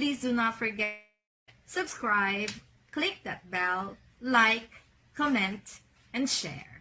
Please do not forget subscribe, click that bell, like, comment, and share.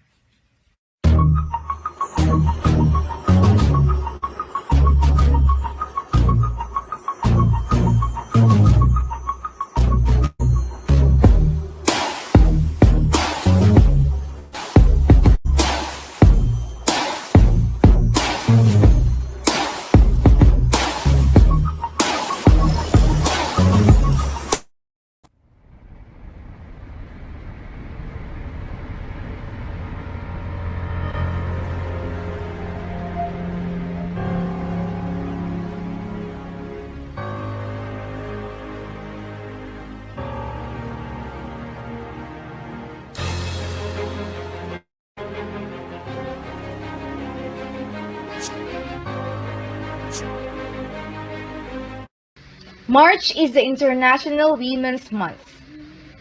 March is the International Women's Month,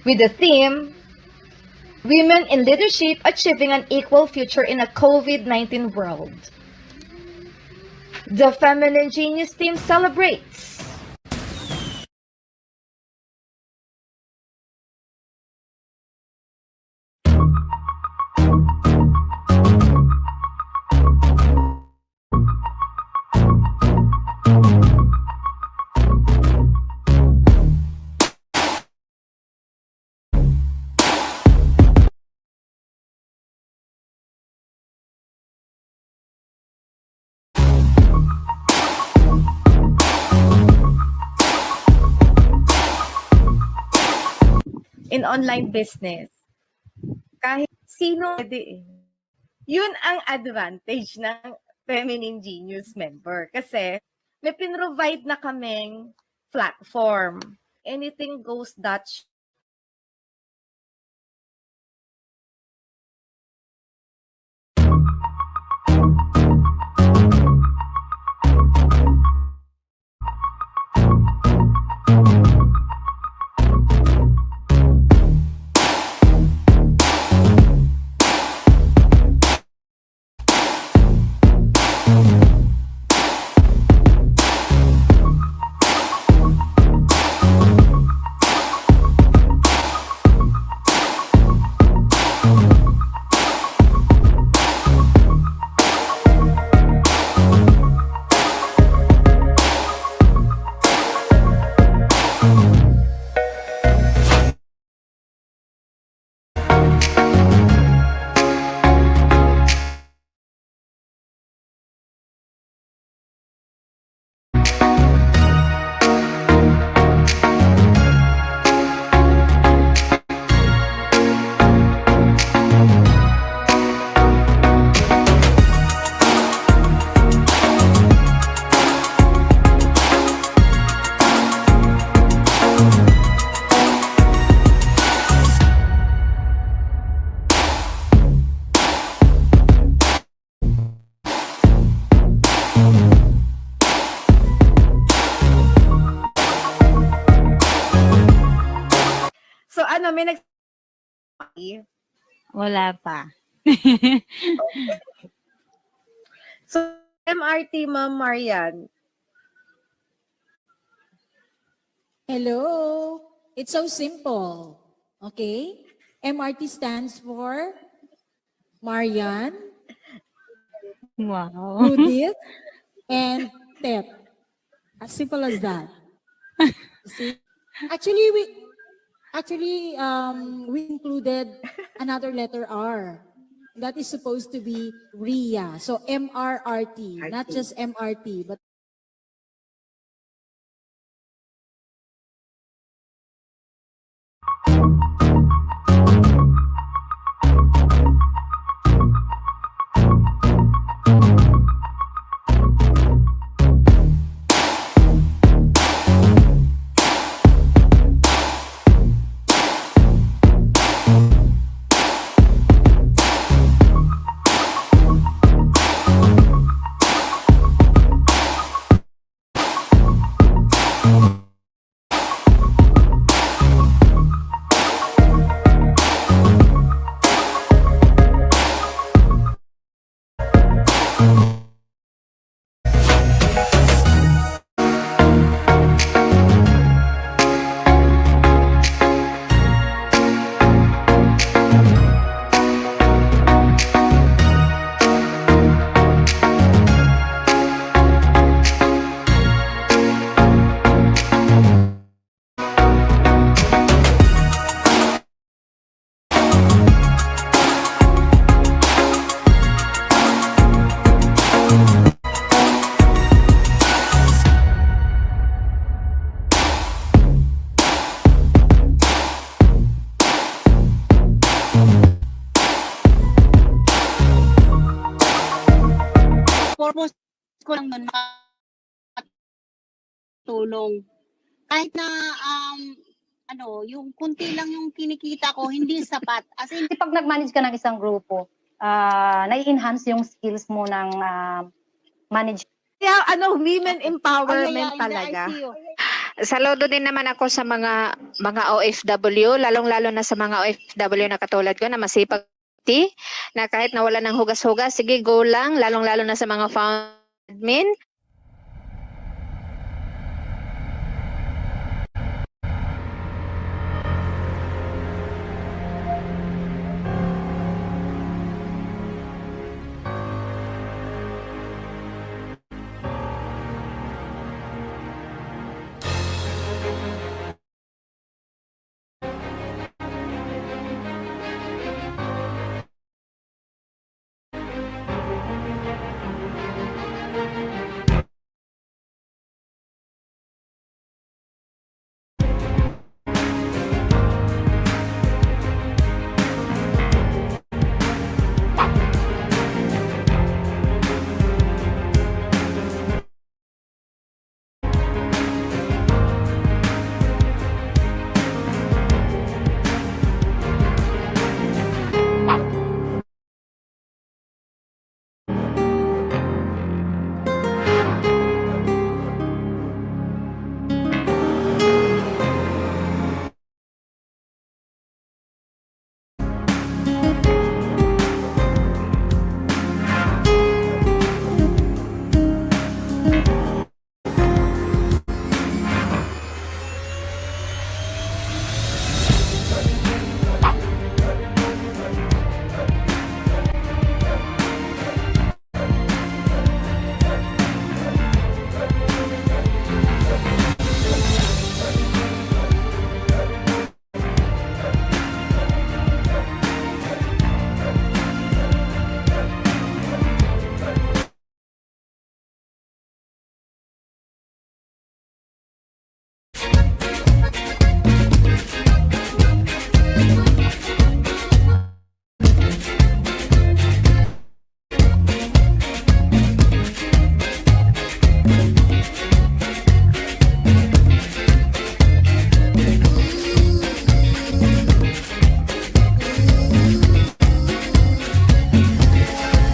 with the theme, Women in Leadership Achieving an Equal Future in a COVID-19 World. The Feminine Genius team celebrates in online business. Kahit sino pwede eh. Yun ang advantage ng Feminine Genius member. Kasi may pinrovide na kaming platform. Anything goes Dutch. So ano, may Wala pa. So, MRT, Ma'am Marian. Hello. It's so simple. Okay? MRT stands for Marian, Wow. Judith, and Tet. As simple as that. You see? Actually, we included another letter R. That is supposed to be RIA. So MRRT, not just MRT, but purpose ko lang nun makatulong. Kahit na yung kunti lang yung kinikita ko, hindi sapat. As in, Kasi pag nag-manage ka ng isang grupo, nai-enhance yung skills mo ng manage. Kaya women empowerment I talaga. see you. Saludo din naman ako sa mga OFW, lalong-lalo na sa mga OFW na katulad ko na masipag na kahit nawala ng hugas-hugas, sige go lang, lalong-lalo na sa mga found admin.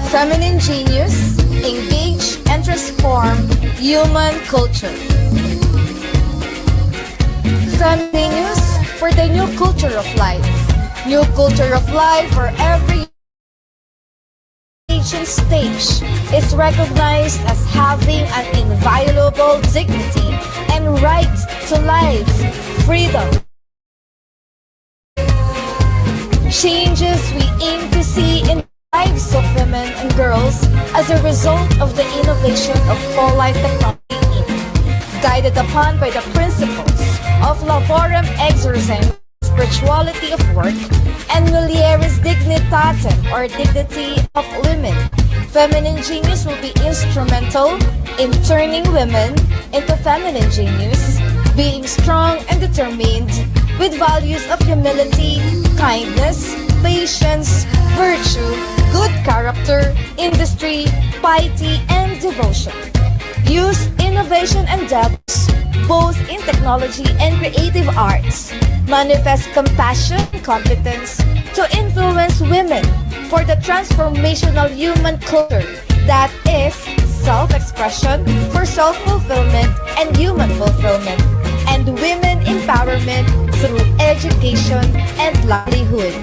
Feminine genius, engage and transform human culture. Feminine for the new culture of life. New culture of life for every age and stage is recognized as having an inviolable dignity and right to life, freedom. Changes we aim to see in lives of women and girls as a result of the innovation of full life technology, guided upon by the principles of laborem exercens, spirituality of work, and mulieris dignitatem, or dignity of women. Feminine genius will be instrumental in turning women into feminine genius, being strong and determined with values of humility, kindness, patience, virtue, good character, industry, piety, and devotion. Use innovation endeavors, both in technology and creative arts. Manifest compassion and competence to influence women for the transformational human culture that is self-expression for self-fulfillment and human fulfillment, and women empowerment through education and livelihood.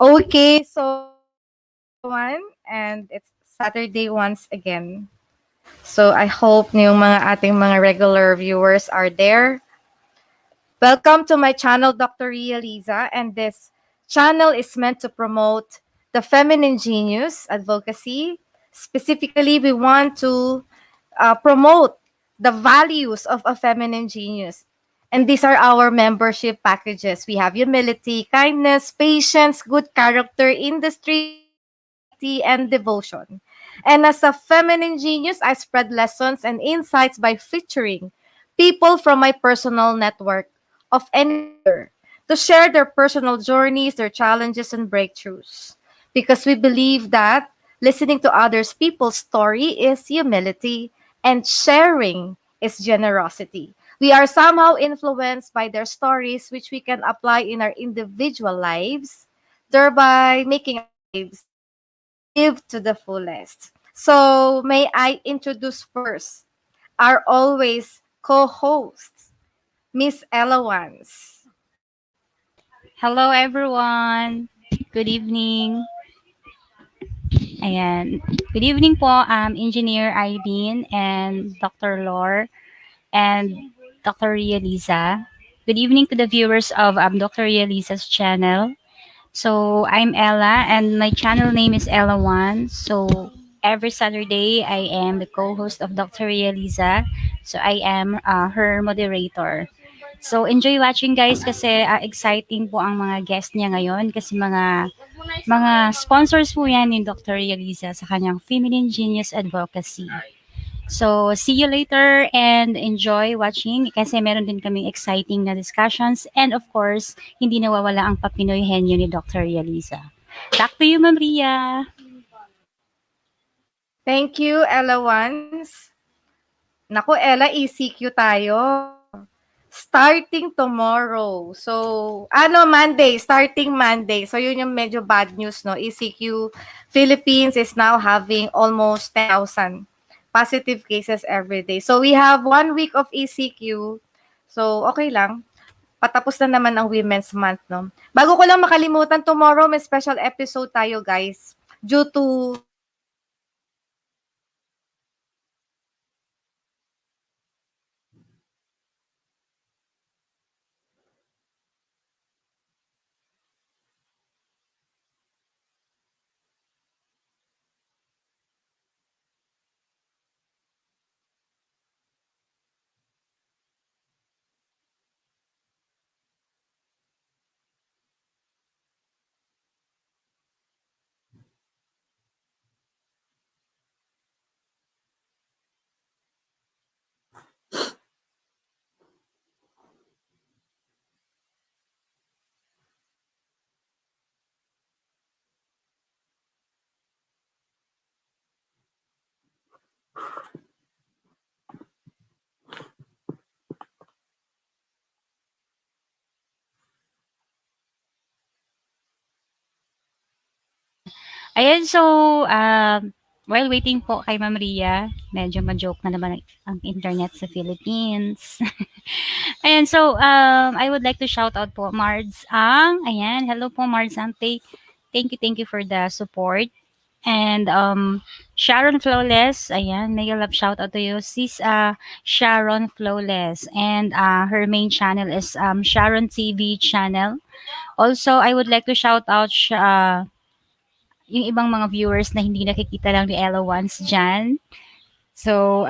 Okay, so one, and it's Saturday once again. So I hope yung mga ating mga regular viewers are there. Welcome to my channel, Dr. Ria Liza, and this channel is meant to promote the feminine genius advocacy. Specifically, we want to promote the values of a feminine genius. And these are our membership packages. We have humility, kindness, patience, good character, industry, loyalty, and devotion. And as a feminine genius, I spread lessons and insights by featuring people from my personal network of any gender to share their personal journeys, their challenges, and breakthroughs. Because we believe that listening to others people's story is humility and sharing is generosity. We are somehow influenced by their stories, which we can apply in our individual lives, thereby making our lives live to the fullest. So, may I introduce first our always co-host, Miss Ella Wans. Hello everyone. Good evening. Ayan. Good evening po, Engineer Irene and Dr. Lore and Dr. Ria Liza. Good evening to the viewers of Dr. Ria Liza's channel. So I'm Ella and my channel name is Ella One. So every Saturday I am the co-host of Dr. Ria Liza. So I am her moderator. So enjoy watching guys kasi exciting po ang mga guest niya ngayon kasi mga sponsors po yan ni Dr. Eliza sa kanyang Feminine Genius Advocacy. So, see you later and enjoy watching kasi meron din kaming exciting na discussions and of course, hindi nawawala ang papinoy henyo ni Dr. Eliza. Back to you, Ma'am Ria. Thank you, Ella Wans. Naku, Ella, ECQ tayo. Starting tomorrow. So, Monday, starting Monday. So, yun yung medyo bad news, no? ECQ Philippines is now having almost 10,000 positive cases every day. So, we have 1 week of ECQ. So, okay lang. Patapos na naman ang Women's Month, no? Bago ko lang makalimutan, tomorrow may special episode tayo, guys. Due to Ayan, so, while waiting po kay Ma'am Ria, medyo ma-joke na naman ang internet sa Philippines. Ayan, so, I would like to shout out po Mards Ang. Ayan, hello po Mards Ang. Thank you for the support. And Sharon Flawless, ayan, mega love shout out to you. Sis Sharon Flawless. And her main channel is Sharon TV channel. Also, I would like to shout out yung ibang mga viewers na hindi nakikita lang ni Ella once dyan. So,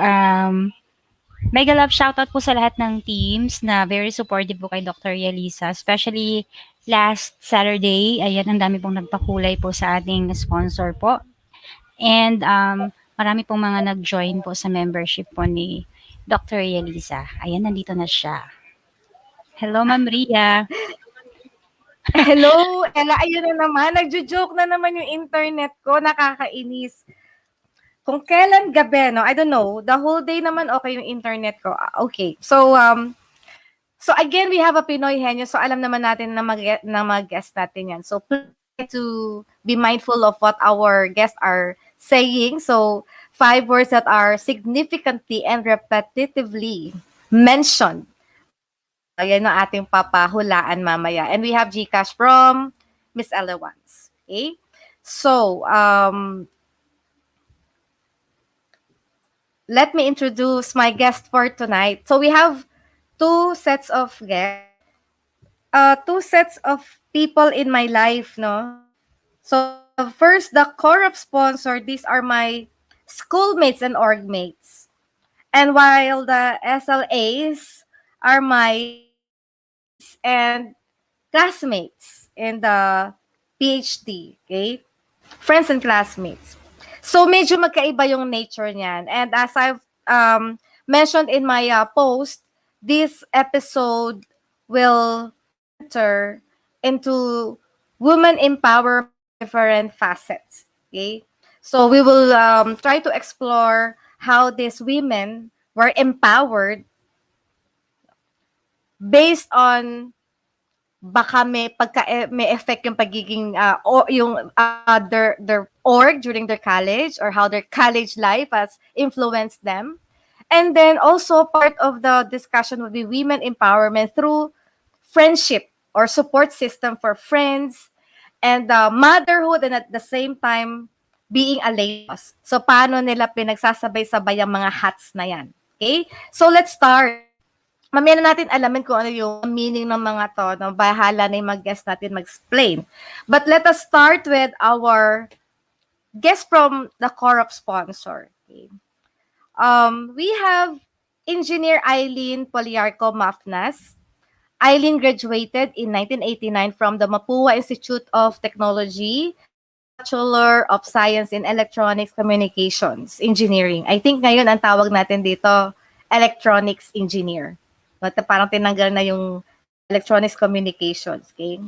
mega love shoutout po sa lahat ng teams na very supportive po kay Dr. Yelisa. Especially last Saturday, ayan, ang dami pong nagpakulay po sa ating sponsor po. And marami pong mga nag-join po sa membership po ni Dr. Yelisa. Ayan, nandito na siya. Hello, Ma'am Ria. hello, Ella, ayun na naman. Nagjo-joke na naman yung internet ko. Nakakainis. Kung kailan gabi, no? I don't know. The whole day naman okay yung internet ko. Okay. So, so again, we have a Pinoy henyo. So, alam naman natin na mag-guest natin yan. So, please try to be mindful of what our guests are saying. So, 5 words that are significantly and repetitively mentioned. Ayan ang ating papahulaan mamaya. And we have GCash from Miss Ella wants. Okay? So, let me introduce my guest for tonight. So we have two sets of guests, two sets of people in my life, no? So first, the core of sponsor, these are my schoolmates and org mates. And while the SLAs are my friends and classmates in the PhD, okay? Friends and classmates. So medyo magkaiba yung nature niyan. And as I've mentioned in my post, this episode will enter into women empowerment in different facets. Okay? So we will try to explore how these women were empowered based on baka may effect yung pagiging o yung their org during their college or how their college life has influenced them. And then also part of the discussion would be women empowerment through friendship or support system for friends and motherhood, and at the same time being a lady boss. So paano nila pinagsasabay-sabay ang mga hats na yan. Okay? So let's start. Mamaya na natin alamin kung ano yung meaning ng mga to. No? Bahala na yung mag-guest natin mag-explain. But let us start with our guest from the core of sponsor. Okay. We have Engineer Eileen Poliarco Mafnas. Eileen graduated in 1989 from the Mapua Institute of Technology, Bachelor of Science in Electronics Communications Engineering. I think ngayon ang tawag natin dito, Electronics Engineer. But parang tinanggal na yung Electronics Communications. Okay?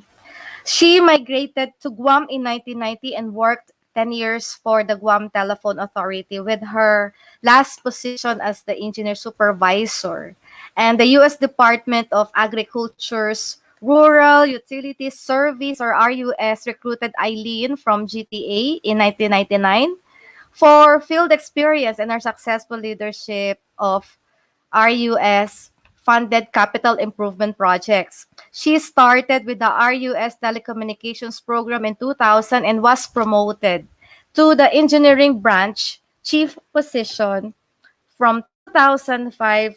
She migrated to Guam in 1990 and worked 10 years for the Guam Telephone Authority with her last position as the engineer supervisor. And the U.S. Department of Agriculture's Rural Utilities Service or RUS recruited Eileen from GTA in 1999 for field experience and her successful leadership of RUS funded capital improvement projects. She started with the RUS telecommunications program in 2000 and was promoted to the engineering branch chief position from 2005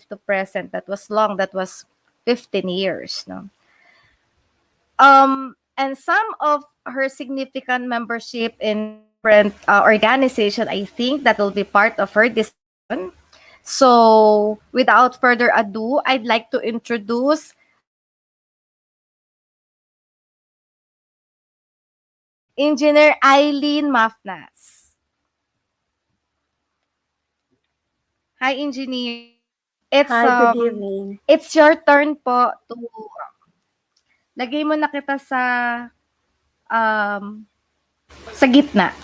to present. That was long. That was 15 years. No? And some of her significant membership in different organization, I think that will be part of her discussion. So, without further ado, I'd like to introduce Engineer Eileen Mafnas. Hi, Engineer. It's Hi, good evening. It's your turn po to lagay mo na kita sa gitna.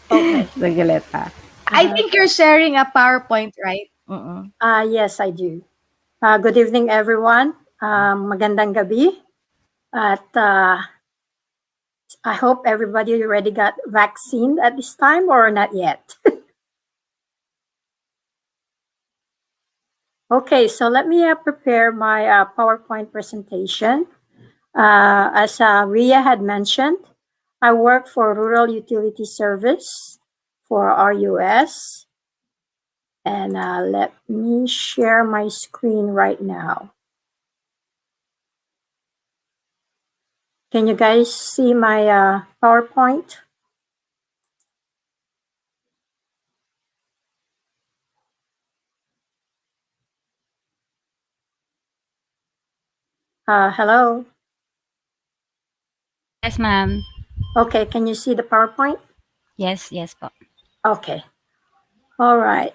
Okay. Sa gileta. I think you're sharing a PowerPoint, right? Yes, I do. Good evening, everyone. Magandang gabi. At I hope everybody already got vaccine at this time or not yet. Okay, so let me prepare my PowerPoint presentation. As Ria had mentioned, I work for Rural Utility Service for RUS. And let me share my screen right now. Can you guys see my PowerPoint? Hello? Yes, ma'am. Okay, can you see the PowerPoint? Yes, yes po. Okay. All right.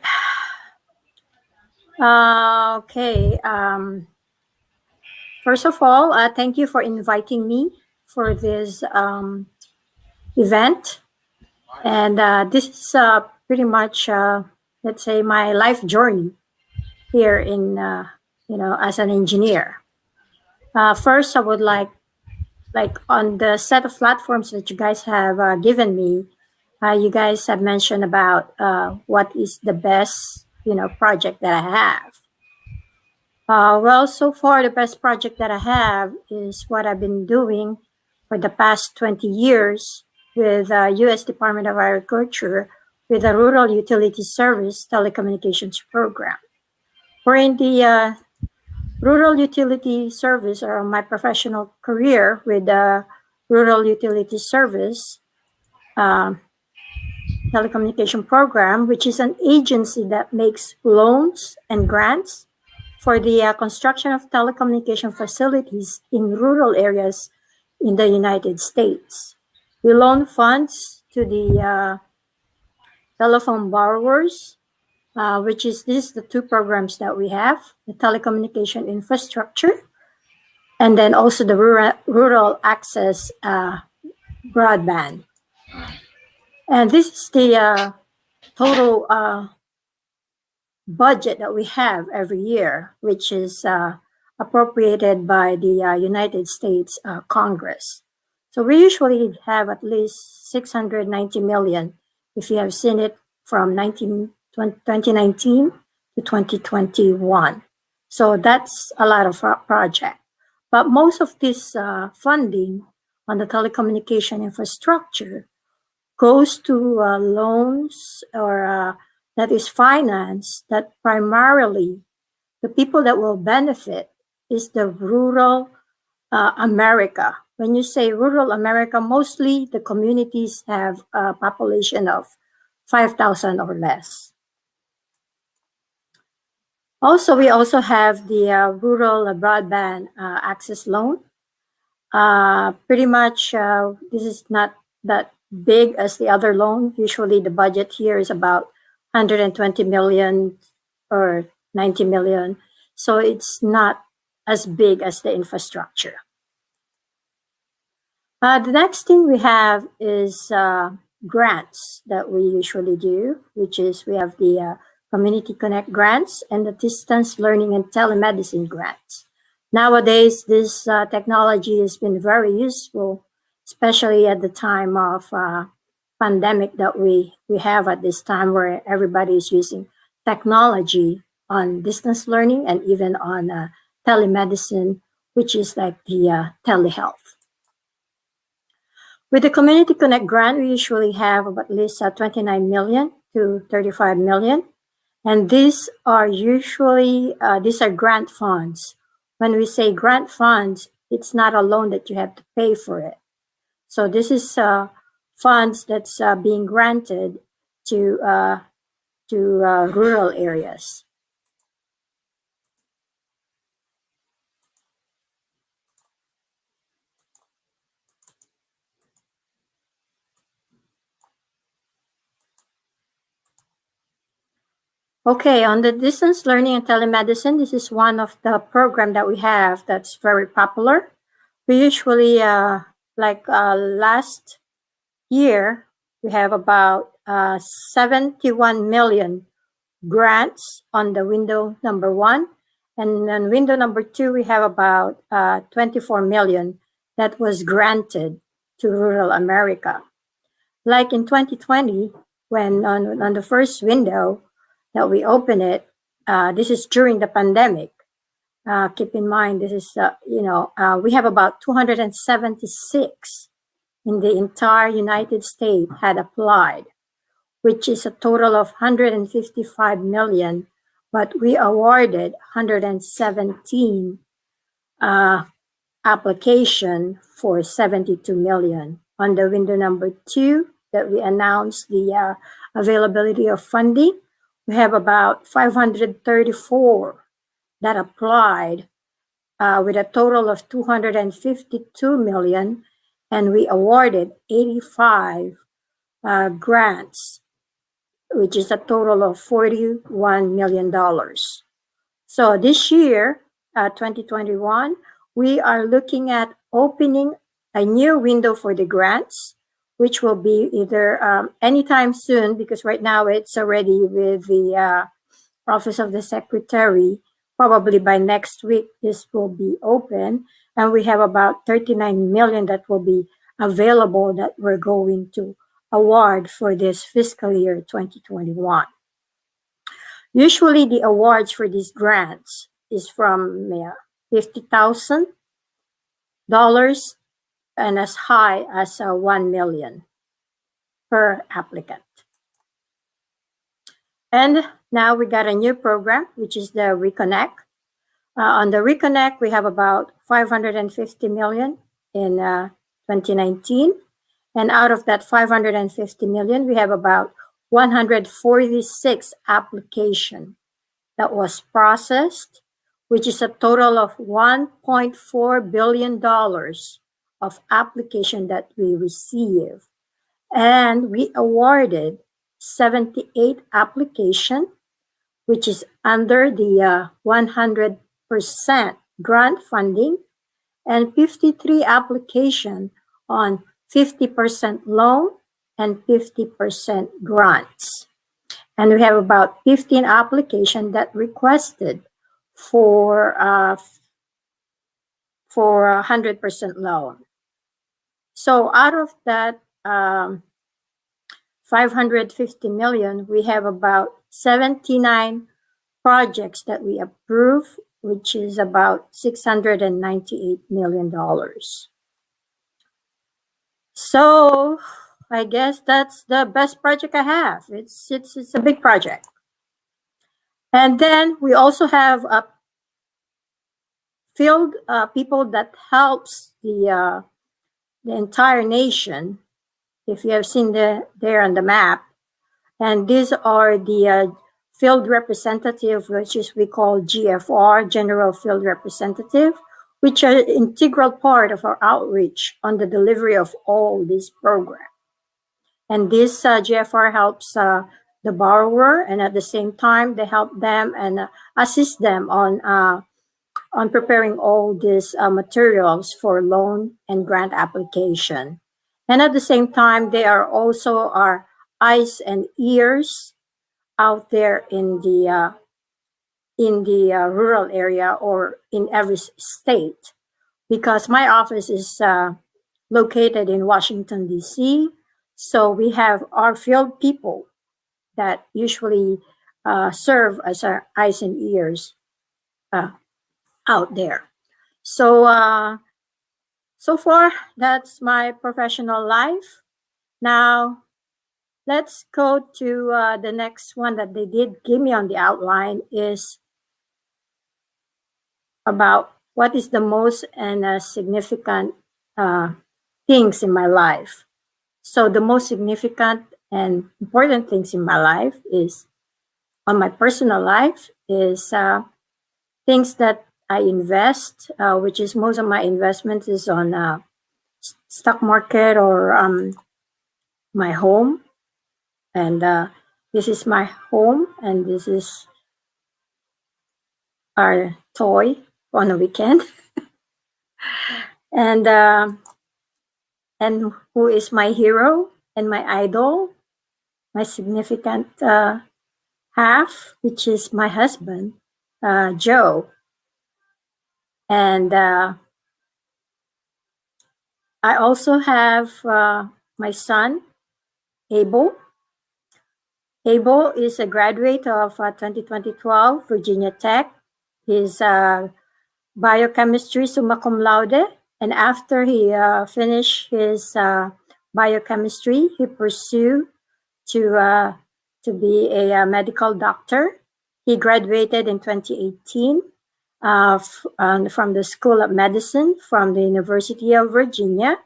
Okay. First of all, thank you for inviting me for this event. And this is pretty much, let's say, my life journey here in, as an engineer. First, I would like on the set of platforms that you guys have given me, you guys have mentioned about what is the best, project that I have. Well, so far, the best project that I have is what I've been doing for the past 20 years with U.S. Department of Agriculture with the Rural Utility Service Telecommunications Program. Wherein the Rural Utility Service, or my professional career with the Rural Utility Service Telecommunication Program, which is an agency that makes loans and grants for the construction of telecommunication facilities in rural areas in the United States. We loan funds to the telephone borrowers, which is the two programs that we have, the telecommunication infrastructure, and then also the rural access broadband. And this is the total budget that we have every year, which is appropriated by the United States Congress. So we usually have at least 690 million, if you have seen it from 2019 to 2021. So that's a lot of project. But most of this funding on the telecommunication infrastructure goes to loans or that is financed, that primarily the people that will benefit is the rural America. When you say rural America, mostly the communities have a population of 5,000 or less. Also, we also have the rural broadband access loan. Pretty much, this is not that big as the other loan. Usually the budget here is about 120 million or 90 million. So it's not as big as the infrastructure. The next thing we have is grants that we usually do, which is we have the Community Connect grants and the distance learning and telemedicine grants. Nowadays, this technology has been very useful, especially at the time of pandemic that we have at this time, where everybody is using technology on distance learning and even on telemedicine, which is like the telehealth. With the Community Connect grant, we usually have at least 29 million to 35 million. And these are usually, these are grant funds. When we say grant funds, it's not a loan that you have to pay for it. So this is funds that's being granted to rural areas. Okay, on the distance learning and telemedicine, this is one of the program that we have that's very popular. We usually, last year, we have about 71 million grants on the window number 1. And then window number 2, we have about 24 million that was granted to rural America. Like in 2020, when on the first window that we open it, this is during the pandemic. Keep in mind, this is, we have about 276 in the entire United States had applied, which is a total of 155 million, but we awarded 117 application for 72 million. On the window number 2 that we announced the availability of funding, we have about 534 that applied with a total of 252 million, and we awarded 85 grants, which is a total of $41 million. So this year, 2021, we are looking at opening a new window for the grants, which will be either anytime soon, because right now it's already with the Office of the Secretary. Probably by next week, this will be open. And we have about 39 million that will be available that we're going to award for this fiscal year 2021. Usually the awards for these grants is from $50,000 and as high as 1 million per applicant. And now we got a new program, which is the Reconnect. On the Reconnect, we have about 550 million in 2019. And out of that 550 million, we have about 146 applications that was processed, which is a total of $1.4 billion of application that we received. And we awarded 78 application, which is under the 100% grant funding, and 53 application on 50% loan and 50% grants. And we have about 15 applications that requested for 100% loan. So out of that 550 million, we have about 79 projects that we approve, which is about $698 million. So I guess that's the best project I have. It's a big project. And then we also have field people that helps the entire nation. If you have seen there on the map, and these are the field representative, which is we call GFR, General Field Representative, which are an integral part of our outreach on the delivery of all these programs. And this GFR helps the borrower, and at the same time, they help them and assist them on preparing all these materials for loan and grant application. And at the same time, they are also our eyes and ears out there in the rural area or in every state, because my office is located in Washington, D.C. So we have our field people that usually serve as our eyes and ears out there. So so far, that's my professional life. Now, let's go to the next one that they did give me on the outline is about what is the most and significant things in my life. So the most significant and important things in my life is, on my personal life, is things that I invest, which is most of my investments is on stock market or my home. And this is my home, and this is our toy on the weekend. And who is my hero and my idol, my significant half, which is my husband, Joe. And I also have my son, Abel. Abel is a graduate of 2012 Virginia Tech. He's biochemistry summa cum laude. And after he finished his biochemistry, he pursued to be a medical doctor. He graduated in 2018 from the School of Medicine from the University of Virginia.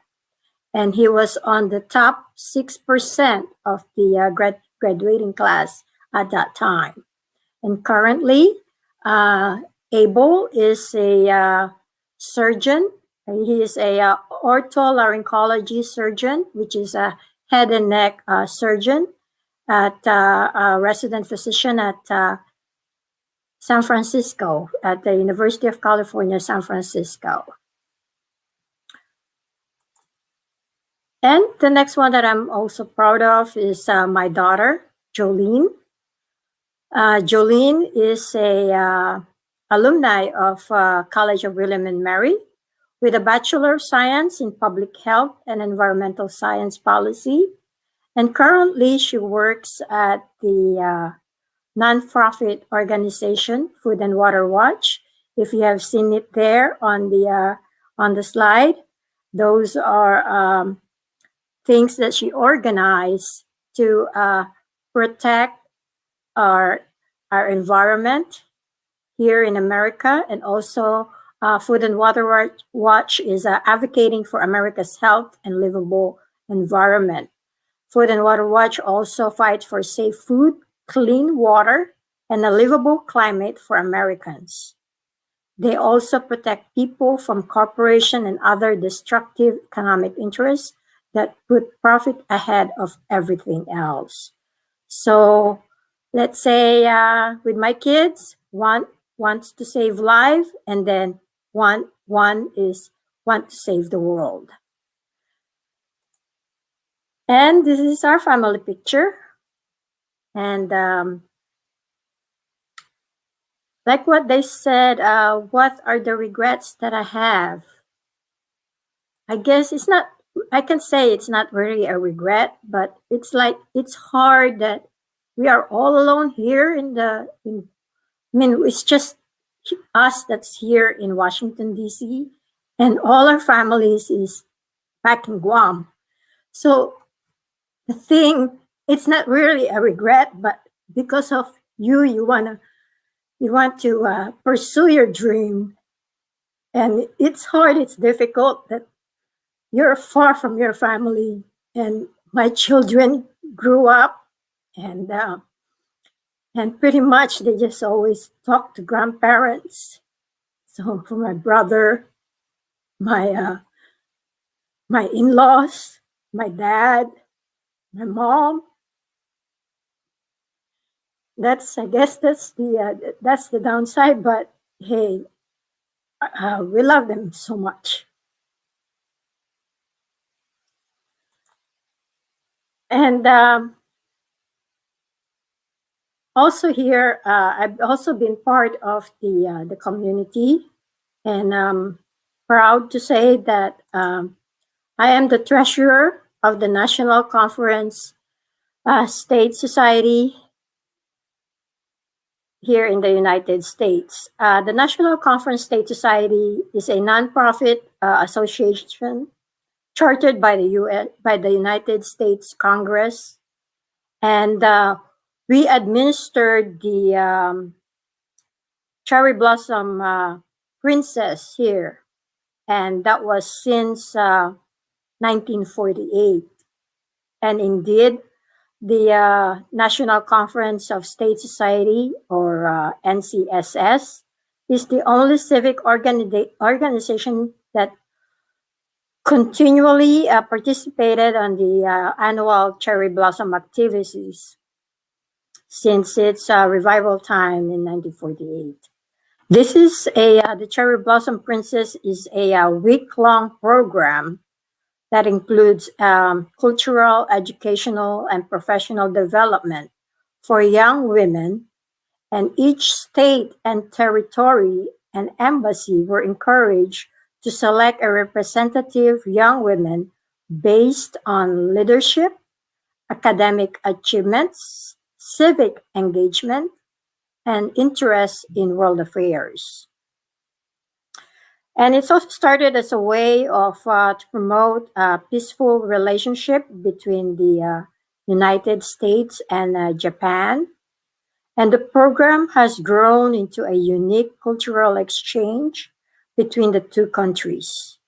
And he was on the top 6% of the graduating class at that time. And currently, Abel is a surgeon. He is a otolaryngology surgeon, which is a head and neck surgeon at a resident physician at San Francisco, at the University of California, San Francisco. And the next one that I'm also proud of is my daughter, Jolene. Jolene is a alumni of College of William and Mary with a Bachelor of Science in Public Health and Environmental Science Policy. And currently she works at the nonprofit organization, Food and Water Watch. If you have seen it there on the slide, Those are things that she organized to protect our environment here in America, and also Food and Water Watch is advocating for America's health and livable environment. Food and Water Watch also fights for safe food, clean water, and a livable climate for Americans. They also protect people from corporation and other destructive economic interests that put profit ahead of everything else. So let's say with my kids, one wants to save life, and then one is want to save the world. And this is our family picture. And like what they said, what are the regrets that I have? I guess it's not, I can say it's not really a regret, but it's like, it's hard that we are all alone here I mean, it's just us that's here in Washington, D.C., and all our families is back in Guam. So the thing, it's not really a regret, but because of you want to pursue your dream, and it's hard, it's difficult that you're far from your family, and my children grew up, and pretty much they just always talk to grandparents. So for my brother, my my in-laws, my dad, my mom. I guess that's the downside. But hey, we love them so much. And also here, I've also been part of the community, and proud to say that I am the treasurer of the National Conference State Society here in the United States. The National Conference State Society is a nonprofit association chartered by the United States Congress, and we administered the cherry blossom princess here, and that was since 1948. And indeed, the National Conference of State Society, or NCSS, is the only civic organization that continually participated on the annual cherry blossom activities since its revival time in 1948. This is the Cherry Blossom Princess is a week-long program that includes cultural, educational, and professional development for young women, and each state and territory and embassy were encouraged to select a representative young women based on leadership, academic achievements, civic engagement, and interest in world affairs. And it's also started as a way of to promote a peaceful relationship between the United States and Japan. And the program has grown into a unique cultural exchange between the two countries.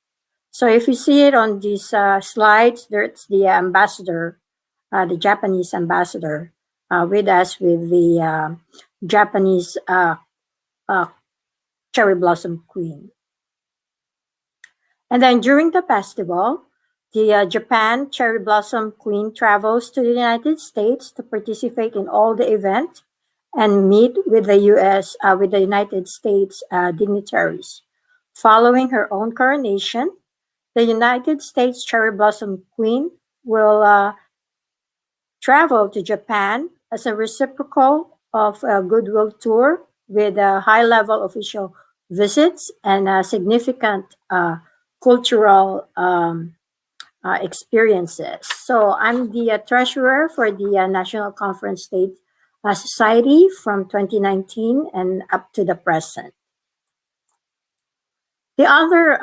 So if you see it on these slides, there's the ambassador, the Japanese ambassador, with us with the Japanese cherry blossom queen. And then during the festival, the Japan Cherry Blossom Queen travels to the United States to participate in all the event and meet with the with the United States dignitaries. Following her own coronation, the United States Cherry Blossom Queen will travel to Japan as a reciprocal of a goodwill tour with high-level official visits and significant cultural experiences. So I'm the treasurer for the National Conference State Society from 2019 and up to the present. The other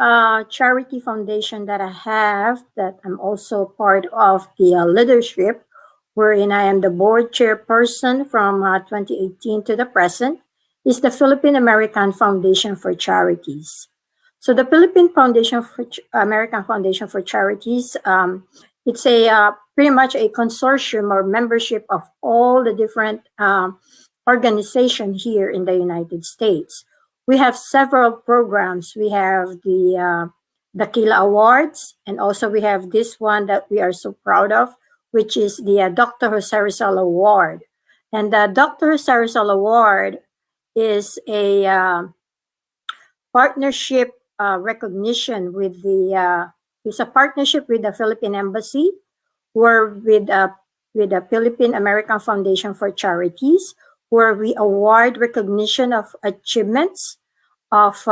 charity foundation that I have, that I'm also part of the leadership, wherein I am the board chairperson from 2018 to the present, is the Philippine American Foundation for Charities. So the Philippine Foundation for American Foundation for Charities, it's a pretty much a consortium or membership of all the different organizations here in the United States. We have several programs. We have the Kila Awards, and also we have this one that we are so proud of, which is the Dr. Jose Rizal Award. And the Dr. Jose Rizal Award is a partnership recognition with it's a partnership with the Philippine Embassy, or with the Philippine American Foundation for Charities, where we award recognition of achievements of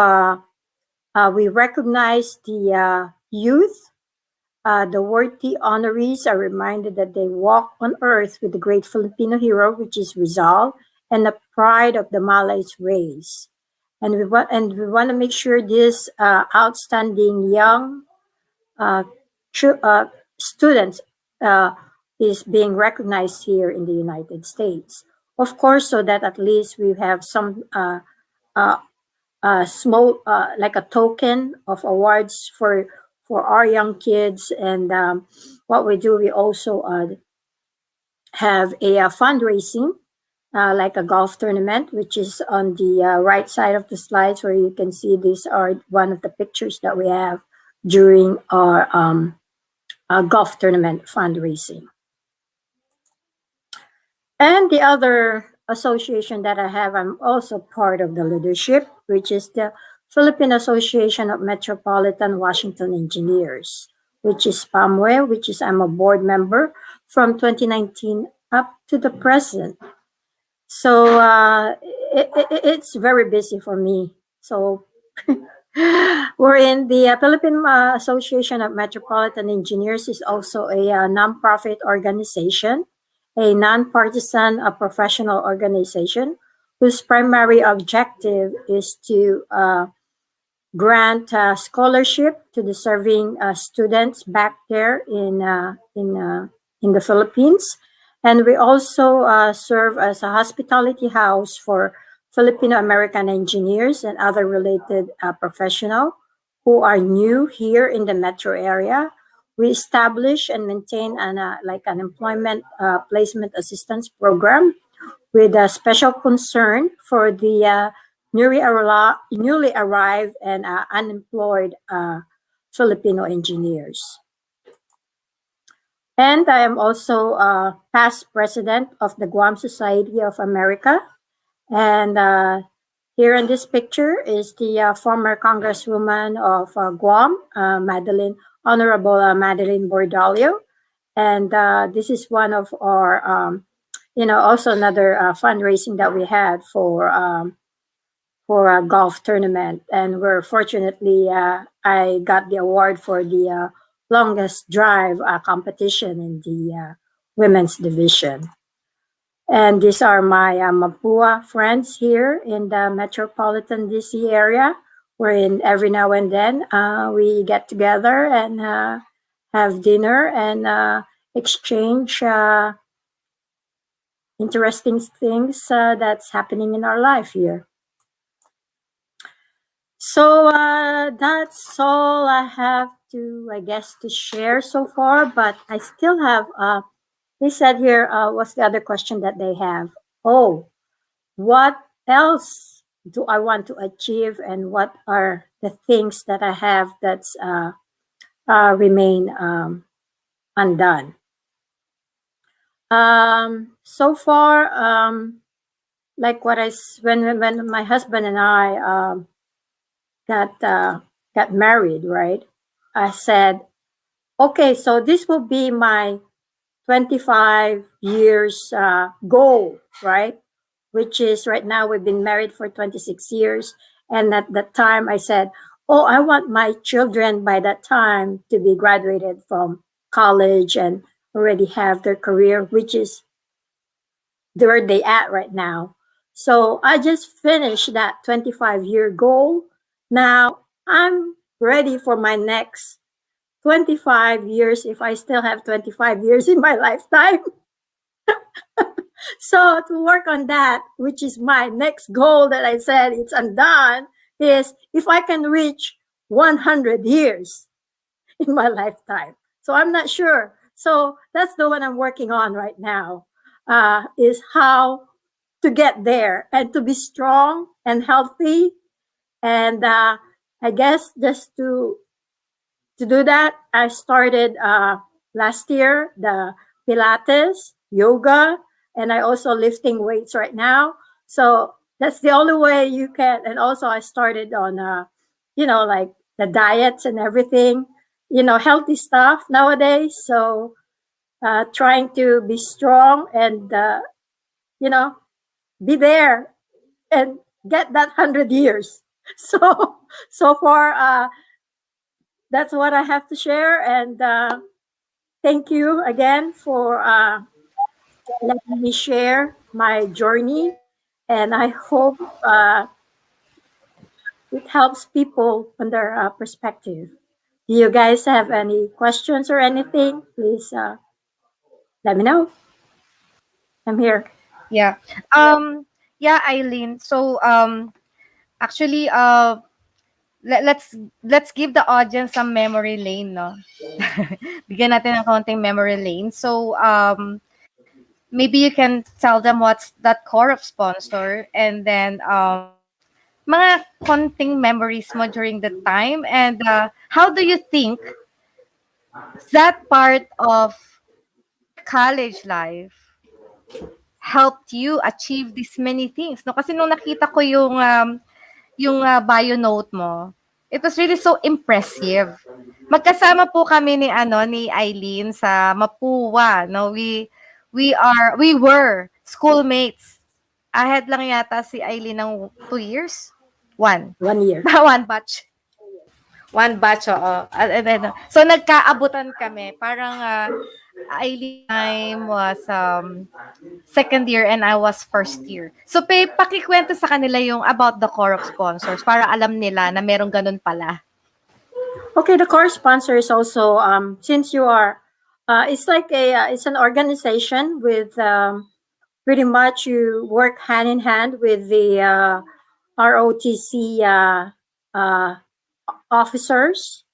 we recognize the youth. The worthy honorees are reminded that they walk on earth with the great Filipino hero, which is Rizal, and the pride of the Malays race. And we want to make sure this outstanding young students is being recognized here in the United States. Of course, so that at least we have some small, like a token of awards for our young kids. And what we do, we also have a fundraising, like a golf tournament, which is on the right side of the slides, where you can see these are one of the pictures that we have during our golf tournament fundraising. And the other association that I have, I'm also part of the leadership, which is the Philippine Association of Metropolitan Washington Engineers, which is PAMWE, which is I'm a board member from 2019 up to the present. So it's very busy for me. So we're in the Philippine Association of Metropolitan Engineers is also a nonprofit organization, a nonpartisan professional organization whose primary objective is to grant scholarship to deserving students back there in the Philippines. And we also serve as a hospitality house for Filipino American engineers and other related professionals who are new here in the metro area. We establish and maintain like an employment placement assistance program with a special concern for the newly arrived and unemployed Filipino engineers. And I am also past president of the Guam Society of America. And here in this picture is the former Congresswoman of Guam, Honorable Madeline Bordalio. And this is one of our, also another fundraising that we had for a golf tournament. And we're fortunately, I got the award for the longest drive competition in the women's division. And these are my Mapua friends here in the metropolitan DC area, wherein every now and then we get together and have dinner and exchange interesting things that's happening in our life here. So that's all I have to, I guess, to share so far. But I still have, they said here, what's the other question that they have? Oh, what else do I want to achieve, and what are the things that I have that's remain undone? So far, like when my husband and I got married, right? I said, okay, so this will be my 25 years goal, right? Which is right now we've been married for 26 years. And at that time I said, oh, I want my children by that time to be graduated from college and already have their career, which is where they at right now. So I just finished that 25-year goal. Now I'm ready for my next 25 years if I still have 25 years in my lifetime. So to work on that, which is my next goal that I said it's undone, is if I can reach 100 years in my lifetime. So I'm not sure. So that's the one I'm working on right now, is how to get there and to be strong and healthy. And I guess just to do that, I started last year the Pilates, yoga, and I also lifting weights right now. So that's the only way you can. And also, I started on, like the diets and everything, healthy stuff nowadays. So trying to be strong and, you know, be there and get that 100 years. So, so far, that's what I have to share. And thank you again for letting me share my journey. And I hope it helps people on their perspective. Do you guys have any questions or anything? Please let me know. I'm here. Yeah. Yeah, Eileen. So actually let's give the audience some memory lane, no? Bigyan natin ng konting memory lane. So maybe you can tell them what's that core of sponsor, and then mga konting memories mo during the time, and how do you think that part of college life helped you achieve these many things, no? Kasi nung nakita ko yung bio note mo, it was really so impressive. Magkasama po kami ni Eileen sa Mapua, no? We were schoolmates. Ahead lang yata si Eileen ng 2 years. 1 1 year. one batch. One batch, oo. And then, so nagkaabutan kami. Parang Eileen time was second year and I was first year. So pakikwento sa kanila yung about the core of sponsors para alam nila na merong ganun pala. Okay, the core sponsor is also since you are, it's like it's an organization with pretty much you work hand in hand with the ROTC officers,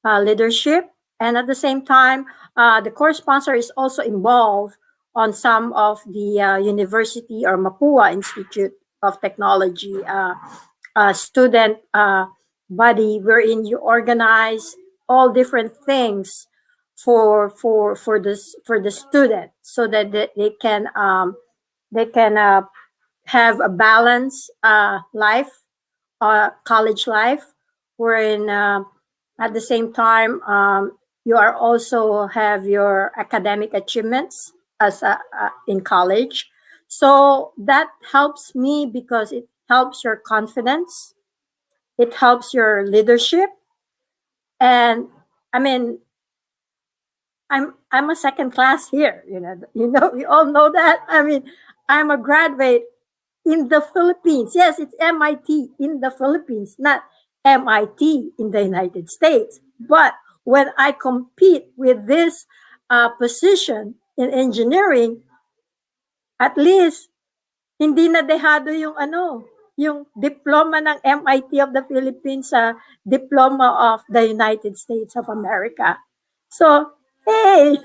leadership, and at the same time, the core sponsor is also involved on some of the university or Mapua Institute of Technology student body wherein you organize all different things for the student so that they can have a balanced life, college life, wherein at the same time you are also have your academic achievements as in college. So that helps me because it helps your confidence, it helps your leadership, and I mean I'm a second class here. We all know that. I mean, I'm a graduate in the Philippines. Yes, it's MIT in the Philippines, not MIT in the United States. But when I compete with this position in engineering, at least hindi na dehado yung diploma ng MIT of the Philippines sa diploma of the United States of America. So, hey,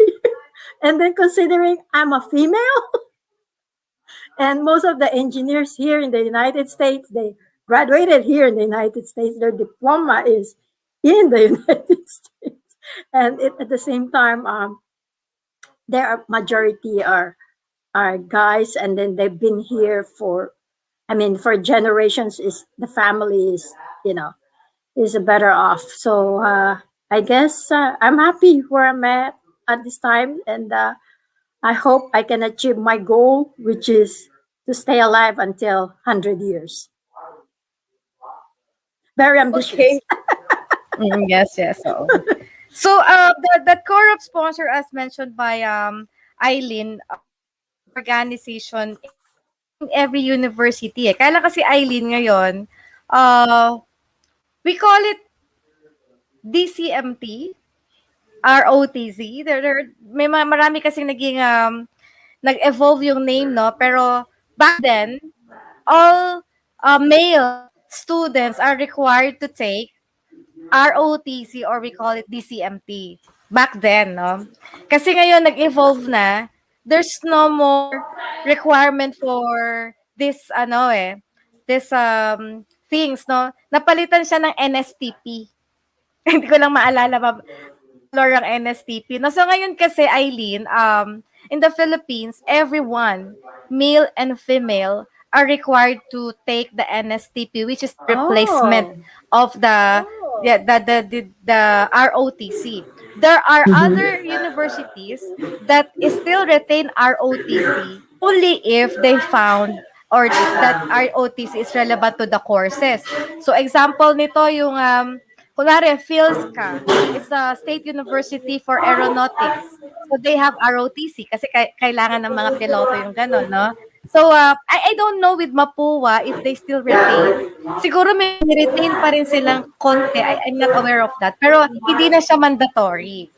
and then considering I'm a female, and most of the engineers here in the United States, they graduated here in the United States. Their diploma is in the United States. And at the same time, their majority are guys, and then they've been here for generations. Is the family is better off. So I guess I'm happy where I'm at this time, and I hope I can achieve my goal, which is to stay alive until 100 years. Very ambitious. Okay. Yes. So the core of sponsor, as mentioned by Eileen, organization in every university. Kaya lang kasi Eileen ngayon, we call it DCMT, ROTC. Marami kasing naging nag-evolve yung name, no? Pero back then, all male students are required to take ROTC or we call it DCMT. Back then, no? Kasi ngayon nag-evolve na, there's no more requirement for this this things, no? Napalitan siya ng NSTP. Hindi ko lang maalala color ang NSTP. No, so ngayon kasi, Eileen, in the Philippines, everyone, male and female, are required to take the NSTP, which is replacement of the ROTC. There are other universities that still retain ROTC only if they found or that ROTC is relevant to the courses. So example nito yung kunwari, PhilSCA is a state university for aeronautics. So they have ROTC kasi kailangan ng mga piloto yung gano'n, no? So I don't know with Mapua if they still retain. Siguro may retain pa rin silang konti. I'm not aware of that. Pero hindi na siya mandatory.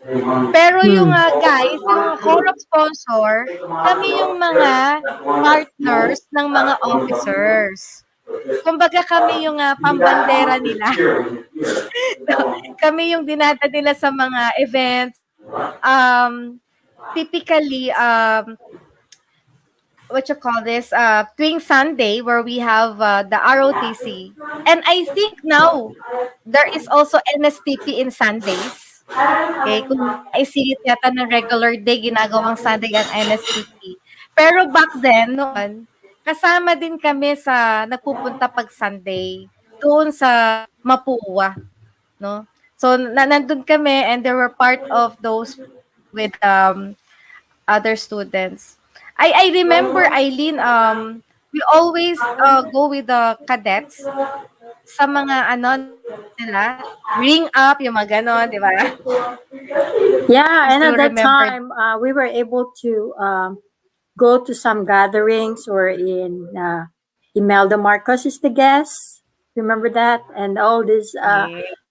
Pero yung guys, yung co-op sponsor, kami yung mga partners ng mga officers. Kumbaga kami yung pambandera nila. Kami yung dinada nila sa mga events. Typically, what you call this, tuwing Sunday where we have the ROTC. And I think now, there is also NSTP in Sundays. Okay, kung isilit yata ng regular day, ginagawang Sunday ang NSTP. Pero back then, noon, kasama din kami sa nagpupunta pag Sunday doon sa Mapua, no? So nandun kami and there were part of those with other students. I remember, Eileen, we always go with the cadets sa mga nila, ring up, yung mga ganon, di ba? Yeah, and at that remember- time, we were able to go to some gatherings or in Imelda Marcos is the guest. Remember that? And all these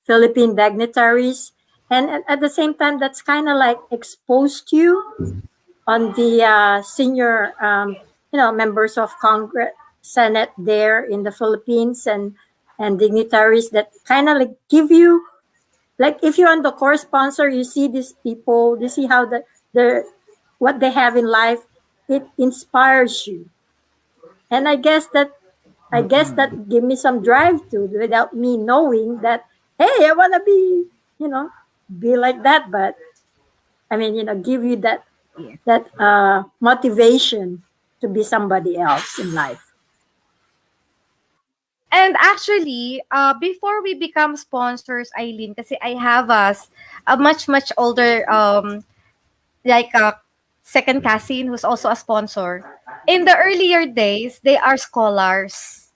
Philippine dignitaries. And at the same time, that's kind of like exposed you on the senior, members of Congress, Senate there in the Philippines and dignitaries that kind of like give you, like if you're on the core sponsor, you see these people, you see how what they have in life, it inspires you. And I guess that give me some drive too, without me knowing that, hey, I want to be like that. But I mean, give you that motivation to be somebody else in life. And actually, before we become sponsors, Eileen, kasi I have a much older, like a second cousin who's also a sponsor. In the earlier days, they are scholars.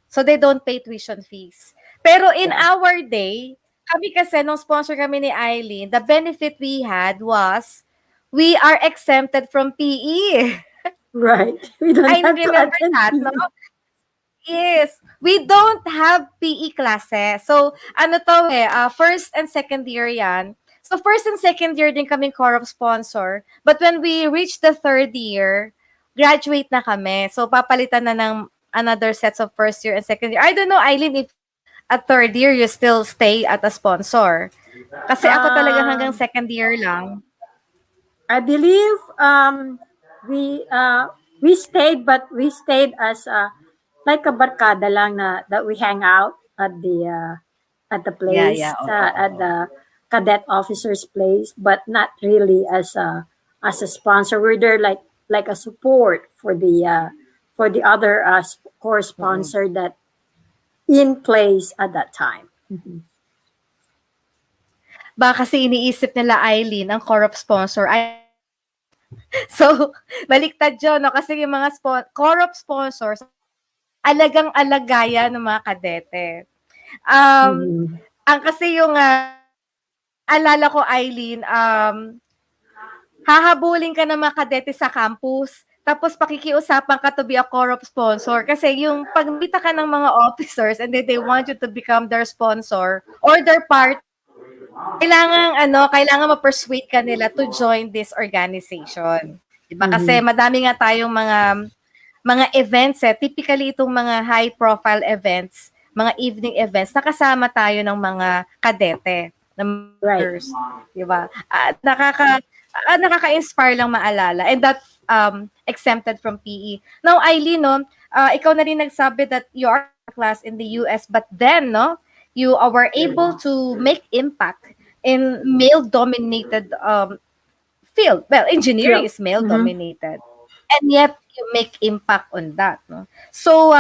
So they don't pay tuition fees. Pero in our day, kami kasi, nung sponsor kami ni Eileen, the benefit we had was, we are exempted from PE. Right. We don't I have to remember attend that, PE. no? Yes. We don't have PE classes. So, first and second year yan. So, first and second year din kaming co-op sponsor. But when we reach the third year, graduate na kami. So, papalitan na ng another sets of first year and second year. I don't know, Eileen, if at third year, you still stay at a sponsor. Kasi ako talaga hanggang second year lang. I believe we stayed, but we stayed as like a barkada lang that we hang out at the place, at the cadet officer's place, but not really as a sponsor. We're there like a support for the other core sponsor that in place at that time. Mm-hmm. Baka kasi iniisip nila, Eileen, ang co-op sponsor ay so, baliktad yun, no? Kasi yung mga co-op sponsors, alagang-alagaya ng mga kadete. Ang kasi yung, alala ko, Eileen, hahabulin ka ng mga kadete sa campus, tapos pakikiusapan ka to be a co-op sponsor. Kasi yung pagmita ka ng mga officers and then they want you to become their sponsor or their part, kailangan ma-persuade ka nila to join this organization. 'Di ba? Kasi madami nga tayong mga events typically itong mga high profile events, mga evening events, nakasama tayo ng mga kadete, ng Right. members, 'di ba? At nakaka-inspire lang maalala, and that exempted from PE. Now, Eileen, no, ikaw na rin nagsabi that you are class in the US, but then, no, you were able to make impact in male-dominated field. Well, engineering Field. is male-dominated, and yet you make impact on that, no? So,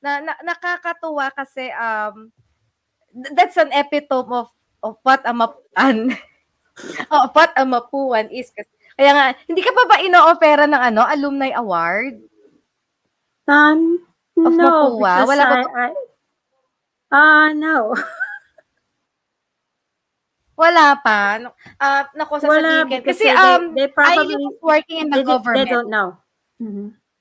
nakakatuwa kasi that's an epitome of what a mapuan what a mapuan is. Kaya nga, hindi ka pa ba ino-ofera ng alumni award of No, Mapua? because Wala pa ba? no. Wala pa. Naku, Wala, sasabihin ko. because Kasi they Eileen probably was working in the they government. don't know.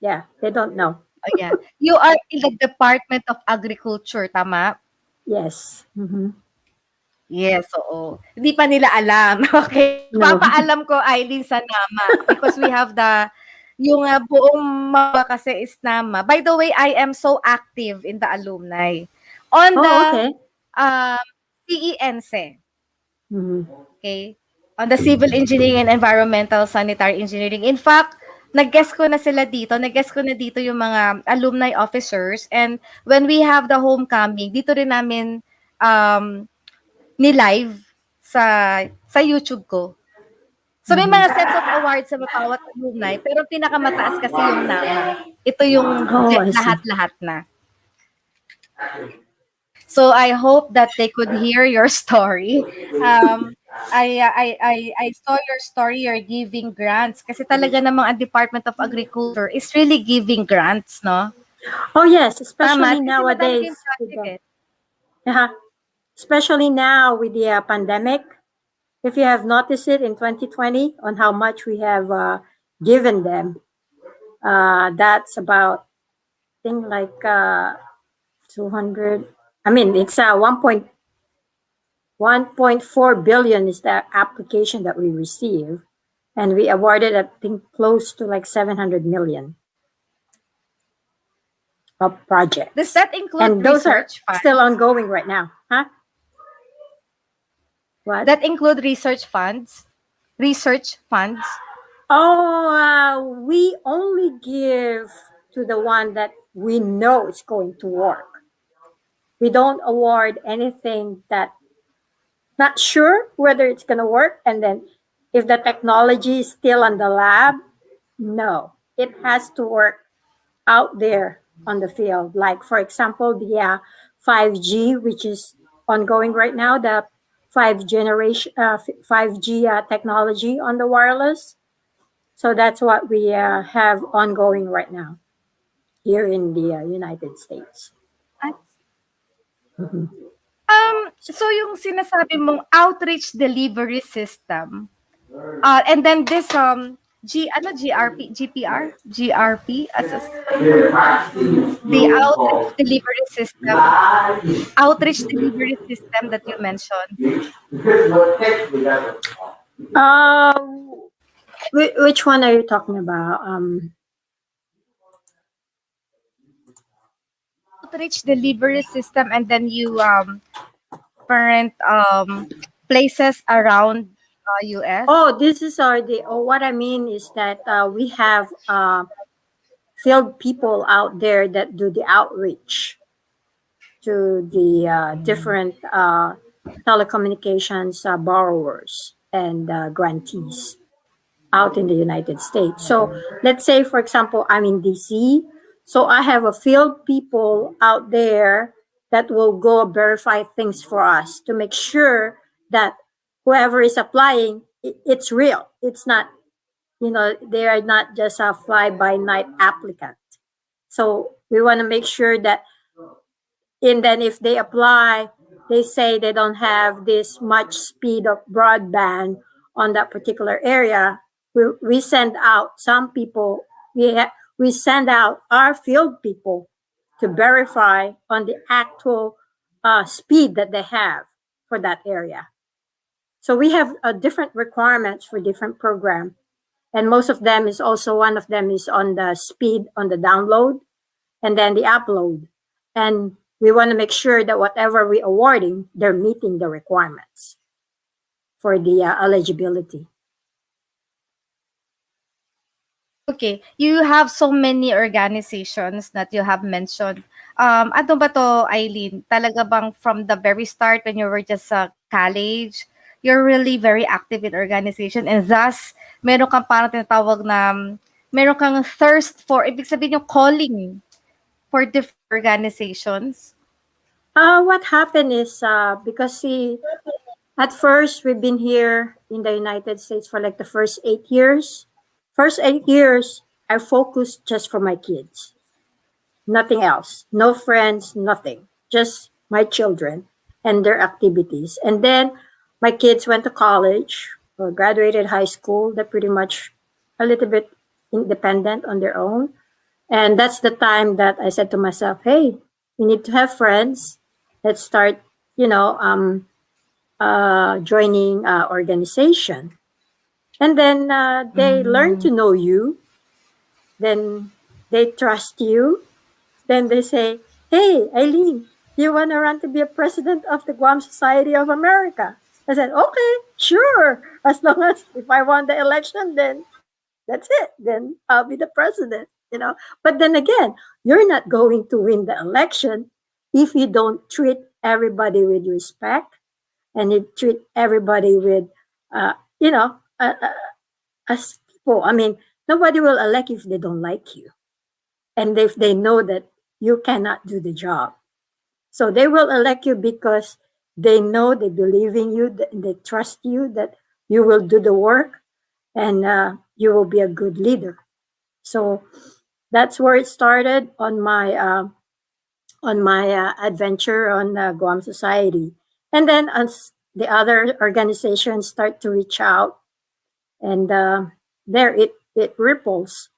Yeah, they don't know. Oh, yeah. You are in the Department of Agriculture, tama? Yes. Yes, oo. Hindi pa nila alam. Okay. No. Papaalam ko, Eileen, sa NAMA because we have yung buong mga kasi is NAMA. By the way, I am so active in the alumni. On the Okay. CENSE. Okay? On the Civil Engineering and Environmental Sanitary Engineering. In fact, nag-guest ko na dito yung mga alumni officers, and when we have the homecoming, dito rin namin ni-live sa YouTube ko. So may mga sets of awards sa bawat alumni, pero pinakamataas kasi yung NAMA. Ito yung I see. lahat-lahat na. So I hope that they could hear your story. I saw your story. You're giving grants kasi talaga namang ang Department of Agriculture is really giving grants, no? Oh yes, Tama, especially kasi madami nowadays. kayong project Especially now with the pandemic. If you have noticed it in 2020 on how much we have given them, that's about, I think, like 200. I mean, it's 1.4 billion is the application that we receive, and we awarded, I think, close to like 700 million of projects. Does that include And those are research funds? still ongoing right now, huh? What? That include research funds? Research funds? We only give to the one that we know is going to work. We don't award anything that not sure whether it's going to work, and then if the technology is still on the lab, no, it has to work out there on the field. Like, for example, the 5G, which is ongoing right now, the 5G technology on the wireless. So that's what we have ongoing right now here in the United States. So yung sinasabi mong outreach delivery system, and then this GRP, the outreach delivery system that you mentioned. Which one are you talking about? Outreach delivery system, and then you current places around US. Oh, this is what I mean is that we have field people out there that do the outreach to the different telecommunications borrowers and grantees out in the United States. So let's say, for example, I'm in DC. So I have a field people out there that will go verify things for us to make sure that whoever is applying, it's real. It's not, they are not just a fly-by-night applicant. So we want to make sure that, and then if they apply, they say they don't have this much speed of broadband on that particular area. We send out some people, we send out our field people to verify on the actual speed that they have for that area. So we have different requirements for different program, and most of them is also one of them is on the speed on the download and then the upload. And we want to make sure that whatever we awarding, they're meeting the requirements for the eligibility. Okay, you have so many organizations that you have mentioned. Ano ba to, Eileen? Talaga bang from the very start when you were just sa college, you're really very active in organization and thus, meron kang parang tinatawag na, meron kang thirst for, ibig sabihin yung calling for different organizations? What happened is because see, at first we've been here in the United States for like the first 8 years. First 8 years, I focused just for my kids, nothing else, no friends, nothing, just my children and their activities. And then my kids went to college or graduated high school. They're pretty much a little bit independent on their own. And that's the time that I said to myself, hey, we need to have friends. Let's start, joining organization. And then they learn to know you. Then they trust you. Then they say, hey, Eileen, you want to run to be a president of the Guam Society of America? I said, okay, sure. As long as if I won the election, then that's it. Then I'll be the president. But then again, you're not going to win the election if you don't treat everybody with respect and you treat everybody with, uh, you know, uh, uh, as people. I mean, nobody will elect you if they don't like you and if they know that you cannot do the job. So they will elect you because they know, they believe in you, they trust you that you will do the work and you will be a good leader. So that's where it started on my adventure on Guam Society. And then as the other organizations start to reach out, and there it ripples.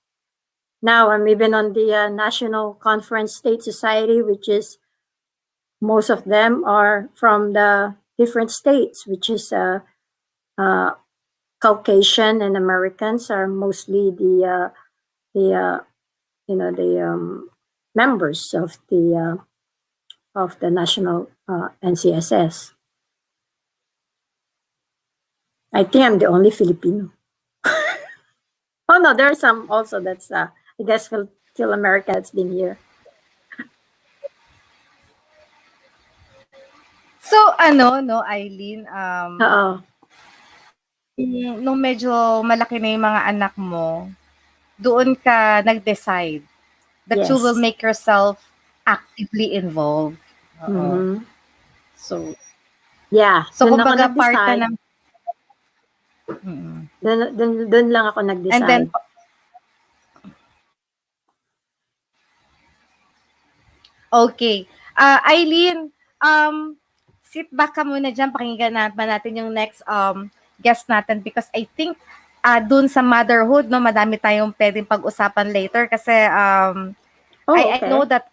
Now I'm even on the National Conference State Society, which is most of them are from the different states, which is uh, Caucasian and Americans are mostly the members of the national NCSS. I think I'm the only Filipino. Oh no, there are some also that's I guess Phil America that's been here. So ano, no, Eileen, Oo. nung medyo malaki na yung mga anak mo, doon ka nag-decide that you will Yes. make yourself actively involved. Oo. Mhm. So, Yeah. so Doon ako kumbaga part nag-decide. na ng mm. Doon lang ako And then nag-decide. okay. Eileen, sit back ka muna diyan, pakinggan natin yung next guest natin because I think dun sa motherhood, no, madami tayong pwedeng pag-usapan later kasi Oh, I okay. know that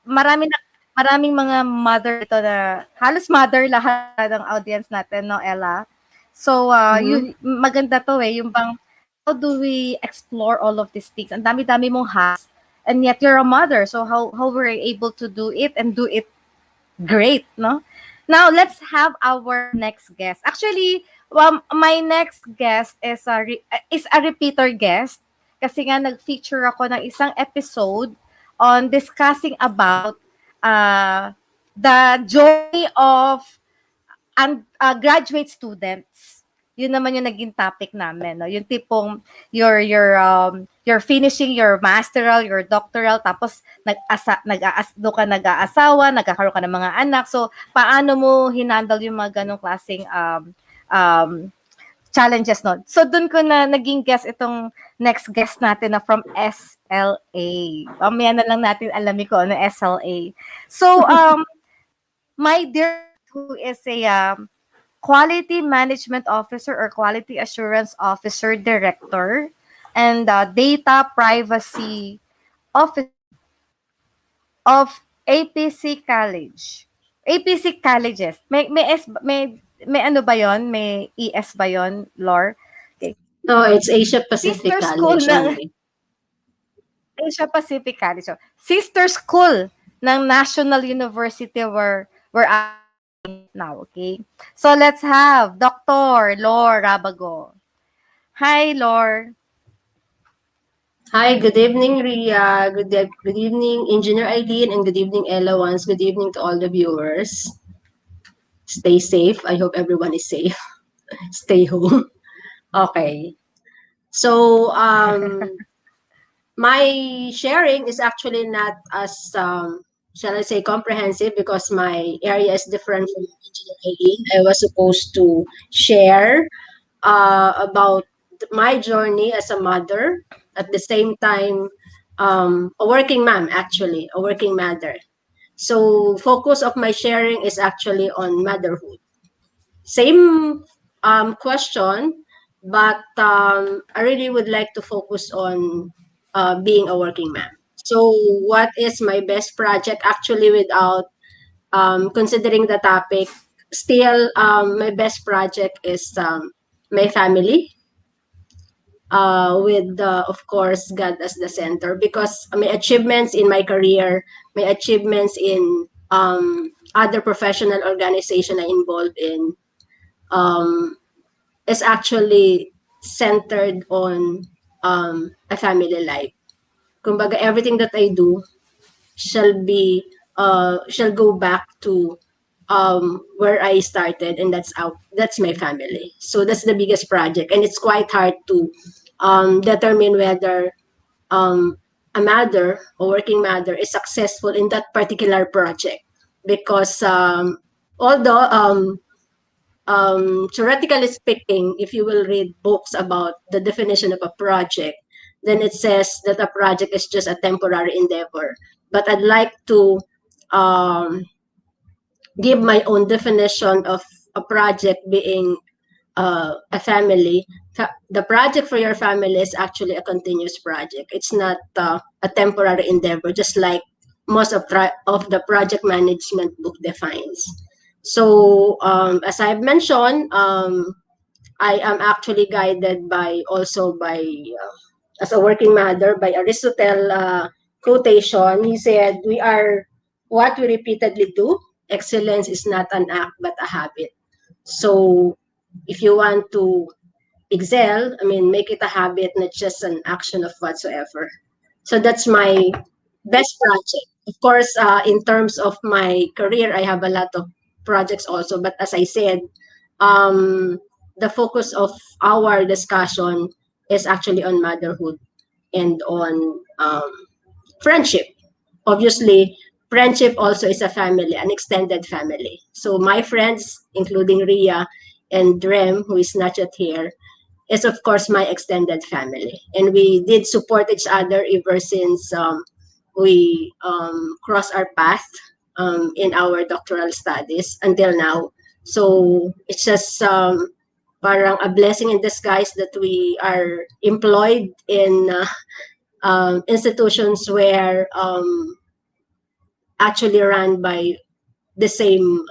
maraming mga mother ito na halos mother lahat ng audience natin, no, Ella. So, Mhm. maganda to yung bang, how do we explore all of these things? Ang dami-dami mong hacks, and yet you're a mother. So, how were you able to do it and do it great, no? Now, let's have our next guest. Actually, my next guest is a repeater guest kasi nga nag-feature ako ng isang episode on discussing about the journey of graduate students. Yun naman yung naging topic namin, no? Yung tipong you're finishing your masteral, your doctoral, tapos doon ka nag-aasawa, nagkakaroon ka ng mga anak. So, paano mo hinandle yung mga ganong klaseng um, challenges, no? So, doon ko na naging guest itong next guest natin na from SLA. Mamaya na lang natin alamin ko ano SLA. So, my dear who is a quality management officer or quality assurance officer director and data privacy officer of APC College. APC colleges. May may ano ba yon? May ES ba yon, Lore? Okay. No, it's Asia Sister Pacific school College ng only. Asia Pacific College. So, sister school ng National University where I now, okay? So let's have Dr. Lore Rabago. Hi, Lore. Hi, good evening, Ria. Good evening, Engineer Eileen, and good evening, Ella once. Good evening to all the viewers. Stay safe. I hope everyone is safe. Stay home. Okay. So, my sharing is actually not as, shall I say, comprehensive because my area is different from Engineer Eileen. I was supposed to share about my journey as a mother, at the same time, a working mom, actually, a working mother. So focus of my sharing is actually on motherhood. Same question, but I really would like to focus on being a working mom. So what is my best project? Actually, without considering the topic, still my best project is my family, with of course God as the center, because my achievements in my career, my achievements in other professional organization I involved in, is actually centered on a family life. Kumbaga, everything that I do shall go back to where I started, and that's my family. So that's the biggest project, and it's quite hard to determine whether um, a mother, a working mother, is successful in that particular project, because although theoretically speaking, if you will read books about the definition of a project, then it says that a project is just a temporary endeavor. But I'd like to um, give my own definition of a project being a family. The project for your family is actually a continuous project. It's not a temporary endeavor, just like most of the project management book defines. So, as I've mentioned, I am actually guided by also by as a working mother by Aristotle quotation. He said, "We are what we repeatedly do. Excellence is not an act but a habit." So, if you want to excel, I mean, make it a habit, not just an action of whatsoever. So that's my best project. Of course, in terms of my career, I have a lot of projects also. But as I said, um, the focus of our discussion is actually on motherhood and on friendship. Obviously, friendship also is a family, an extended family. So my friends, including Ria and Rem, who is not yet here, is of course my extended family, and we did support each other ever since we crossed our path in our doctoral studies until now. So it's just parang a blessing in disguise that we are employed in institutions where actually run by the same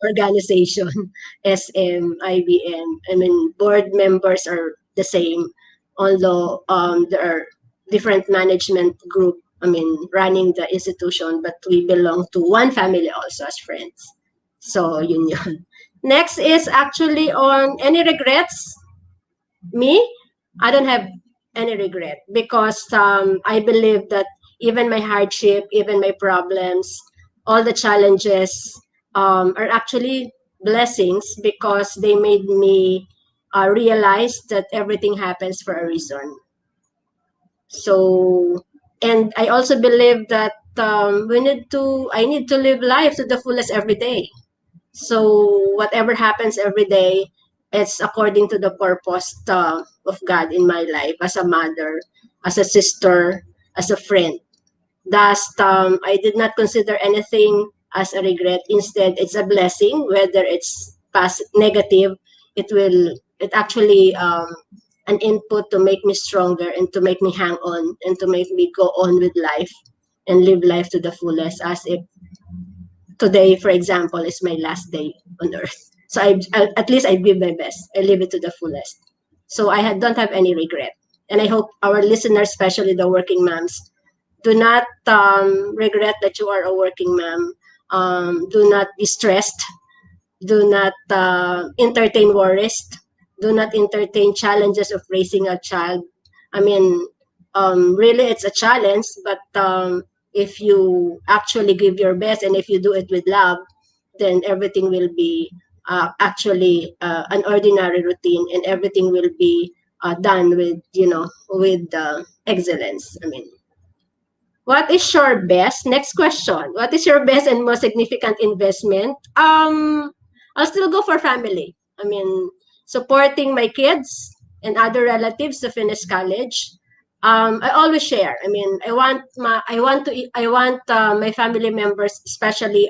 organization, SM, IBM. I mean, board members are the same, although there are different management group, I mean, running the institution, but we belong to one family also as friends. So, yun. Next is actually on any regrets. Me, I don't have any regret, because I believe that even my hardship, even my problems, all the challenges are actually blessings, because they made me realize that everything happens for a reason. So, and I also believe that I need to live life to the fullest every day. So whatever happens every day, it's according to the purpose of God in my life, as a mother, as a sister, as a friend. Thus, I did not consider anything as a regret. Instead, it's a blessing. Whether it's past negative, it actually an input to make me stronger and to make me hang on and to make me go on with life and live life to the fullest, as if today, for example, is my last day on earth. So at least I give my best. I live it to the fullest. So don't have any regret. And I hope our listeners, especially the working moms, do not regret that you are a working mom. Do not be stressed. Do not entertain worries. Do not entertain challenges of raising a child. I mean, really, it's a challenge, but if you actually give your best and if you do it with love, then everything will be actually an ordinary routine, and everything will be done with, with excellence. I mean, what is your best? Next question. What is your best and most significant investment? I'll still go for family. I mean, supporting my kids and other relatives to finish college. I always share. I mean, I want my family members, especially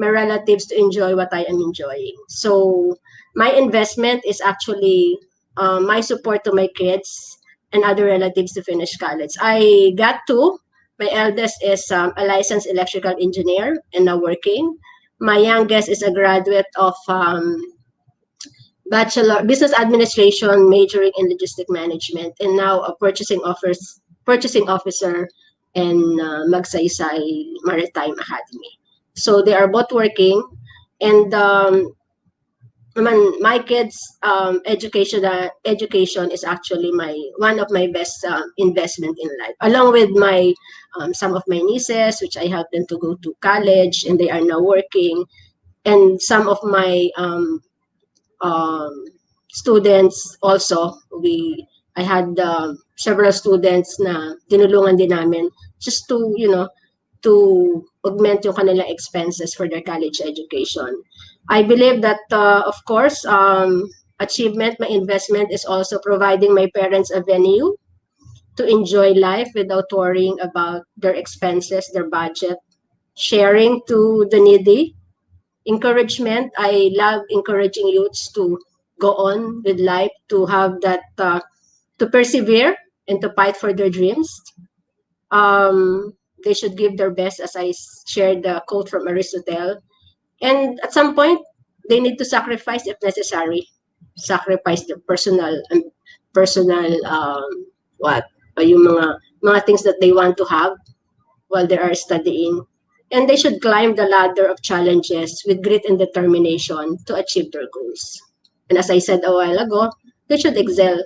my relatives, to enjoy what I am enjoying. So my investment is actually my support to my kids and other relatives to finish college. I got two. My eldest is a licensed electrical engineer and now working. My youngest is a graduate of Bachelor Business Administration, majoring in Logistic Management, and now a purchasing officer in Magsaysay Maritime Academy. So they are both working, and my kids' education is actually one of my best investment in life, along with my some of my nieces, which I help them to go to college, and they are now working, and some of my um, students also. I had several students na tinulungan din namin just to, to augment yung kanilang expenses for their college education. I believe that, of course, achievement, my investment is also providing my parents a venue to enjoy life without worrying about their expenses, their budget, sharing to the needy, encouragement. I love encouraging youths to go on with life, to have that, to persevere and to fight for their dreams. They should give their best, as I shared the quote from Aristotle. And at some point, they need to sacrifice if necessary. Sacrifice the personal, yung mga things that they want to have while they are studying. And they should climb the ladder of challenges with grit and determination to achieve their goals. And as I said a while ago, they should excel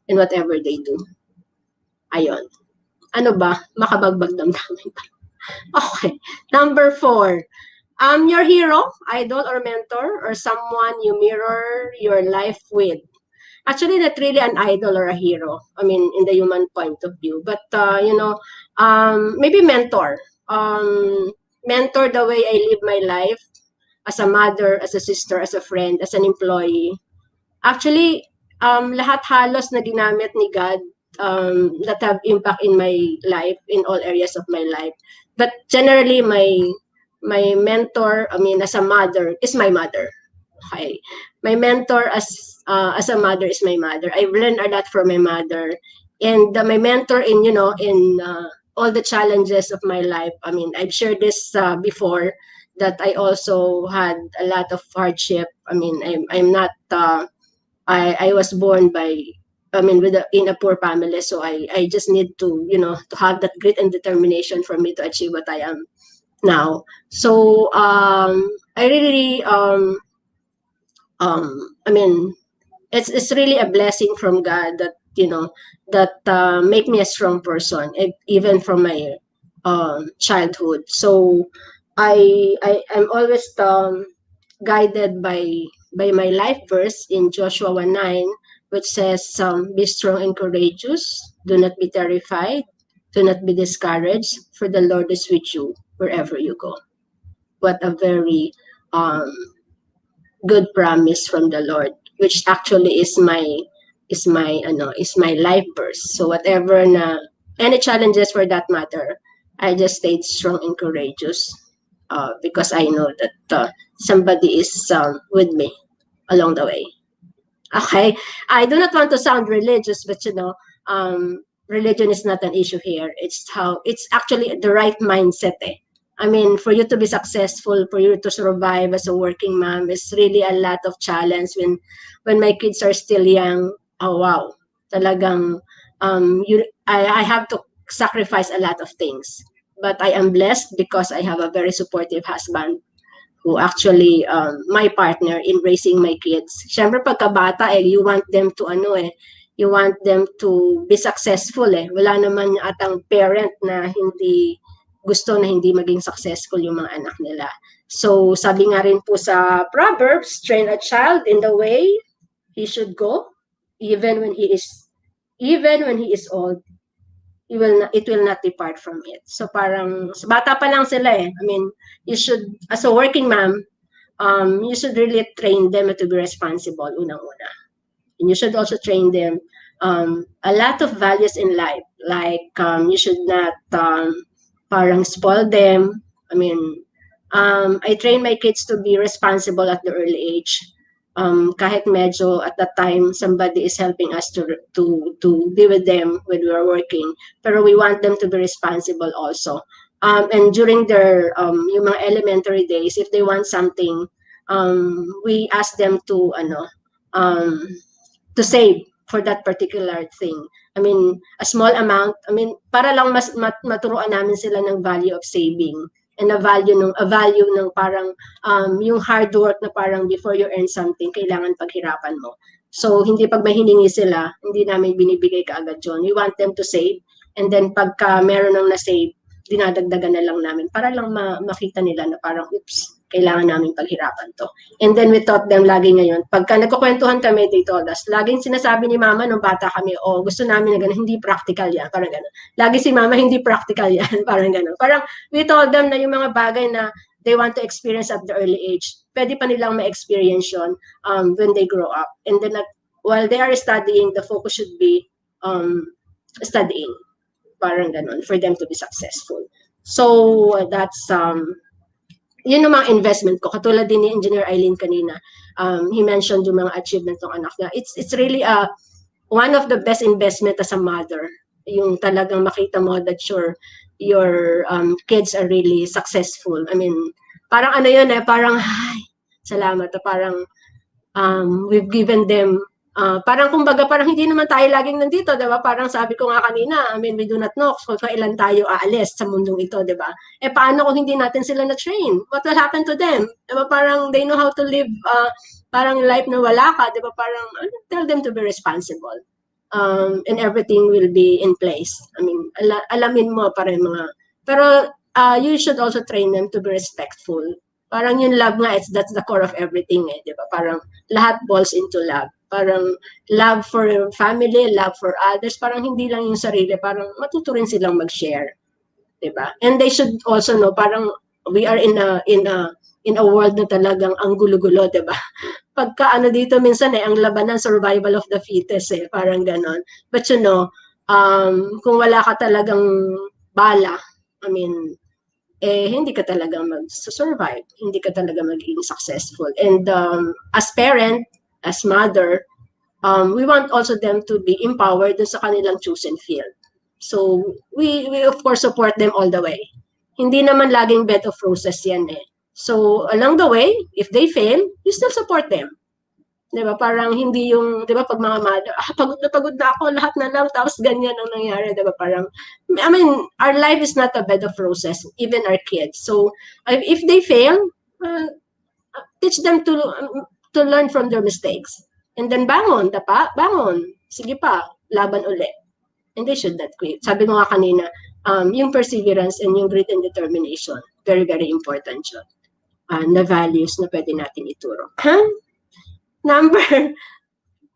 in whatever they do. Ayon. Ano ba? Makabagbag damdamin pa. Okay. Number 4. Your hero, idol, or mentor, or someone you mirror your life with. Actually, not really an idol or a hero. I mean, in the human point of view. But, maybe mentor. Mentor the way I live my life as a mother, as a sister, as a friend, as an employee. Actually, lahat halos na ginamit ni God that have impact in my life, in all areas of my life. But generally, my mentor, I mean, as a mother, is my mother. Okay. My mentor as a mother is my mother. I've learned a lot from my mother. And my mentor in, in all the challenges of my life. I mean, I've shared this before, that I also had a lot of hardship. I mean, I'm not, I was born in a poor family. So I just need to, to have that grit and determination for me to achieve what I am now. So I really, I mean, it's really a blessing from God that, make me a strong person, even from my childhood. So I'm always guided by my life verse in Joshua 1:9, which says, "Be strong and courageous. Do not be terrified. Do not be discouraged, for the Lord is with you wherever you go." What a very good promise from the Lord, which actually is my life verse. So whatever any challenges for that matter, I just stayed strong and courageous because I know that somebody is with me along the way. Okay, I do not want to sound religious, but religion is not an issue here. It's actually the right mindset. I mean, for you to be successful, for you to survive as a working mom is really a lot of challenge when my kids are still young. Oh wow, talagang I have to sacrifice a lot of things. But I am blessed because I have a very supportive husband who actually my partner in raising my kids. Syempre pagkabata you want them to you want them to be successful Wala naman atang parent na hindi gusto na hindi maging successful yung mga anak nila. So sabi nga rin po sa Proverbs, train a child in the way he should go, even when he is old, it will not depart from it. So parang bata pa lang sila I mean, you should, as a working mom, you should really train them to be responsible unang-una. And you should also train them a lot of values in life. Like you should not parang spoil them. I mean, I train my kids to be responsible at the early age. Kahit medyo at that time somebody is helping us to be with them when we are working, pero we want them to be responsible also. And during their yung mga elementary days, if they want something, we ask them to save for that particular thing. I mean, a small amount, I mean, para lang maturuan namin sila ng value of saving and a value ng parang yung hard work na parang before you earn something, kailangan paghirapan mo. So, hindi pag may hiningi sila, hindi namin binibigay kaagad yun. We want them to save, and then pagka meron nang na-save, dinadagdagan na lang namin para lang makita nila na parang, oops, kailangan namin paghirapan to. And then we taught them lagi ngayon, pagka nagkukwentuhan kami, they told us, laging sinasabi ni mama nung bata kami, gusto namin na gano'n, hindi practical yan, parang gano'n. Lagi si mama, hindi practical yan, parang gano'n. Parang we told them na yung mga bagay na they want to experience at the early age, pwede pa nilang ma-experience yun when they grow up. And then while they are studying, the focus should be studying, parang gano'n, for them to be successful. So that's yun yung mga investment ko. Katulad din ni Engineer Eileen kanina, he mentioned yung mga achievement ng anak niya. It's really one of the best investment as a mother, yung talagang makita mo that your kids are really successful. I mean, parang ano yun parang salamat, parang we've given them parang kumbaga parang hindi naman tayo laging nandito, 'di ba? Parang sabi ko nga kanina, I mean, we do not know kung kailan tayo aalis sa mundong ito, 'di ba? Paano kung hindi natin sila na-train? What will happen to them? 'Di ba? Parang they know how to live parang life na wala ka, 'di ba? Parang tell them to be responsible. And everything will be in place. I mean, alamin mo pa rin mga pero you should also train them to be respectful. Parang yung love nga, that's the core of everything 'di ba? Parang lahat falls into love. Parang love for your family, love for others, parang hindi lang yung sarili, parang matuto rin silang mag-share, 'di ba? And they should also know parang we are in a world na talagang ang gulo-gulo, 'di ba? Pagka dito minsan ang labanan survival of the fittest parang ganon. But kung wala ka talagang bala, I mean, hindi ka talaga mag-survive, hindi ka talaga magiging successful. And as parent, as mother, we want also them to be empowered sa kanilang chosen field. So we of course support them all the way. Hindi naman laging bed of roses yan So along the way, if they fail, you still support them. 'Di ba? Parang hindi yung, 'di ba, pag mga mother, pagod na ako, lahat na lang, tapos ganyan ang nangyari, 'di ba? Parang, I mean, our life is not a bed of roses, even our kids. So if they fail, teach them to learn from their mistakes. And then bangon, sige pa, laban ulit. And they should not quit. Sabi ko nga kanina, yung perseverance and yung grit and determination, very, very important yun. Na values na pwede natin ituro.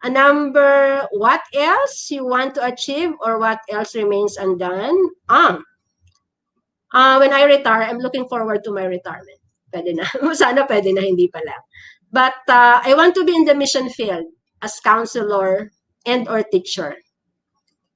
Number, what else you want to achieve or what else remains undone? When I retire, I'm looking forward to my retirement. Pwede na. Sana pwede na, hindi pa lang. But I want to be in the mission field as counselor and or teacher.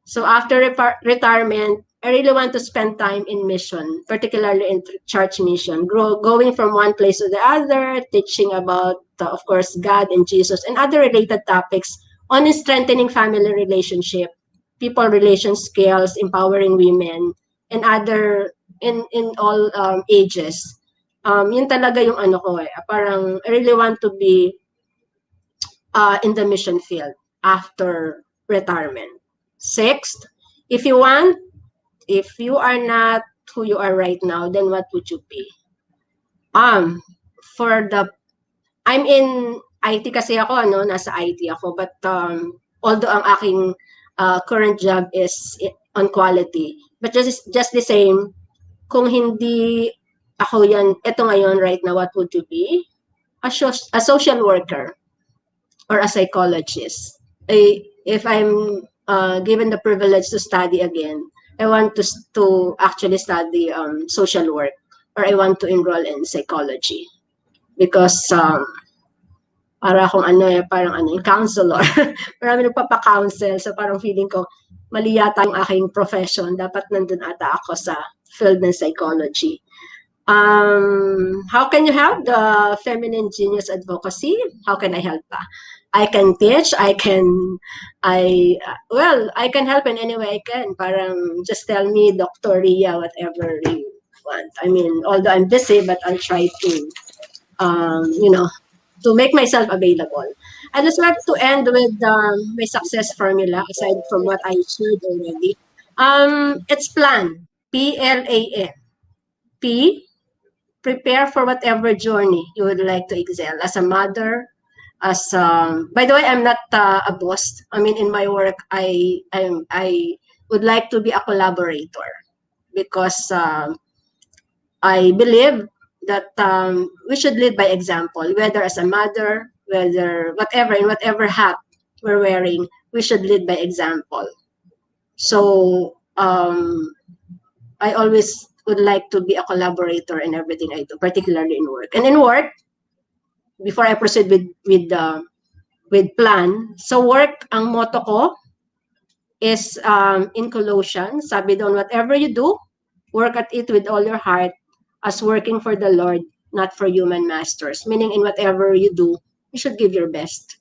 So after retirement, I really want to spend time in mission, particularly in church mission, going from one place to the other, teaching about, of course, God and Jesus and other related topics on strengthening family relationship, people relation skills, empowering women, and other in all ages. Yun talaga yung ano ko parang I really want to be in the mission field after retirement. Sixth, if you are not who you are right now, then what would you be? For the I'm in IT kasi ako, nasa IT ako, but although ang aking current job is on quality, but just the same, kung hindi ako yan, ito ngayon right now, what would you be? A social worker or a psychologist. If I'm given the privilege to study again, I want to actually study social work, or I want to enroll in psychology, because para akong parang yung counselor. Marami nagpapa-counsel, so parang feeling ko mali yata yung aking profession. Dapat nandun ata ako sa field ng psychology. How can you help the Feminine Genius Advocacy? How can I help? I can teach, I can help in any way I can. Parang just tell me, Dr. Ria, whatever you want. I mean, although I'm busy, but I'll try to, to make myself available. I'd just like to end with my success formula, aside from what I shared already. It's plan, P-L-A-N. P, prepare for whatever journey you would like to excel as a mother, by the way, I'm not a boss. I mean, in my work, I would like to be a collaborator, because I believe that we should lead by example, whether as a mother, whether in whatever hat we're wearing, we should lead by example. So I always would like to be a collaborator in everything I do, particularly in work. And in work, before I proceed with plan, so work, ang motto ko is in Colossians, sabi doon, whatever you do, work at it with all your heart, as working for the Lord, not for human masters. Meaning, in whatever you do, you should give your best.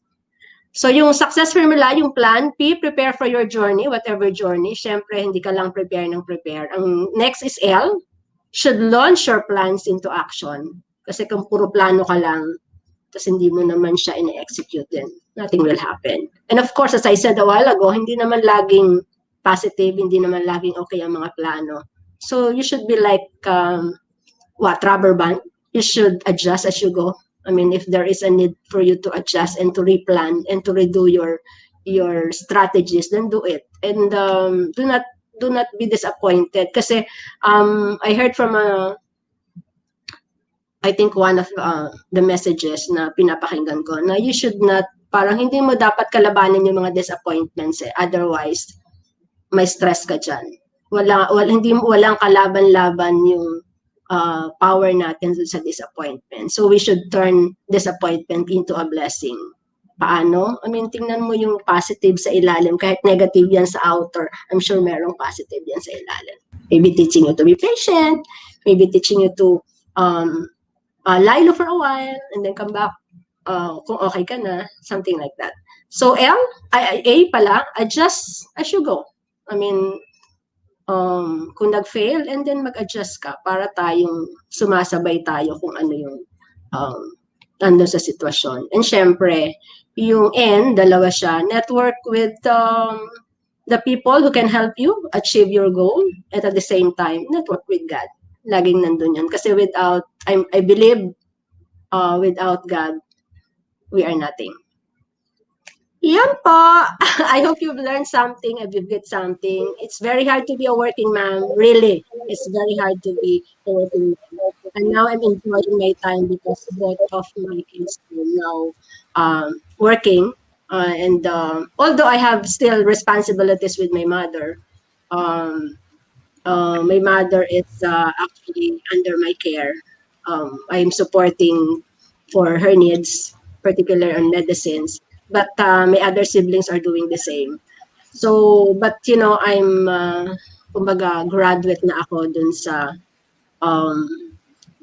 So yung success formula, yung plan, P, prepare for your journey, whatever journey. Syempre, hindi ka lang prepare ng prepare. Ang next is L, should launch your plans into action. Kasi kung puro plano ka lang, tapos hindi mo naman siya ina-execute din, nothing will happen. And of course, as I said a while ago, hindi naman laging positive, hindi naman laging okay ang mga plano. So you should be like, rubber band? You should adjust as you go. I mean, if there is a need for you to adjust and to replan and to redo your strategies, then do it. And do not be disappointed. Kasi I heard from I think one of the messages na pinapakinggan ko, na you should not, parang hindi mo dapat kalabanin yung mga disappointments Otherwise, may stress ka dyan. Walang kalaban-laban yung power natin sa disappointment. So we should turn disappointment into a blessing. Paano? I mean, tingnan mo yung positive sa ilalim. Kahit negative yan sa outer, I'm sure merong positive yan sa ilalim. Maybe teaching you to be patient. Maybe teaching you to lie low for a while and then come back kung okay ka na, something like that. So A pala, adjust as you go. I mean, kung nag-fail, and then mag-adjust ka para tayong sumasabay tayo kung ano yung nandun sa sitwasyon. And syempre, yung N, dalawa siya, network with the people who can help you achieve your goal, and at the same time, network with God. Laging nandun yan. Kasi I believe, without God, we are nothing. Yan po. I hope you've learned something and you've get something. It's very hard to be a working mom. Really. It's very hard to be a working mom. And now I'm enjoying my time because both of my kids are now working. And although I have still responsibilities with my mother, my mother is actually under my care. I'm supporting for her needs, particularly on medicines. But my other siblings are doing the same. So, but I'm, kumbaga, graduate na ako dun sa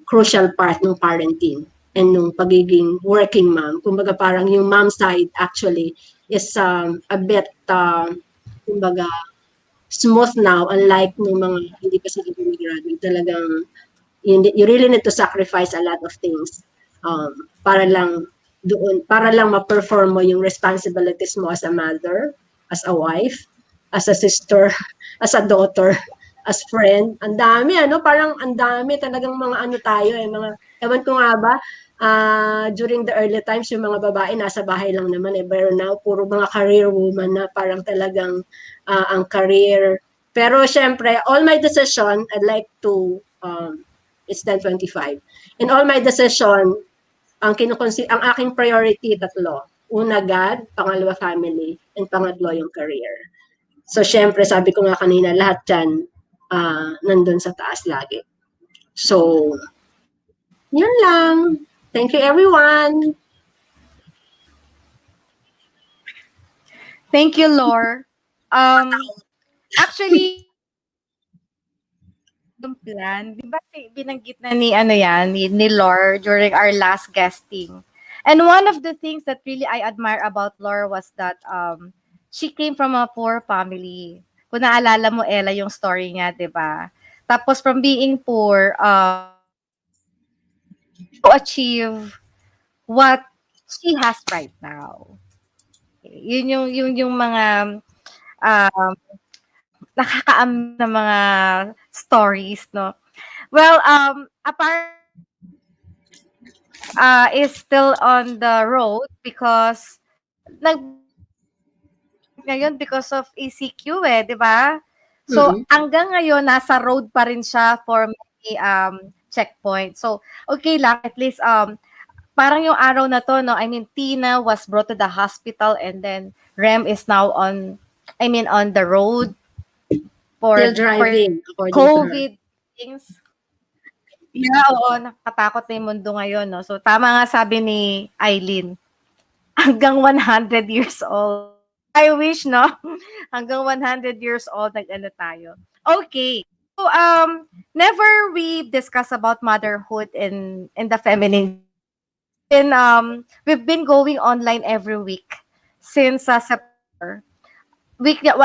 crucial part ng parenting and nung pagiging working mom. Kumbaga, parang yung mom side actually is a bit, kumbaga, smooth now, unlike nung mga hindi pa sila graduate. Talagang you really need to sacrifice a lot of things para lang para lang ma-perform mo yung responsibilities mo as a mother, as a wife, as a sister, as a daughter, as friend. Ang dami, parang ang dami talagang mga tayo mga, ewan ko nga ba, during the early times, yung mga babae nasa bahay lang naman pero now, puro mga career woman na parang talagang ang career. Pero syempre, all my decision, I'd like to, it's 10:25. In all my decision, ang aking priority, tatlo. Una, God, pangalawa, family, and pangatlo, yung career. So, syempre, sabi ko nga kanina, lahat dyan, nandun sa taas lagi. So, yun lang. Thank you, everyone. Thank you, Lore. Actually, yung plan, di ba binanggit na ni Lore during our last guesting. And one of the things that really I admire about Lore was that she came from a poor family. Kung naalala mo, Ella, yung story niya, di ba? Tapos from being poor, to achieve what she has right now. Yun yung mga nakakaam na mga stories, no? Well, apart is still on the road because ngayon because of ECQ di ba? So, hanggang ngayon, nasa road pa rin siya for many checkpoint. So, okay lang, at least, parang yung araw na to, no, I mean, Tina was brought to the hospital and then Rem is now on the road for Still driving, according COVID to her. things. Yeah, oo, nakatakot na yung mundo ngayon, no? So, tama nga sabi ni Eileen, hanggang 100 years old. I wish, no? Hanggang 100 years old, nag-ano tayo. Okay. So, never we discuss about motherhood in the feminine. And we've been going online every week since September.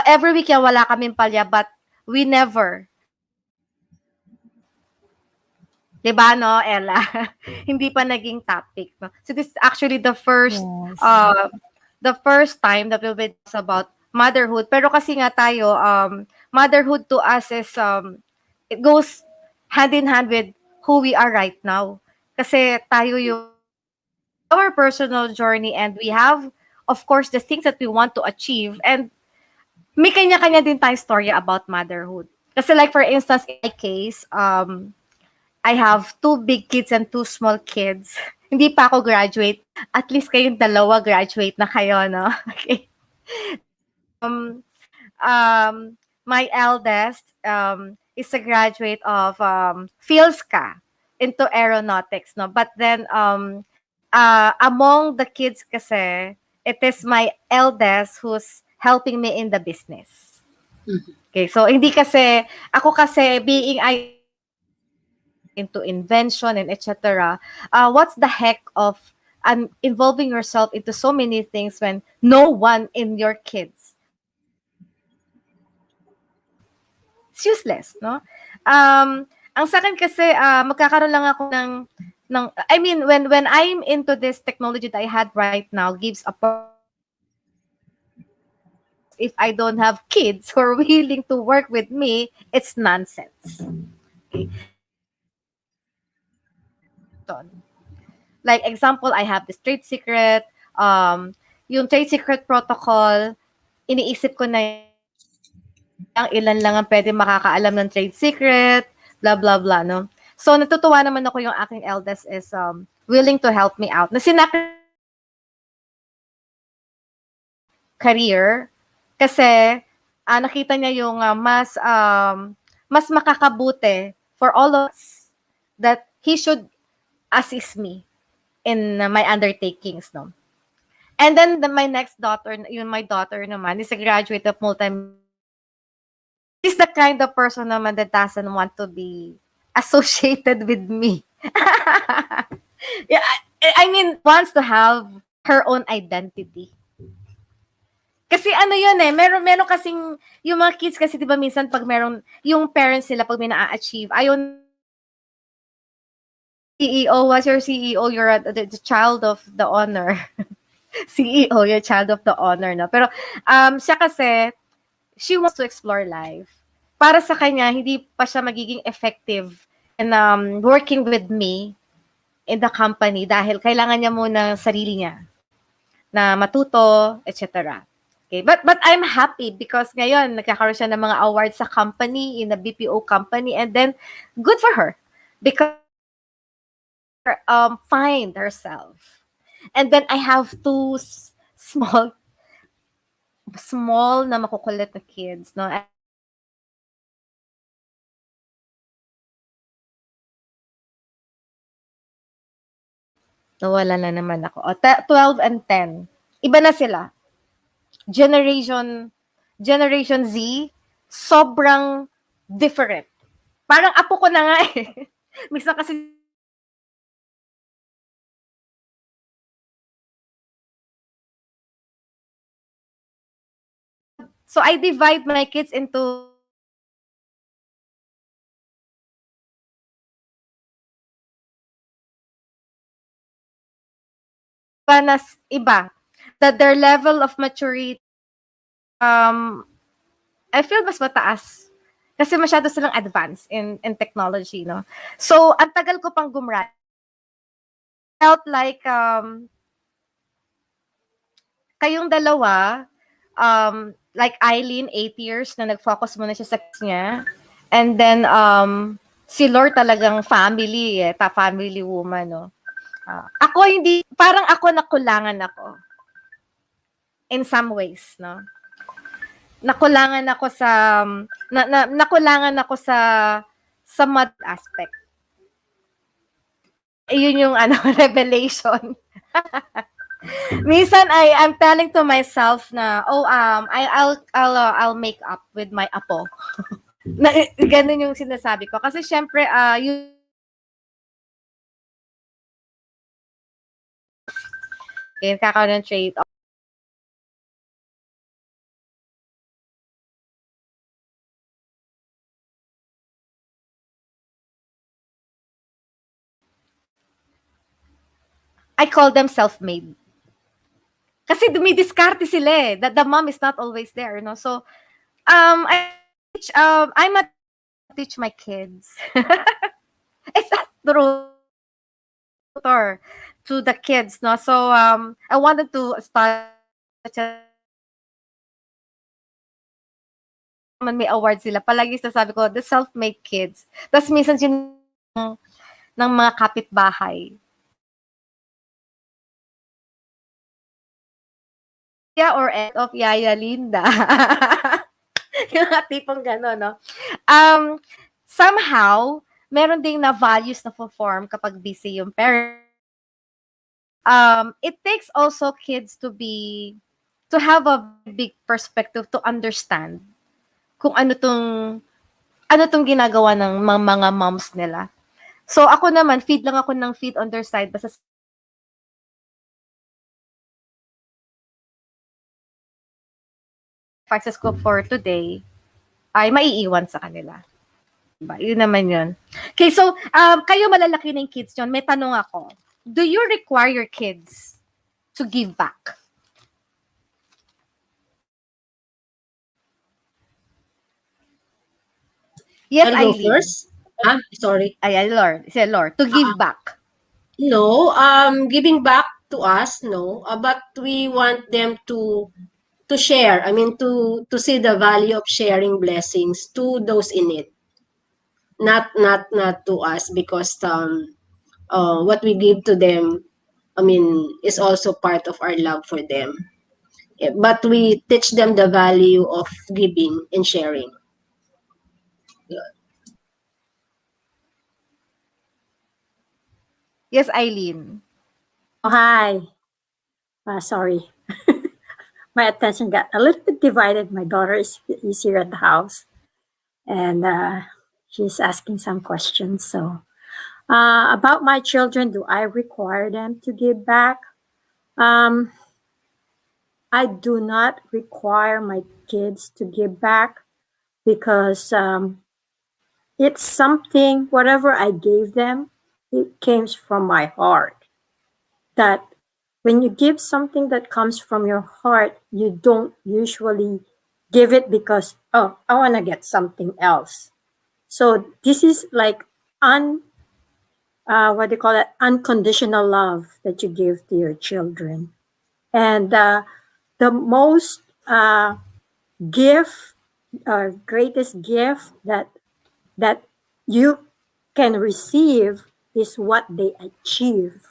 Every week wala kaming palya, but we never. Diba, no, Ella? Hindi pa naging topic, no? So this is actually the first Yes. the first time that we'll be talking about motherhood. Pero kasi nga tayo, motherhood to us is it goes hand in hand with who we are right now. Kasi tayo yung our personal journey and we have, of course, the things that we want to achieve and may kanya-kanya din tayo story about motherhood. Kasi like for instance, in my case, I have 2 big kids and 2 small kids. Hindi pa ako graduate. At least kayong dalawa graduate na kayo, no? Okay. My eldest is a graduate of PhilSca into aeronautics, no? But then among the kids kasi, it is my eldest who's helping me in the business. Okay, so hindi kasi, ako kasi being into invention and etc. What's the heck of involving yourself into so many things when no one in your kids? It's useless, no? Ang sa akin kasi magkakaroon lang ako ng I mean when I'm into this technology that I had right now gives a if I don't have kids who are willing to work with me, it's nonsense. Okay. Like example, I have this trade secret, yung trade secret protocol, iniisip ko na ilan lang ang pwede makakaalam ng trade secret, blah, blah, blah, no? So, natutuwa naman ako yung aking eldest is willing to help me out. Na career, kasi nakita niya yung mas makakabuti for all of us that he should assist me in my undertakings, no? And then my next daughter, my daughter naman, is a graduate of He's the kind of person naman that doesn't want to be associated with me. Yeah, I mean, wants to have her own identity. Kasi ano yun meron kasing, yung mga kids kasi di ba minsan pag meron, yung parents sila pag may na-achieve, ayaw CEO, what's your CEO? You're the child of the honor. CEO, you're child of the honor, no? Pero siya kasi, she wants to explore life. Para sa kanya, hindi pa siya magiging effective in working with me in the company dahil kailangan niya muna sarili niya na matuto, etc. Okay, but I'm happy because ngayon nagkakaroon siya ng mga awards sa company, in the BPO company, and then good for her because find herself. And then I have two small na makukulit na kids, no? Nawala na naman ako. 12 and 10. Iba na sila. Generation Z, sobrang different. Parang apo ko na nga eh. Minsan kasi so I divide my kids into iba. That their level of maturity, I feel mas mataas. Kasi masyado silang advanced in technology, no? So, ang tagal ko pang gumra. Felt like, kayong dalawa, like Eileen, 8 years na nag-focus muna siya sa kids niya. And then, si Lord talagang family, family woman, no? Ako hindi, parang ako nakulangan ako. In some ways, no? Nakulangan ako sa nakulangan ako sa mad aspect. Yun yung revelation. Minsan I'm telling to myself na I'll make up with my apo. Na ganun yung sinasabi ko kasi syempre yung kakaroon ng trait. I call them self-made. Kasi dumidiskarte sila eh. The mom is not always there, no? So, I'm a teach my kids. It's not true to the kids, no? So, I wanted to start may award sila. Palagi sasabi ko, the self-made kids. Tapos minsan yun ng mga kapitbahay. Or end of Yaya Linda. Yung mga tipong gano'n, no? Somehow, meron ding na values na form kapag busy yung parent. It takes also kids to have a big perspective to understand kung ano tong ginagawa ng mga moms nila. So ako naman, feed lang ako ng feed on their side basta sacrifices ko for today ay maiiwan sa kanila. Diba? Yun naman yun. Okay, so kayo malalaki ng kids yun. May tanong ako. Do you require your kids to give back? Yes, I'll go Eileen. first. Sorry. Ay, Lord. Say Lord. To give back. No, giving back to us, no. But we want them to share. I mean, to see the value of sharing blessings to those in need. Not to us, because what we give to them, I mean, is also part of our love for them. But we teach them the value of giving and sharing. Yes, Eileen. Oh, hi. Sorry. My attention got a little bit divided. My daughter is here at the house, and she's asking some questions. So, about my children, do I require them to give back? I do not require my kids to give back because it's something, whatever I gave them, it came from my heart. That when you give something that comes from your heart, you don't usually give it because, oh, I want to get something else. So this is like what do you call it? Unconditional love that you give to your children. And the most gift, greatest gift that you can receive is what they achieve.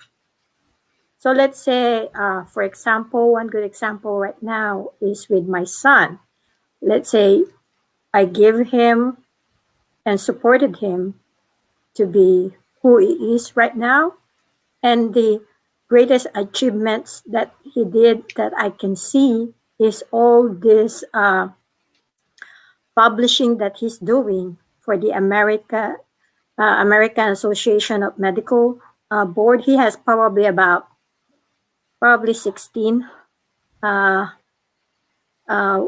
So let's say, for example, one good example right now is with my son. Let's say I give him and supported him to be who he is right now. And the greatest achievements that he did that I can see is all this publishing that he's doing for the American Association of Medical Board. He has probably 16 uh, uh,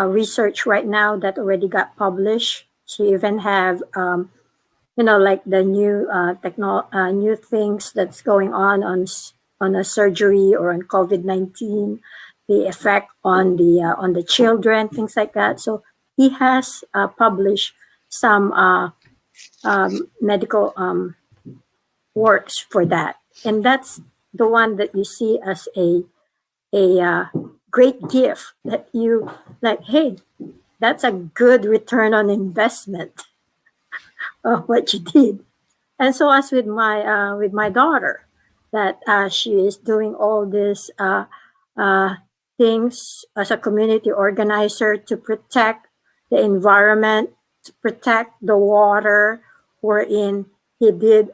research right now that already got published. She even have like the new new things that's going on a surgery or on COVID-19, the effect on the children, things like that. So he has published some medical works for that, and that's the one that you see as a great gift that you like. Hey, that's a good return on investment of what you did. And so as with my daughter, that she is doing all these uh, things as a community organizer to protect the environment, to protect the water, wherein he did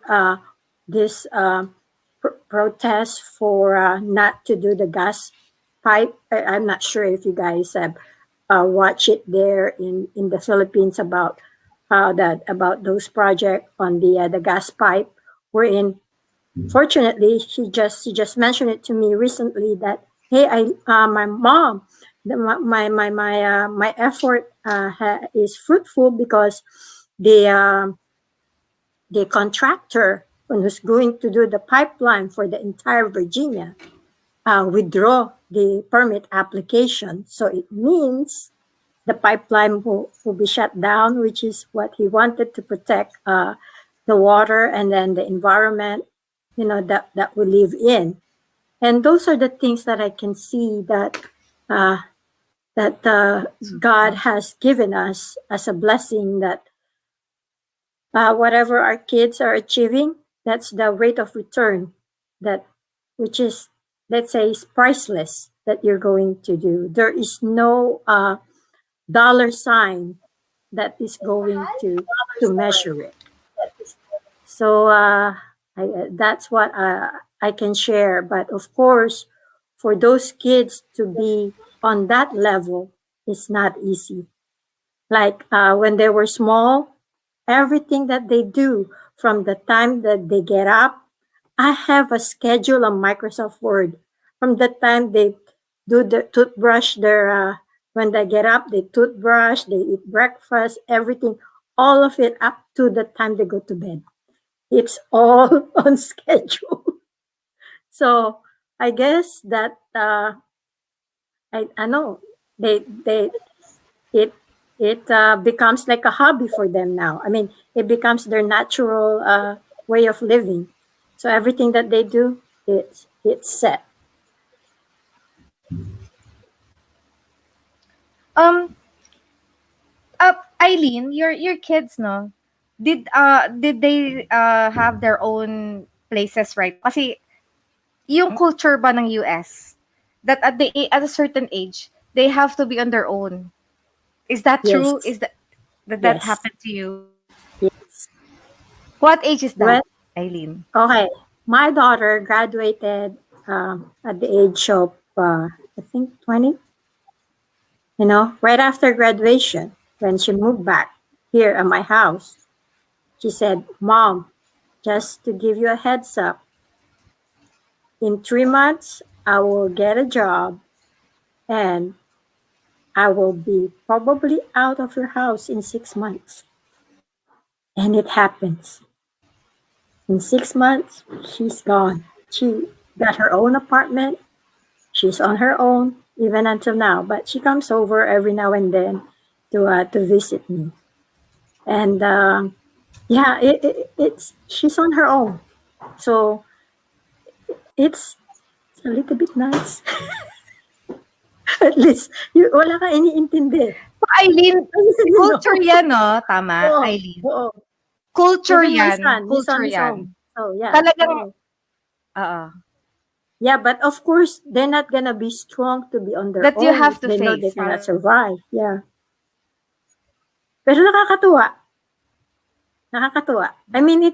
this protest for not to do the gas pipe. I'm not sure if you guys have watched it there in the Philippines about about those project on the gas pipe. Wherein, fortunately, she just mentioned it to me recently that, hey, I my mom, my effort is fruitful because the the contractor who's going to do the pipeline for the entire Virginia withdraw the permit application. So it means the pipeline will be shut down, which is what he wanted to protect the water and then the environment, that we live in. And those are the things that I can see uh, that God has given us as a blessing. That whatever our kids are achieving, that's the rate of return that, which is, let's say, is priceless, that you're going to do. There is no dollar sign that is going to measure it. So that's what I can share. But of course, for those kids to be on that level, it's not easy. Like when they were small, everything that they do from the time that they get up, I have a schedule on Microsoft Word. From the time they do the toothbrush, when they get up, they toothbrush, they eat breakfast, everything, all of it up to the time they go to bed. It's all on schedule. So I guess that I know they it becomes like a hobby for them now. I mean, it becomes their natural way of living. So everything that they do, it's set. Um, Eileen, your kids, no? Did they have their own places, right? Kasi yung culture ba ng US that at a certain age they have to be on their own. Is that true? Yes, Is that yes, happened to you? yes. What age is Well, that, Eileen? okay. My daughter graduated at the age of I think 20. Right after graduation, when she moved back here at my house, she said, "Mom, just to give you a heads up, in 3 months I will get a job and I will be probably out of your house in 6 months. And it happens. In 6 months, she's gone. She got her own apartment. She's on her own, even until now. But she comes over every now and then to visit me. And yeah, it's she's on her own. So it's a little bit nice. At least, wala ka iniintindi. So, Eileen, You know? culture yan, no? Tama, Oo, Eileen. oo. Culture Even my yan. son, he's on Culture his yan. own. So, yeah. Talagang, Oo. oo. Yeah, but of course, they're not gonna be strong to be on their That own you have if to they know they face. cannot survive. Yeah. Pero nakakatuwa. Nakakatuwa. I mean,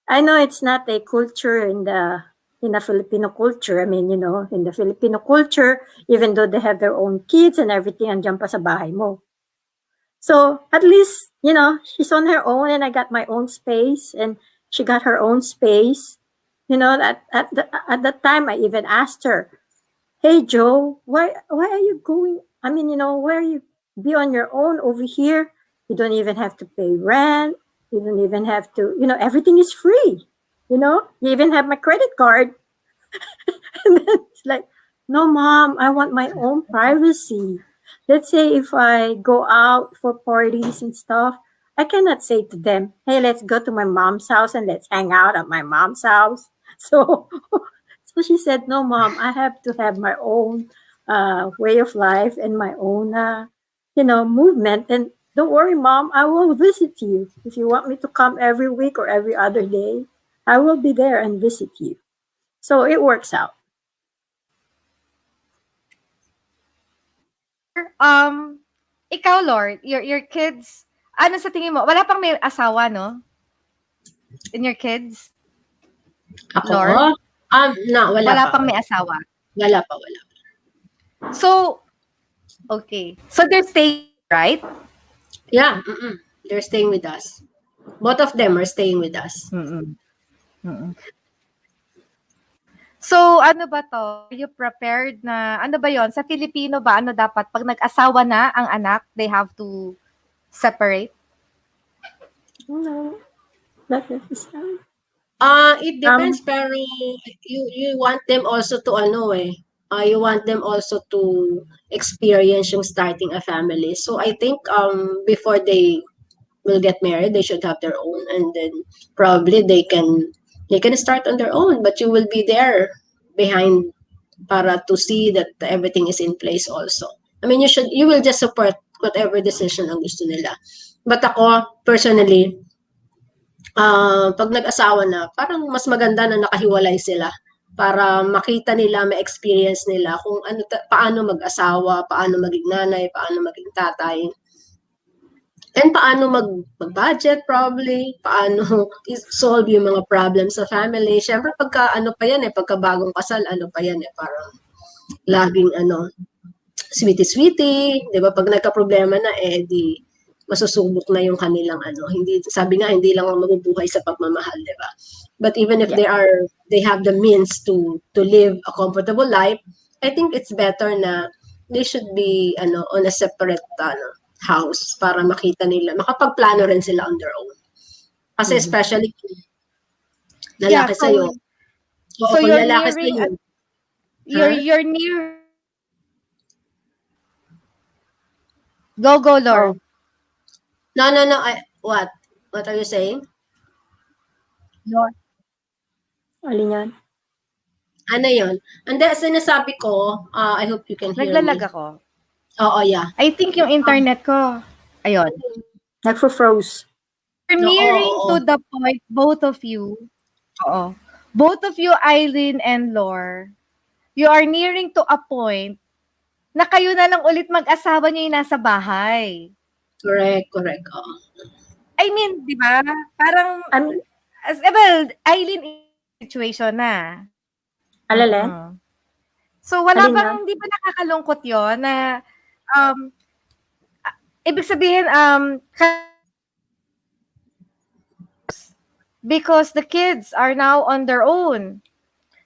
I know it's not a culture in the Filipino culture. I mean, in the Filipino culture, even though they have their own kids and everything, andyan pa sa bahay mo. So at least, she's on her own and I got my own space and she got her own space. At that time, I even asked her, "Hey, Joe, why are you going? I mean, why are you be on your own over here? You don't even have to pay rent. You don't even have to, everything is free. You even have my credit card." And then it's like, "No, mom, I want my own privacy. Let's say if I go out for parties and stuff, I cannot say to them, hey, let's go to my mom's house and let's hang out at my mom's house." So, so she said, "No, mom, I have to have my own way of life and my own, movement. And don't worry, mom, I will visit you. If you want me to come every week or every other day, I will be there and visit you." So it works out. Ikaw, Lord, your kids, ano sa tingin mo? Wala pang may asawa, no? In your kids? Ako? Lord? No, wala Wala pa. pang may asawa. Wala pa, wala. So, okay. So they're staying, right? Yeah, they're staying with us. Both of them are staying with us. Mm-mm. Mm-mm. So, ano ba to? Are you prepared na, ano ba yon? Sa Filipino ba, ano dapat? Pag nag-asawa na ang anak, they have to separate? No, not necessarily. It depends, pero you want them also to you want them also to experience yung starting a family. So I think before they will get married, they should have their own, and then probably they can start on their own, but you will be there behind para to see that everything is in place also. I mean, you will just support whatever decision ang gusto nila. But ako personally, pag nag-asawa na, parang mas maganda na nakahiwalay sila para makita nila, ma-experience nila kung paano mag-asawa, paano maging nanay, paano maging tatay. And paano mag-budget probably, paano i-solve yung mga problems sa family. Siyempre pagka pagka bagong kasal, pa yan parang laging sweetie-sweetie, 'di ba? Pag nagka-problema na di masusubok na yung kanilang hindi sabi nga hindi lang mabubuhay sa pagmamahal, 'di ba? But even if they have the means to live a comfortable life, I think it's better na they should be on a separate house para makita nila, makapagplano rin sila on their own. Kasi especially kung lalaki sa'yo. So kung you're lalaki nearing, sa'yo, you're near, go, Lord. No. What? What are you saying? Lord. Alin yan? Ano yun? Hindi, sinasabi ko, I hope you can hear Naglalag me. ako. Oo, yeah. I think yung internet ko, ayun. Nagfo-froze. You're Oo, nearing oo. to the point, both of you, both of you, Eileen and Lore, you are nearing to a point na kayo na lang ulit mag-asawa niyo yung nasa bahay. Correct. Oo. I mean, di ba? Parang, Eileen situation na. Alalen? So, wala Alin bang, di ba nakakalungkot yon na, ibig sabihin, because the kids are now on their own.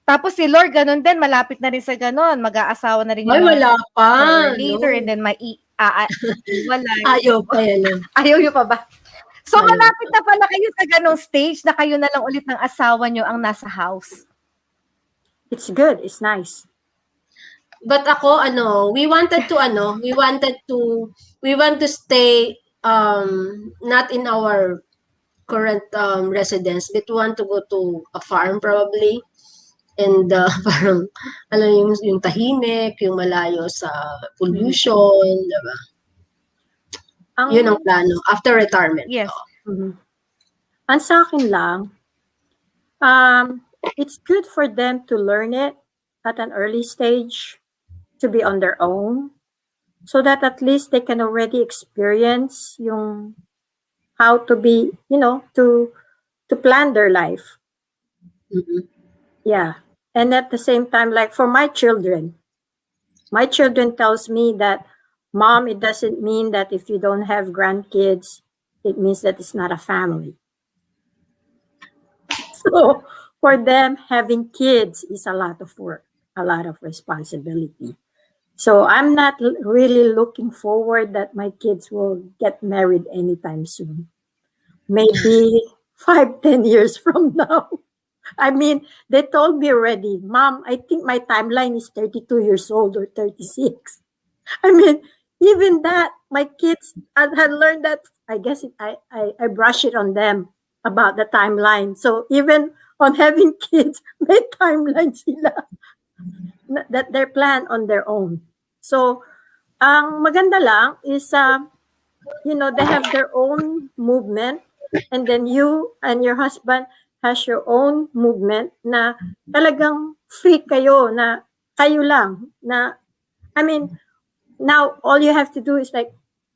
Tapos si Lord, ganun din, malapit na rin sa ganun. Mag-aasawa na rin Ay, yung mga wala pa, later no? and then maiiwalay. Ayaw pa yan. Ayaw nyo pa ba? So, Ayaw. malapit na pala kayo sa ganong stage na kayo na lang ulit ng asawa nyo ang nasa house. It's good. It's nice. But ako, we want to stay, not in our current residence, but we want to go to a farm probably. And parang, alam yung tahimik, yung malayo sa pollution, diba? Yun ang plano, after retirement. Yes. Ang sa akin lang, it's good for them to learn it at an early stage, to be on their own, so that at least they can already experience yung how to be, to plan their life. Mhm. Yeah. And at the same time, like for my children tells me that, Mom, it doesn't mean that if you don't have grandkids, it means that it's not a family. So for them, having kids is a lot of work, a lot of responsibility. So I'm not really looking forward that my kids will get married anytime soon. Maybe 5-10 years from now. I mean, they told me already, Mom, I think my timeline is 32 years old or 36. I mean, even that, my kids had learned that. I guess I brush it on them about the timeline. So even on having kids, may timeline sila that they're planned on their own. So, ang maganda lang is, they have their own movement, and then you and your husband has your own movement na talagang free kayo, na kayo lang, na, I mean, now all you have to do is like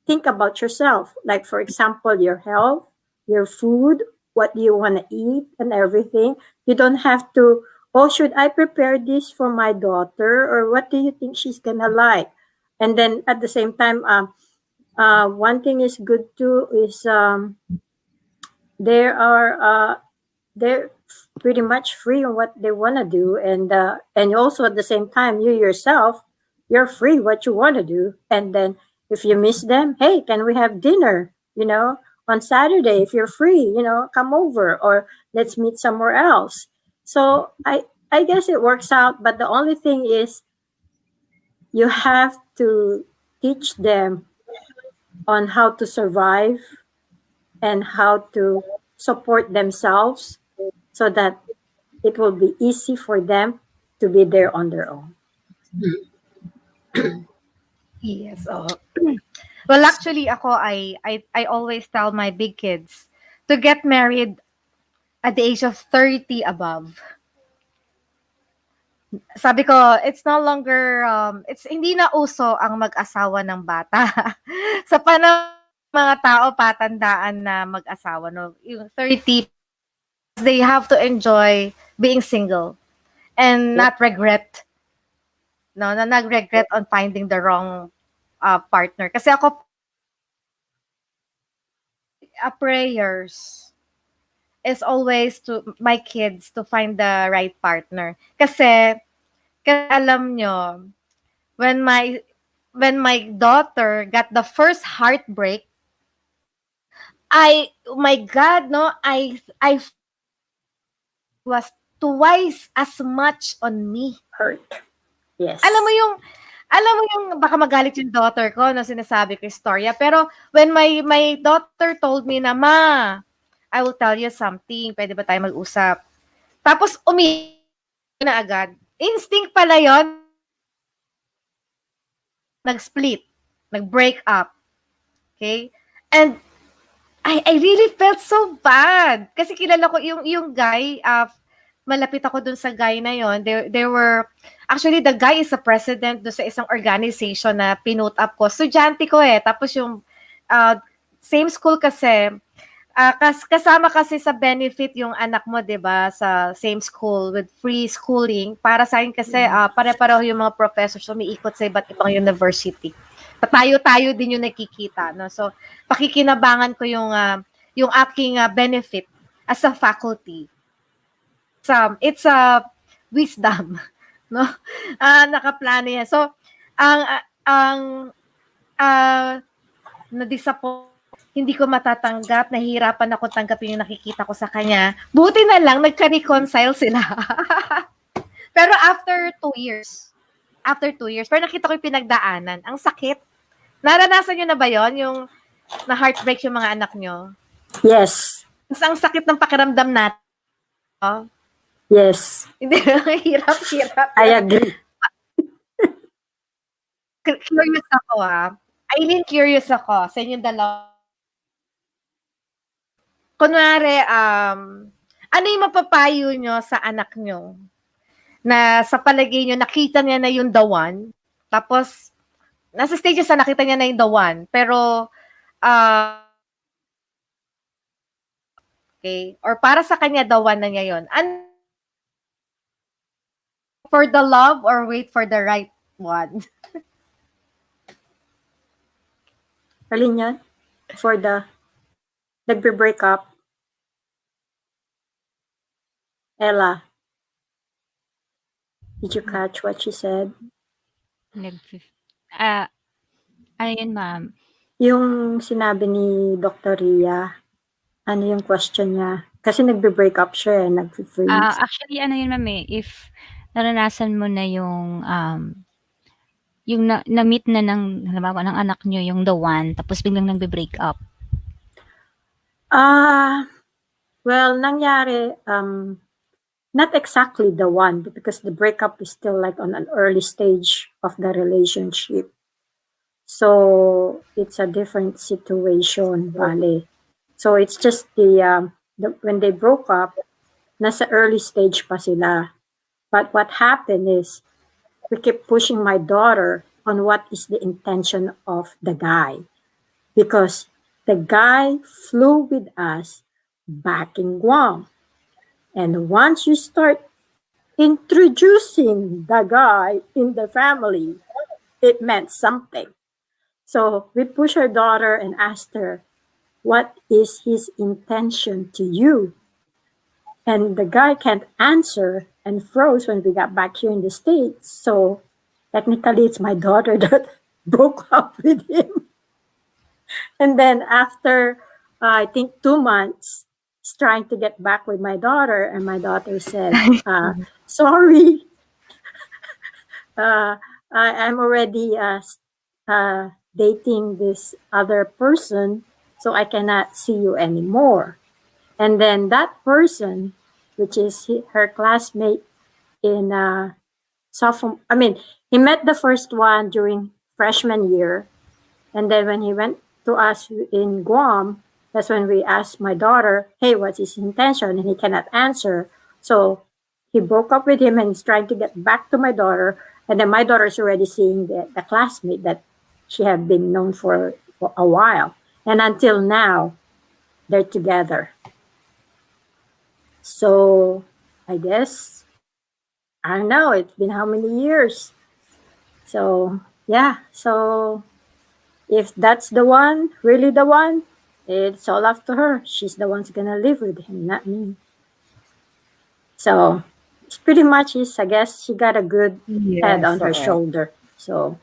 think about yourself. Like, for example, your health, your food, what do you want to eat and everything. You don't have to, oh, should I prepare this for my daughter, or what do you think she's gonna like? And then at the same time, one thing is good too is, they're pretty much free on what they want to do, and also at the same time, you yourself, you're free what you want to do. And then if you miss them, hey, can we have dinner, on Saturday? If you're free, come over, or let's meet somewhere else. So I guess it works out, but the only thing is you have to teach them on how to survive and how to support themselves, so that it will be easy for them to be there on their own. Yes. Well, actually, I always tell my big kids to get married at the age of 30 above. Sabi ko, it's no longer, it's hindi na uso ang mag-asawa ng bata. Sa panahon ng mga tao, patandaan na mag-asawa, no? Yung 30, they have to enjoy being single and not regret, no, na nag-regret on finding the wrong partner. Kasi ako, prayers is always to my kids to find the right partner. Kasi alam nyo, when my daughter got the first heartbreak, oh my God, no, I was twice as much on me. Hurt. Yes. Alam mo yung baka magalit yung daughter ko no sinasabi ko istorya, pero when my daughter told me na, Ma, I will tell you something, pwede ba tayo mag-usap? Tapos na agad. Instinct pala yon. Nag-split, nag-break up. Okay? And I really felt so bad kasi kilala ko yung guy, malapit ako dun sa guy na yon. There were actually, the guy is a president do sa isang organization na pinut up ko. Estudyante ko tapos yung same school kasi, kasama kasi sa benefit yung anak mo, 'di ba, sa same school with free schooling. Para sa akin kasi pare-pareho yung mga professors umiikot sa iba't ibang university. Tayo-tayo din yung nakikita, no? So pakikinabangan ko yung aking benefit as a faculty. So it's wisdom, no? Nakaplano yan. So, ang na-disappoint, hindi ko matatanggap, nahihirapan ako tanggapin yung nakikita ko sa kanya. Buti na lang, nagka-reconcile sila. Pero after 2 years, pero nakita ko yung pinagdaanan. Ang sakit. Naranasan nyo na ba yon yung na-heartbreak yung mga anak nyo? Yes. Mas ang sakit ng pakiramdam natin. Oh. Yes. Hindi, hirap. I agree. Curious ako Aileen, curious ako sa inyong dalawa. Kunwari, ano yung mapapayo nyo sa anak nyo? Na sa palagay nyo, nakita niya na yung the one, tapos, nasa stages na nakita niya na yung the one, pero, okay, or para sa kanya, the one na niya yun. For the love or wait for the right one? Alin yan? For the nagbe-break up. Ella, did you catch what she said? Ano yun, ma'am? Yung sinabi ni Dr. Ria, ano yung question niya? Kasi nagbe-break up siya, nagfe-freeze. Actually, ano yun, ma'am, if naranasan mo na yung na-meet na ng, halimbawa, ng anak nyo, yung the one, tapos biglang nagbe-break up. Well, nangyari, not exactly the one, because the breakup is still like on an early stage of the relationship. So it's a different situation, bale. So it's just the when they broke up, nasa early stage pa sila. But what happened is, we keep pushing my daughter on what is the intention of the guy. Because the guy flew with us back in Guam. And once you start introducing the guy in the family, it meant something. So we pushed our daughter and asked her, what is his intention to you? And the guy can't answer and froze when we got back here in the States. So technically, it's my daughter that broke up with him. And then after, I think 2 months, he's trying to get back with my daughter. And my daughter said, sorry, I'm already dating this other person, so I cannot see you anymore. And then that person, which is her classmate in sophomore, he met the first one during freshman year. And then when he went to us in Guam, that's when we asked my daughter, hey, what's his intention? And he cannot answer. So he broke up with him and is trying to get back to my daughter. And then my daughter is already seeing the classmate that she had been known for a while. And until now, they're together. So I guess, I don't know, it's been how many years? So yeah, so if that's the one, really the one, it's all up to her. She's the one's gonna live with him, not me. So it's pretty much I guess she got a good head on her shoulder. So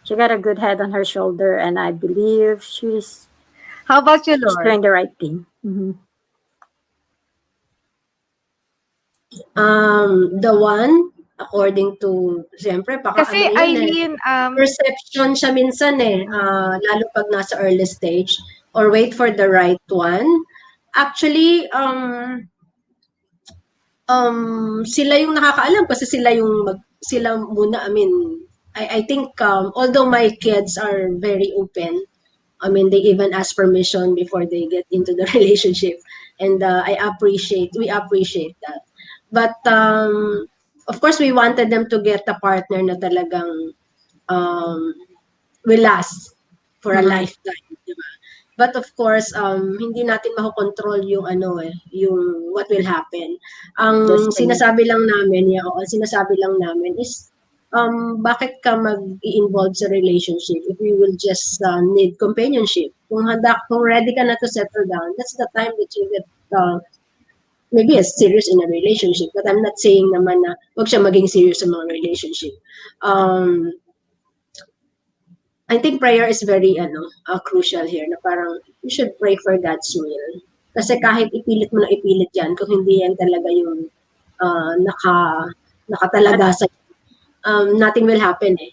she got a good head on her shoulder, and I believe she's How about you, Lord? doing the right thing. Mm-hmm. The one, according to, siyempre, Kasi yun Aileen, perception siya minsan lalo pag nasa early stage, or wait for the right one. Actually, sila yung nakakaalam kasi sila muna, I think, although my kids are very open, they even ask permission before they get into the relationship. And we appreciate that. But, of course, we wanted them to get a partner na talagang will last for a lifetime, di ba? But of course, hindi natin makokontrol yung yung what will happen. Ang sinasabi lang namin is, bakit ka mag-i-involve sa relationship if you will just need companionship? Kung ready ka na to settle down, that's the time that you get maybe is serious in a relationship, but I'm not saying naman na wag siya maging serious sa mga relationship. I think prayer is very crucial here, na parang you should pray for God's will. Kasi kahit ipilit mo na ipilit yan, kung hindi yan talaga yung nakatalaga sa nothing will happen eh.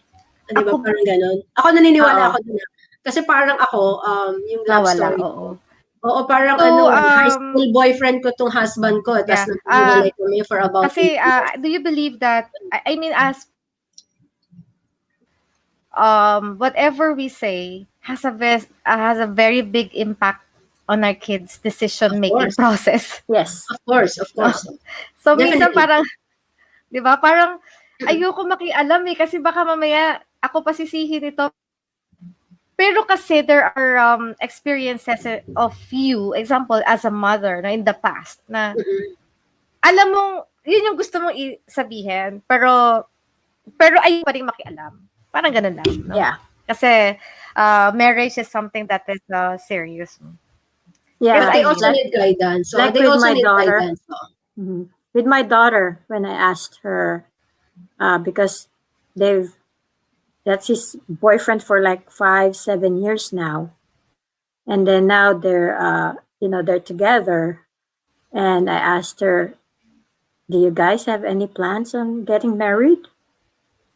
Di ba? Ako- Parang ganon. Ako naniniwala Oo. ako dun. Kasi parang ako, yung love Nawala, story oo. ko. Oo, parang So, high school boyfriend ko tong husband ko. Yeah. Tapos naghiwalay kami for about 8 Kasi, years. do you believe that, I mean, as whatever we say has a very big impact on our kids' decision-making course. process. Yes. Of course, of course. So, minsan Definitely. parang, di ba, parang ayoko makialam eh, kasi baka mamaya ako pasisihin ito. Pero kasi there are experiences of you, example, as a mother na in the past, na alam mong, yun yung gusto mong sabihin, pero ayoko pa rin makialam. Parang ganun lang. No? Yeah. Kasi marriage is something that is serious. Yeah. But they also need guidance. So like they with also my need daughter. guidance. So. Mhm. With my daughter, when I asked her, because that's his boyfriend for like 5-7 years now, and then now they're together, and I asked her, do you guys have any plans on getting married?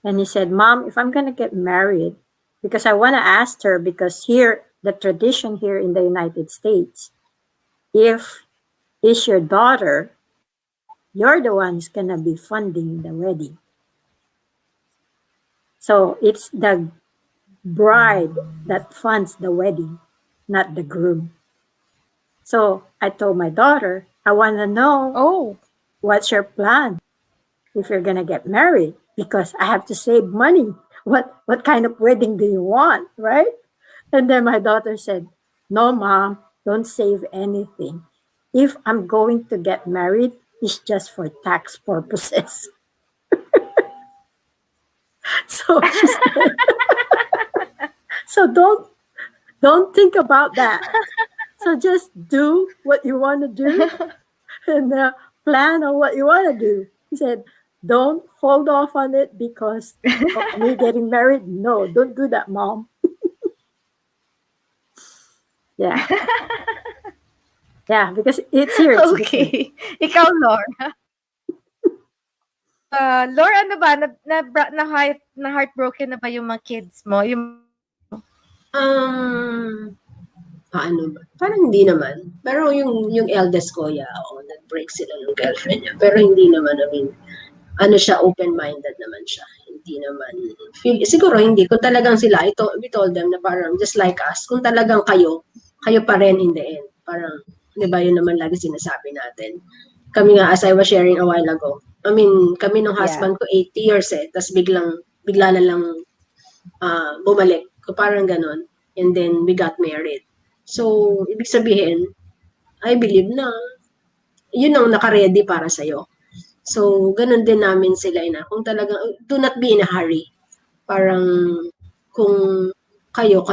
And he said, Mom, if I'm gonna get married, because I want to ask her, because here the tradition here in the United States, if it's your daughter, you're the one who's gonna be funding the wedding. So it's the bride that funds the wedding, not the groom. So I told my daughter, I want to know what's your plan if you're gonna get married, because I have to save money. What kind of wedding do you want, right? And then my daughter said, no, Mom, don't save anything. If I'm going to get married, it's just for tax purposes. So she said, so don't think about that. So just do what you want to do and plan on what you want to do. He said, don't hold off on it because of me getting married. No, don't do that, Mom. Yeah. Yeah, because it's here. It's different. Okay. Ikaw, Laura. Laura, ano ba? Na heartbroken na ba yung mga kids mo? Ano ba? Parang hindi naman. Pero yung eldest ko, nag-break sila ng girlfriend niya. Pero hindi naman, siya, open-minded naman siya. Hindi naman, siguro hindi. Kung talagang sila, we told them na parang just like us, kung talagang kayo pa rin in the end. Parang, di ba, yun naman lagi sinasabi natin. Kami nga, as I was sharing a while ago, kami ng husband ko 80 years tapos bigla na lang bumalik. Parang ganon. And then, we got married. So, ibig sabihin, I believe na yun ang naka-ready para sa'yo. So, ganun din namin sila kung talagang, do not be in a hurry. Parang, kung kayo,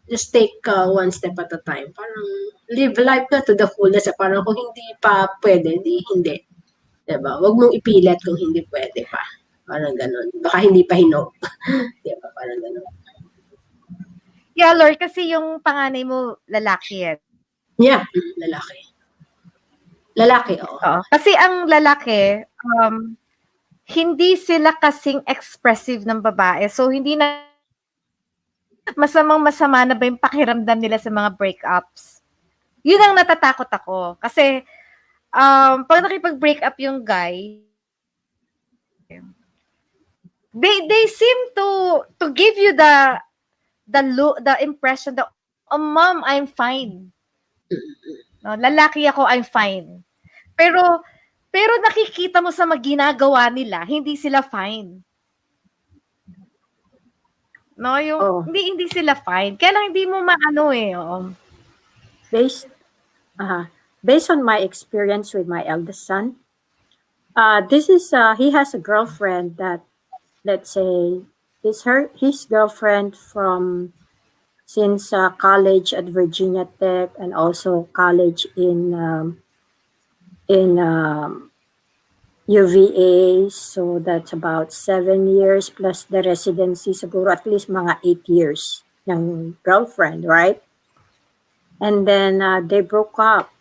just take one step at a time. Parang, live life na to the fullest. Parang kung hindi pa pwede, hindi. Diba? Huwag mong ipilit kung hindi pwede pa. Parang ganun. Baka hindi pa hinog. Diba? Parang ganun. Yeah, Lord, kasi yung panganay mo, lalaki yan. Yeah, lalaki. Lalaki, oo. Kasi ang lalaki, hindi sila kasing expressive ng babae. So, hindi na masama na ba yung pakiramdam nila sa mga breakups. Yun ang natatakot ako. Kasi, pag nakipag-break up yung guy, they seem to give you the impression that, oh, Mom, I'm fine. No, lalaki ako, I'm fine. Pero nakikita mo sa ginagawa nila, hindi sila fine. No, yung hindi sila fine. Kaya lang hindi mo maano eh. Based on my experience with my eldest son, he has a girlfriend that, let's say, is his girlfriend since college at Virginia Tech and also college in in UVA, so that's about 7 years plus the residency, siguro at least mga 8 years ng girlfriend, right? And then they broke up.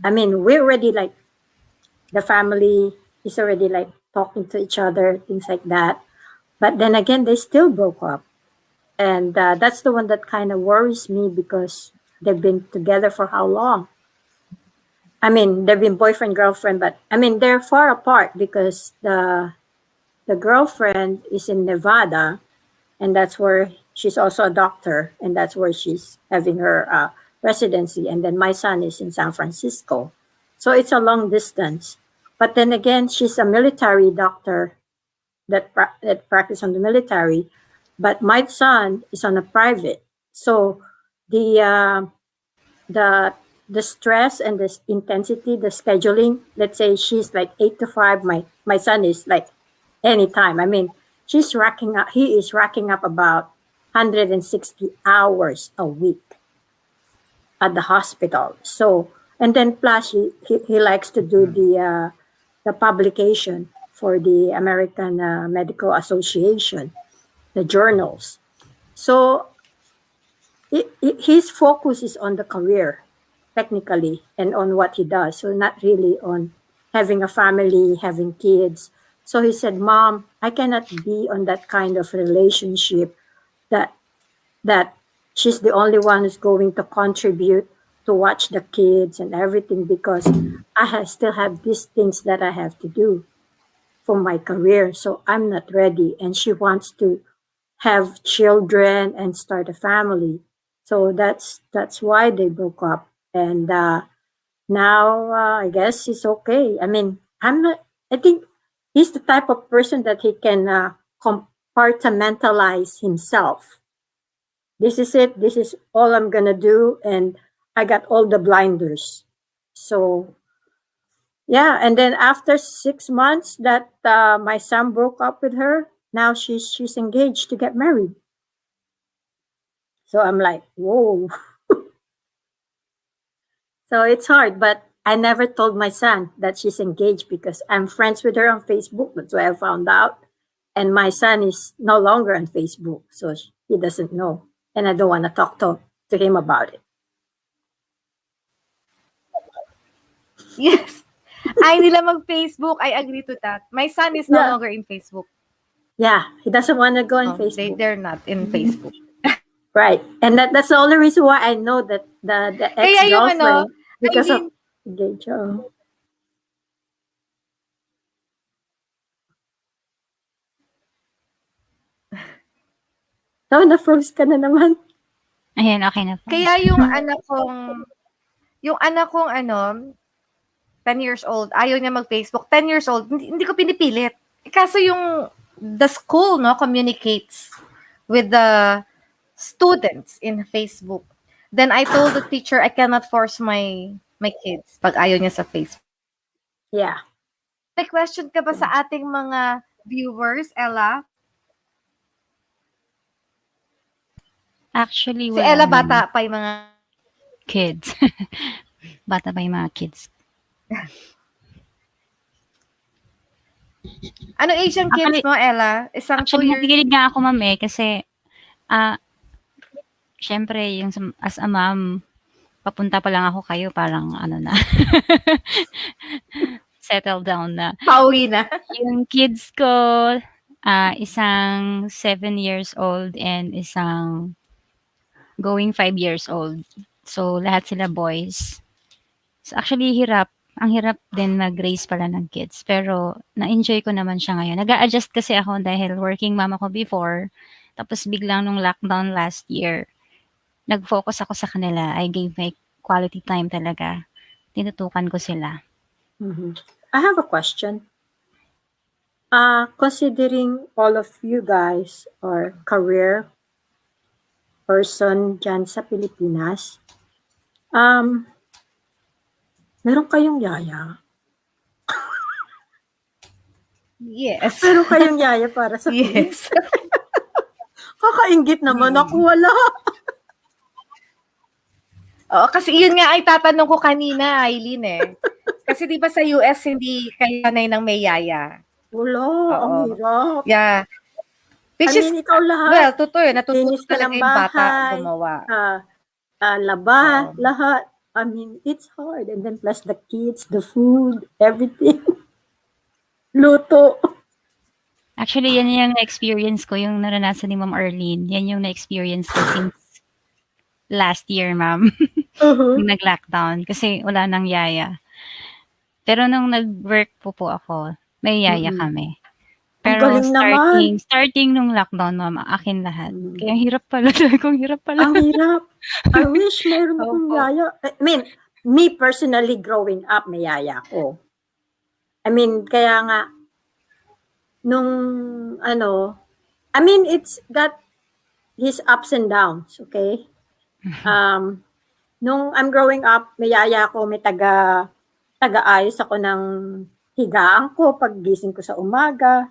I mean, we're already like, the family is already like talking to each other, things like that. But then again, they still broke up. And that's the one that kind of worries me because they've been together for how long? I mean, they've been boyfriend, girlfriend, but I mean, they're far apart because the girlfriend is in Nevada, and that's where she's also a doctor, and that's where she's having her residency. And then my son is in San Francisco, so it's a long distance. But then again, she's a military doctor that practice on the military, but my son is on a private. So the uh, the the stress and the intensity, the scheduling. Let's say she's like 8 to 5. My son is like anytime. I mean, she's racking up. He is racking up about 160 hours a week at the hospital. So, and then plus he likes to do the publication for the American Medical Association, the journals. So his focus is on the career, technically, and on what he does. So not really on having a family, having kids. So he said, "Mom, I cannot be on that kind of relationship that that she's the only one who's going to contribute to watch the kids and everything because still have these things that I have to do for my career. So I'm not ready." And she wants to have children and start a family. So that's why they broke up. And now I guess he's okay. I mean, I'm not. I think he's the type of person that he can compartmentalize himself. This is it. This is all I'm gonna do, and I got all the blinders. So yeah, and then after 6 months that my son broke up with her, now she's engaged to get married. So I'm like, whoa. So it's hard, but I never told my son that she's engaged because I'm friends with her on Facebook. That's why I found out. And my son is no longer on Facebook, so he doesn't know. And I don't want to talk to him about it. Yes. Ay, nila mag-Facebook. I agree to that. My son is no Yeah. longer in Facebook. Yeah, he doesn't want to go on No, Facebook. they're not in Facebook. Right. And that's the only reason why I know that the Kaya yung ano, ex-girlfriend, because I of mean, engage. Oh. So, na-froze ka na naman. Ayan, okay na po. kaya yung anak kong ano, 10 years old, ayaw niya mag-Facebook. 10 years old, hindi ko pinipilit. Kaso yung the school no communicates with the students in Facebook. Then I told the teacher I cannot force my kids pag ayaw niya sa Facebook. Yeah. May question ka ba sa ating mga viewers, Ella? Actually, Si wala Ella naman. bata pa yung mga Kids. Bata pa yung mga kids. ano age ang kids Actually- mo, Ella? Isang 2 Actually, years. nakikinig nga ako, ma'am, kasi, syempre, as a mom, papunta pa lang ako kayo, parang, ano na, settle down na. Pauwi na. Yung kids ko, isang 7 years old and isang going 5 years old. So, lahat sila boys. So, actually, hirap. Ang hirap din mag-raise pala ng kids. Pero, na-enjoy ko naman siya ngayon. Nag-a-adjust kasi ako dahil working mom ako before. Tapos, biglang nung lockdown last year, nag-focus ako sa kanila. I gave my quality time talaga. Tinutukan ko sila. Mm-hmm. I have a question. Considering all of you guys are career person dyan sa Pilipinas, meron kayong yaya? Yes. Meron kayong yaya para sa kids? Yes. Kakaingit naman ako, wala. Oo, kasi yun nga ay tatanong ko kanina, Eileen eh. Kasi di ba sa US, hindi kayo sanay ng may yaya. Wala, ang Oo. hirap. Yeah. Which I is, mean, ikaw well, lahat. totoo yun. Natututo Linis ka talaga ng yung bata bahay, gumawa. laba, Oo. lahat. I mean, it's hard. And then plus the kids, the food, everything. Luto. Actually, yan yung na-experience ko, yung naranasan ni Ma'am Arlene. Yan yung na-experience ko since last year, ma'am. Uh-huh. Nung nag-lockdown. Kasi wala nang yaya. Pero nung nag-work po ako, may yaya Mm-mm. kami. Ang Pero galing naman. starting nung lockdown, ma'am, akin lahat. Mm. Kaya hirap pala. Sabi ko, hirap pala. Ang hirap. I wish meron akong Opo. yaya. I mean, me personally growing up, may yaya ko. I mean, kaya nga, nung I mean, it's got his ups and downs, okay? Nung I'm growing up, may yaya ko, may taga-ayos ako ng higaan ko pag gising ko sa umaga.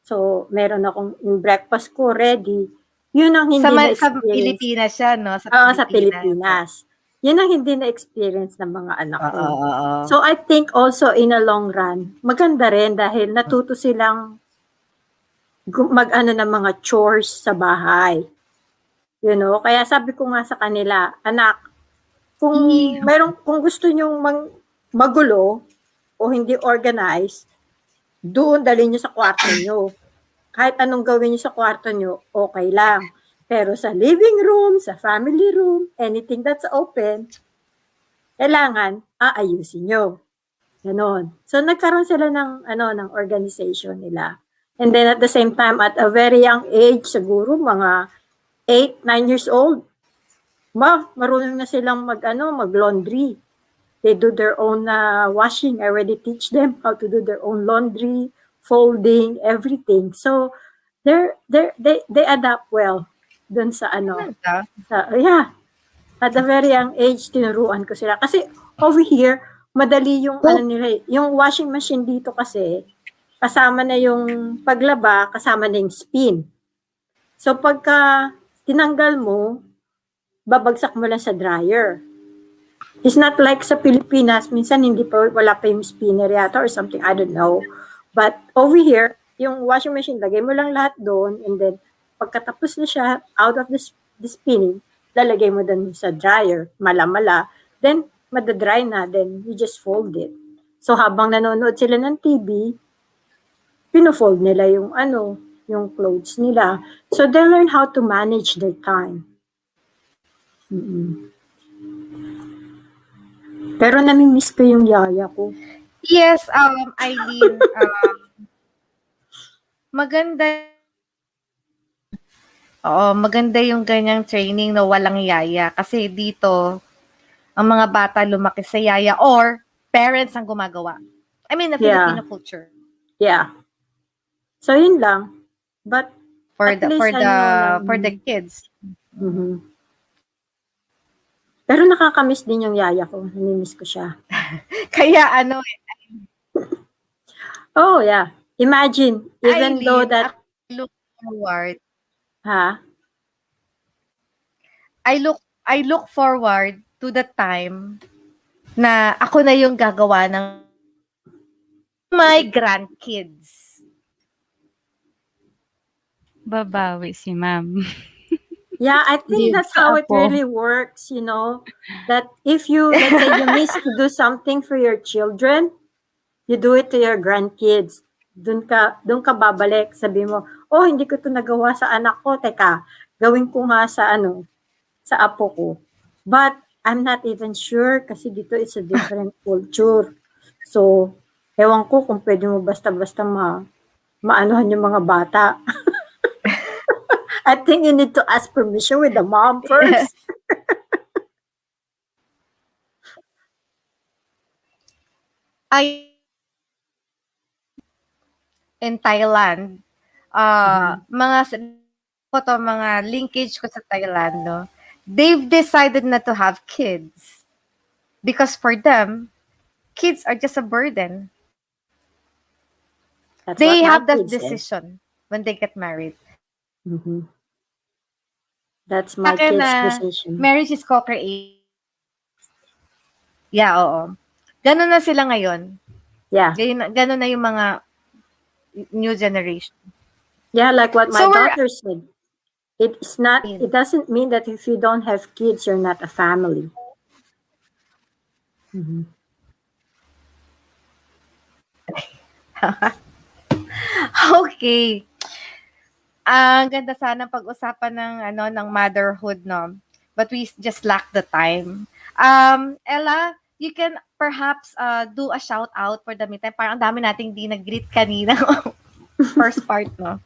So, meron akong yung breakfast ko ready. Yun ang hindi Sa na-experience. Pilipinas siya, no? Sa Pilipinas. Yun ang hindi na-experience ng mga anak ko. Oo. So, I think also in a long run, maganda rin dahil natuto silang mag-ano ng mga chores sa bahay. You know? Kaya sabi ko nga sa kanila, anak, kung gusto nyong magulo o hindi organized, doon dalhin nyo sa kwarto nyo. Kahit anong gawin nyo sa kwarto nyo, okay lang. Pero sa living room, sa family room, anything that's open, kailangan aayusin nyo. Ganon. So, nagkaroon sila ng organization nila. And then at the same time, at a very young age, siguro mga 8, 9 years old, marunong na silang mag-laundry. They do their own washing. I already teach them how to do their own laundry, folding, everything. So, they adapt well dun sa at a very young age, tinuruan ko sila. Kasi over here, madali yung nila, yung washing machine dito kasi, kasama na yung paglaba, kasama na yung spin. So, pagka tinanggal mo, babagsak mo lang sa dryer. It's not like sa Pilipinas, minsan wala pa yung spinner yata or something, I don't know. But over here, yung washing machine, lagay mo lang lahat doon, and then, pagkatapos na siya, out of the spinning, lalagay mo doon sa dryer, mala-mala, then, madadry na, then, you just fold it. So, habang nanonood sila ng TV, pino-fold nila yung yung clothes nila. So, they learn how to manage their time. Mm-mm. Pero nami-miss ko yung yaya ko. Yes, Eileen, maganda yung ganyang training na walang yaya. Kasi dito, ang mga bata lumaki sa yaya or parents ang gumagawa. I mean, the Filipino culture. Yeah. So, yun lang. But, For at the least, kids. Mhm. Pero nakakamiss din yung yaya ko. Namimiss ko siya. Kaya Oh, yeah. Imagine, even Eileen, though that, I look forward. ha? I look forward to the time na ako na yung gagawa ng my grandkids. Babawi si ma'am. Yeah, I think Give that's how it ako. really works, that if let's say you miss to do something for your children, you do it to your grandkids. Doon ka babalik, sabi mo, oh, hindi ko to nagawa sa anak ko, teka, gawin ko nga sa apo ko. But I'm not even sure kasi dito it's a different culture. So, ewan ko kung pwede mo basta-basta maanuhan yung mga bata. I think you need to ask permission with the mom first. In Thailand, mga linkage ko sa Thailand, no? They've decided not to have kids because for them, kids are just a burden. That's They what my have that kids say. decision when they get married. Mhm. That's my kids' decision. Marriage is co-creation. Yeah, oo. Ganun na sila ngayon. Yeah. Ganun na yung mga new generation. Yeah, like what my So we're daughter said. It doesn't mean that if you don't have kids, you're not a family. Mhm. okay. Ang ganda sana pag-usapan ng motherhood, no? But we just lack the time. Ella, you can perhaps do a shout out for the meantime. Parang ang dami nating di nag-greet kanina. First part, no?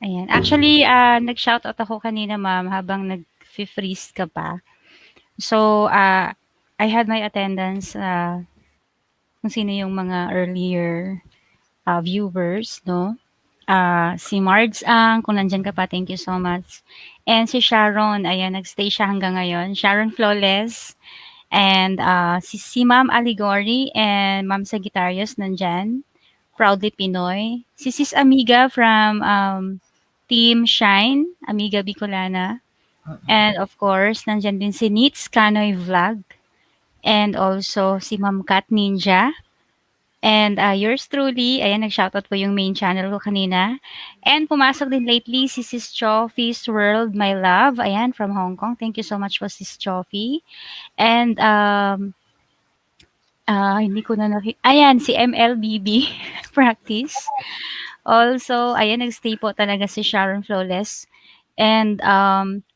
Ayan. Actually, nag-shoutout ako kanina, ma'am, habang nag-freeze ka pa. So, I had my attendance, kung sino yung mga earlier viewers, no? Si Mards Ang, kung nandyan ka pa, thank you so much. And si Sharon, ayan, nagstay siya hanggang ngayon. Sharon Flawless. And si Ma'am Allegory and Ma'am Sagittarius nandyan. Proudly Pinoy. Si Sis Amiga from Team Shine, Amiga Bicolana. And of course, nandyan din si Nits Kanoy Vlog. And also si Ma'am Kat Ninja. And yours truly, ayan, nag-shoutout po yung main channel ko kanina. And pumasok din lately si Sis Chofi's World, My Love. Ayan, from Hong Kong. Thank you so much po, Sis Chofi. And hindi ko na ayan, si MLBB Practice. Also, ayan, nag-stay po talaga si Sharon Flawless. And,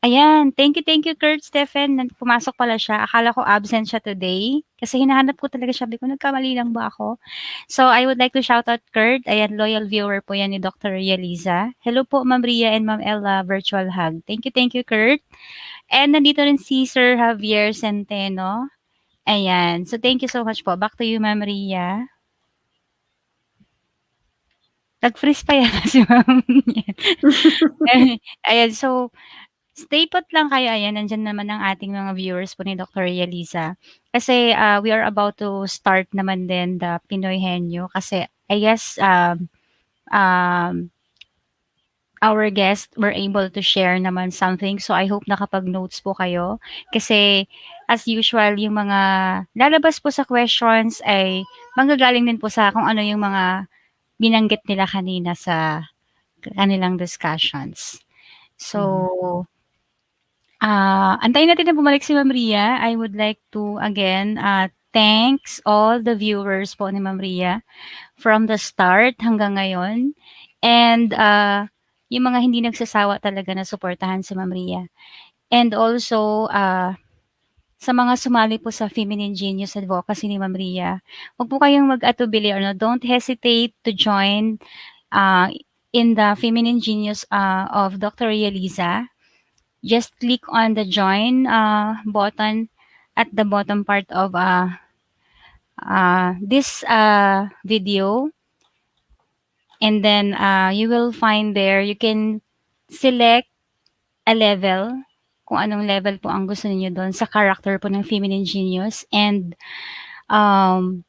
ayan, thank you, Kurt Stephen. Pumasok pala siya. Akala ko absent siya today. Kasi hinahanap ko talaga siya. Sabi ko, nagkamali lang ba ako? So, I would like to shout out Kurt. Ayan, loyal viewer po yan ni Dr. Yeliza. Hello po, Ma'am Ria and Ma'am Ella. Virtual hug. Thank you, Kurt. And nandito rin si Sir Javier Centeno. Ayan. So, thank you so much po. Back to you, Ma'am Ria. Nag-freeze pa yata si Ma'am. Ayan. So, stay put lang kayo. Ayan, nandiyan naman ang ating mga viewers po ni Dr. Yeliza. Kasi we are about to start naman din the Pinoy Henyo. Kasi I guess our guests were able to share naman something. So I hope nakapag-notes po kayo. Kasi as usual, yung mga lalabas po sa questions ay manggagaling din po sa kung ano yung mga binanggit nila kanina sa kanilang discussions. So, antayin natin na bumalik si Ma'am Ria. I would like to again thanks all the viewers po ni Ma'am Ria from the start hanggang ngayon. And yung mga hindi nagsasawa talaga na suportahan si Ma'am Ria. And also, sa mga sumali po sa Feminine Genius Advocacy ni Ma'am Ria, huwag po kayong mag-atubili or don't hesitate to join in the Feminine Genius of Dr. Yeliza. Just click on the join button at the bottom part of this video. And then you will find there, you can select a level, kung anong level po ang gusto niyo doon sa character po ng Feminine Genius. And ang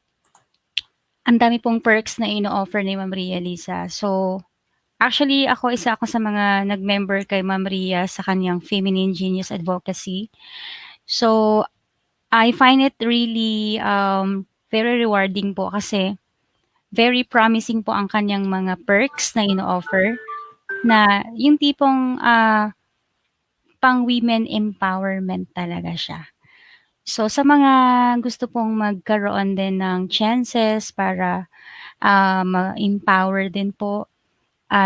dami pong perks na ino-offer ni Ma'am Ria Lisa. So, actually, isa ako sa mga nag-member kay Ma'am Ria sa kanyang Feminine Genius Advocacy. So, I find it really very rewarding po kasi very promising po ang kanyang mga perks na ino-offer na yung tipong pang women empowerment talaga siya. So, sa mga gusto pong magkaroon din ng chances para ma-empower din po,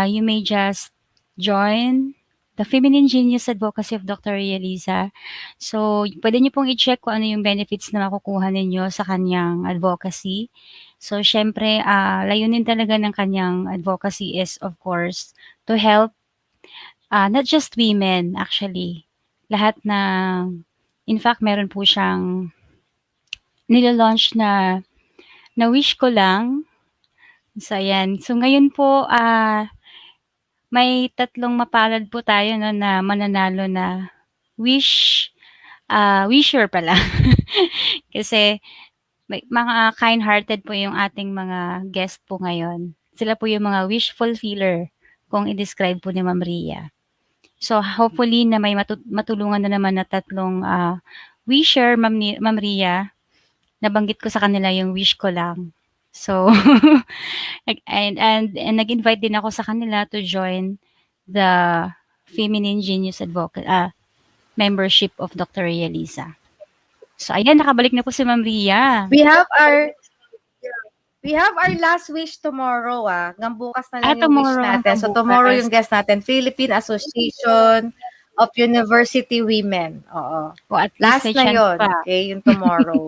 you may just join the Feminine Genius Advocacy of Dr. Yeliza. So, pwede niyo pong i-check kung ano yung benefits na makukuha ninyo sa kanyang advocacy. So, syempre, layunin talaga ng kanyang advocacy is, of course, to help not just women, actually. Lahat na, in fact, meron po siyang nilalaunch na wish ko lang. So, ayan. So, ngayon po, may 3 mapalad po tayo no, na mananalo na wisher pala. Kasi mga kind-hearted po yung ating mga guest po ngayon. Sila po yung mga wish fulfiller kung i-describe po ni Ma'am Ria. So hopefully na may matulungan na naman na 3 wisher, Ma'am Ria. nabanggit ko sa kanila yung wish ko lang. So, and nag-invite din ako sa kanila to join the Feminine Genius membership of Dr. Rhea Liza. So, ayan, nakabalik na po si Ma'am Ria. We have our last wish tomorrow, Hanggang bukas na lang yung wish Tomorrow, natin. hanggang So tomorrow bukas. yung guest natin, Philippine Association of University Women. Oo. O at least Last may na chance yon, pa. okay, yung tomorrow.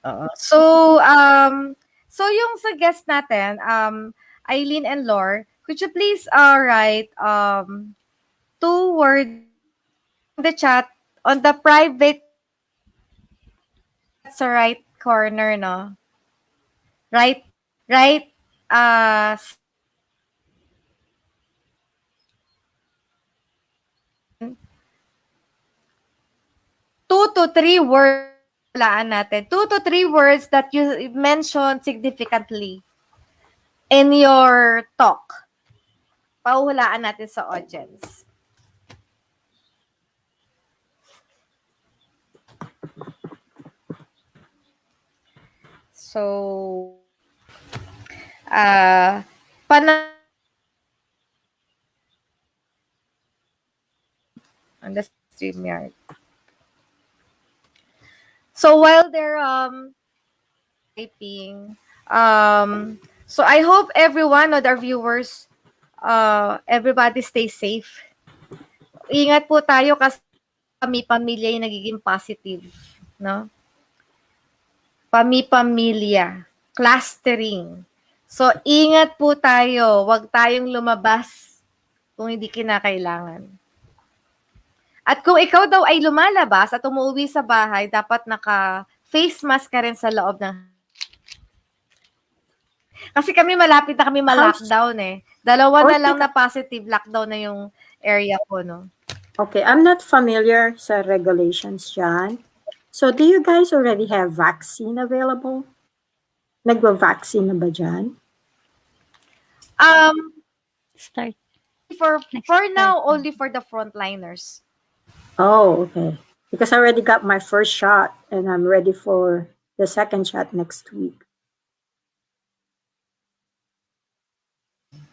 Oo. So yung sa guest natin, Eileen and Lore, could you please write 2 words on the chat on the private sa right corner, no? Right, uh, 2 to 3 words natin. 2 to 3 words that you mention significantly in your talk. Pahuhulaan natin sa audience. So, on the StreamYard. So while they're typing, so I hope everyone, our viewers, everybody stay safe. Ingat po tayo kasi pamilya yung nagiging positive, no? Pamilya, clustering. So ingat po tayo, wag tayong lumabas kung hindi kinakailangan. At kung ikaw daw ay lumalabas at umuwi sa bahay, dapat naka-face mask ka rin sa loob ng... Kasi kami malapit na kami ma-lockdown eh. 2 na lang na positive, lockdown na yung area ko, no? Okay, I'm not familiar sa regulations dyan. So, do you guys already have vaccine available? Nagwa-vaccine na ba dyan? Start. For now, only for the frontliners. Oh, okay. Because I already got my first shot and I'm ready for the second shot next week.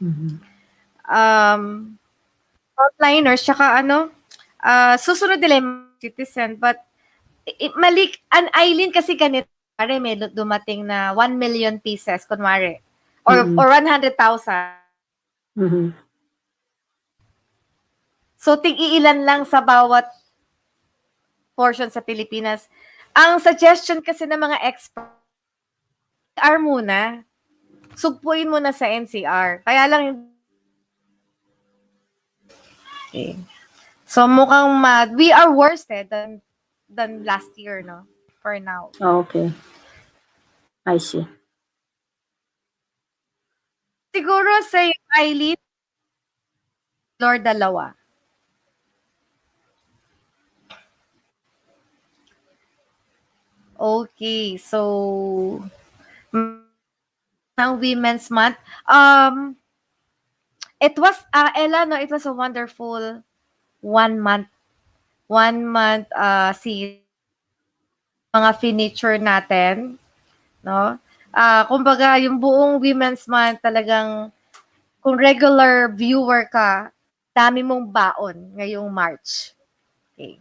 Mm-hmm. Frontliners, tsaka susunod nila yung citizen, but mali, an Eileen kasi ganito, pare, may dumating na 1 million pieces, kunwari, or 100,000. Mm-hmm. So, tig-iilan lang sa bawat portion sa Pilipinas. Ang suggestion kasi ng mga expert, NCR muna. Sugpuin muna sa NCR. Kaya lang, okay. So, mukhang we are worse than last year, no? For now. Oh, okay. I see. Siguro sa Eileen, Lord, 2. Okay, so ng Women's Month. It was Ella, no, it was a wonderful 1 month si mga furniture natin, no? Kumbaga yung buong Women's Month talagang kung regular viewer ka, dami mong baon ngayong March. Okay.